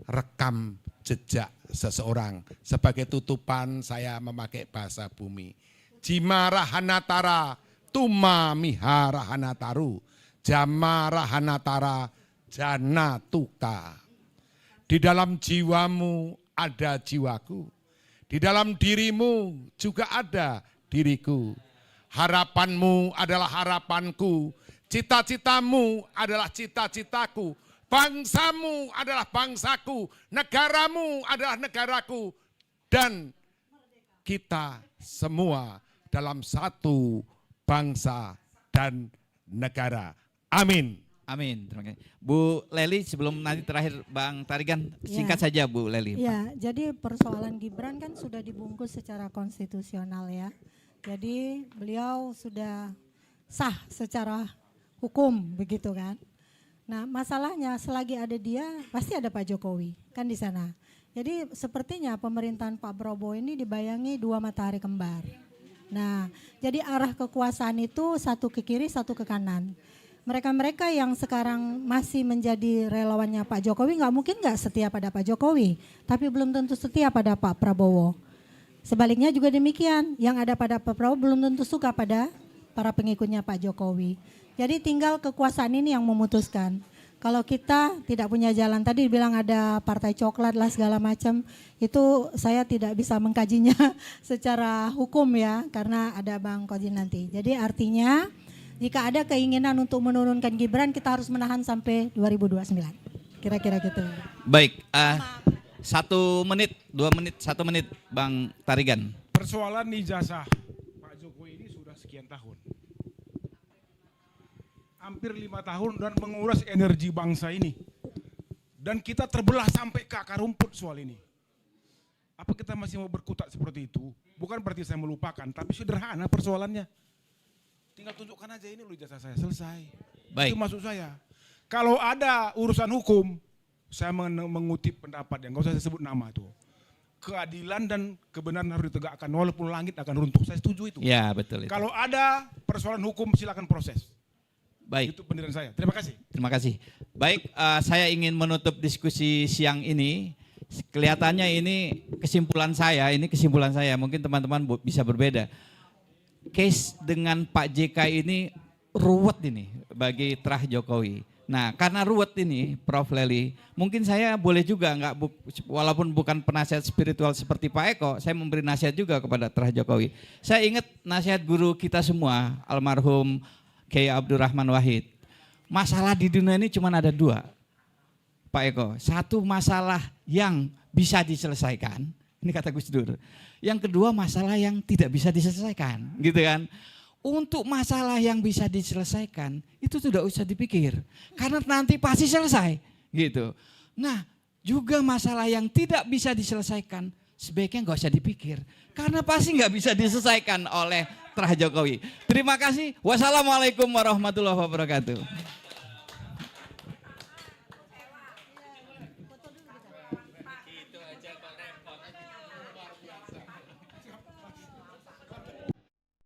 rekam jejak seseorang. Sebagai tutupan saya memakai bahasa bumi. Jima rahanatara tuma miha rahanataru. Jamarahanatara janatuka. Di dalam jiwamu ada jiwaku. Di dalam dirimu juga ada diriku. Harapanmu adalah harapanku. Cita-citamu adalah cita-citaku. Bangsamu adalah bangsaku. Negaramu adalah negaraku. Dan kita semua dalam satu bangsa dan negara. Amin. Amin. Terima kasih. Bu Leli, sebelum nanti terakhir Bang Tarigan, singkat saja Bu Leli. Ya, jadi persoalan Gibran kan sudah dibungkus secara konstitusional ya. Jadi beliau sudah sah secara hukum begitu kan. Nah masalahnya selagi ada dia pasti ada Pak Jokowi kan di sana. Jadi sepertinya pemerintahan Pak Prabowo ini dibayangi dua matahari kembar. Nah jadi arah kekuasaan itu satu ke kiri satu ke kanan. Mereka-mereka yang sekarang masih menjadi relawannya Pak Jokowi nggak mungkin nggak setia pada Pak Jokowi. Tapi belum tentu setia pada Pak Prabowo. Sebaliknya juga demikian, yang ada pada Pak Prabowo belum tentu suka pada para pengikutnya Pak Jokowi. Jadi tinggal kekuasaan ini yang memutuskan. Kalau kita tidak punya jalan, tadi bilang ada partai coklat lah segala macam, itu saya tidak bisa mengkajinya secara hukum ya, karena ada Bang Kodin nanti. Jadi artinya jika ada keinginan untuk menurunkan Gibran, kita harus menahan sampai 2029. Kira-kira gitu. Baik, 1 menit, 2 menit, 1 menit Bang Tarigan. Persoalan ijazah Pak Jokowi ini sudah sekian tahun. Hampir 5 tahun dan menguras energi bangsa ini. Dan kita terbelah sampai ke akar rumput soal ini. Apa kita masih mau berkutat seperti itu? Bukan berarti saya melupakan, tapi sederhana persoalannya. Tinggal tunjukkan aja ini loh ijazah saya, selesai. Baik. Itu maksud saya. Kalau ada urusan hukum, saya mengutip pendapat yang gak usah saya sebut nama itu. Keadilan dan kebenaran harus ditegakkan walaupun langit akan runtuh. Saya setuju itu. Ya betul itu. Kalau ada persoalan hukum silakan proses. Baik. Itu pendirian saya. Terima kasih. Terima kasih. Baik, saya ingin menutup diskusi siang ini. Kelihatannya ini kesimpulan saya, mungkin teman-teman bisa berbeda. Case dengan Pak JK ini ruwet ini bagi terah Jokowi. Nah, karena ruwet ini, Prof. Leli, mungkin saya boleh juga walaupun bukan penasihat spiritual seperti Pak Eko, saya memberi nasihat juga kepada terah Jokowi. Saya ingat nasihat guru kita semua, almarhum Kiai Abdurrahman Wahid. Masalah di dunia ini cuma ada 2, Pak Eko. Satu masalah yang bisa diselesaikan, ini kata Gus Dur. Yang kedua masalah yang tidak bisa diselesaikan, gitu kan. Untuk masalah yang bisa diselesaikan itu tidak usah dipikir karena nanti pasti selesai gitu. Nah juga masalah yang tidak bisa diselesaikan sebaiknya nggak usah dipikir karena pasti nggak bisa diselesaikan oleh terah Jokowi. Terima kasih. Wassalamualaikum warahmatullahi wabarakatuh.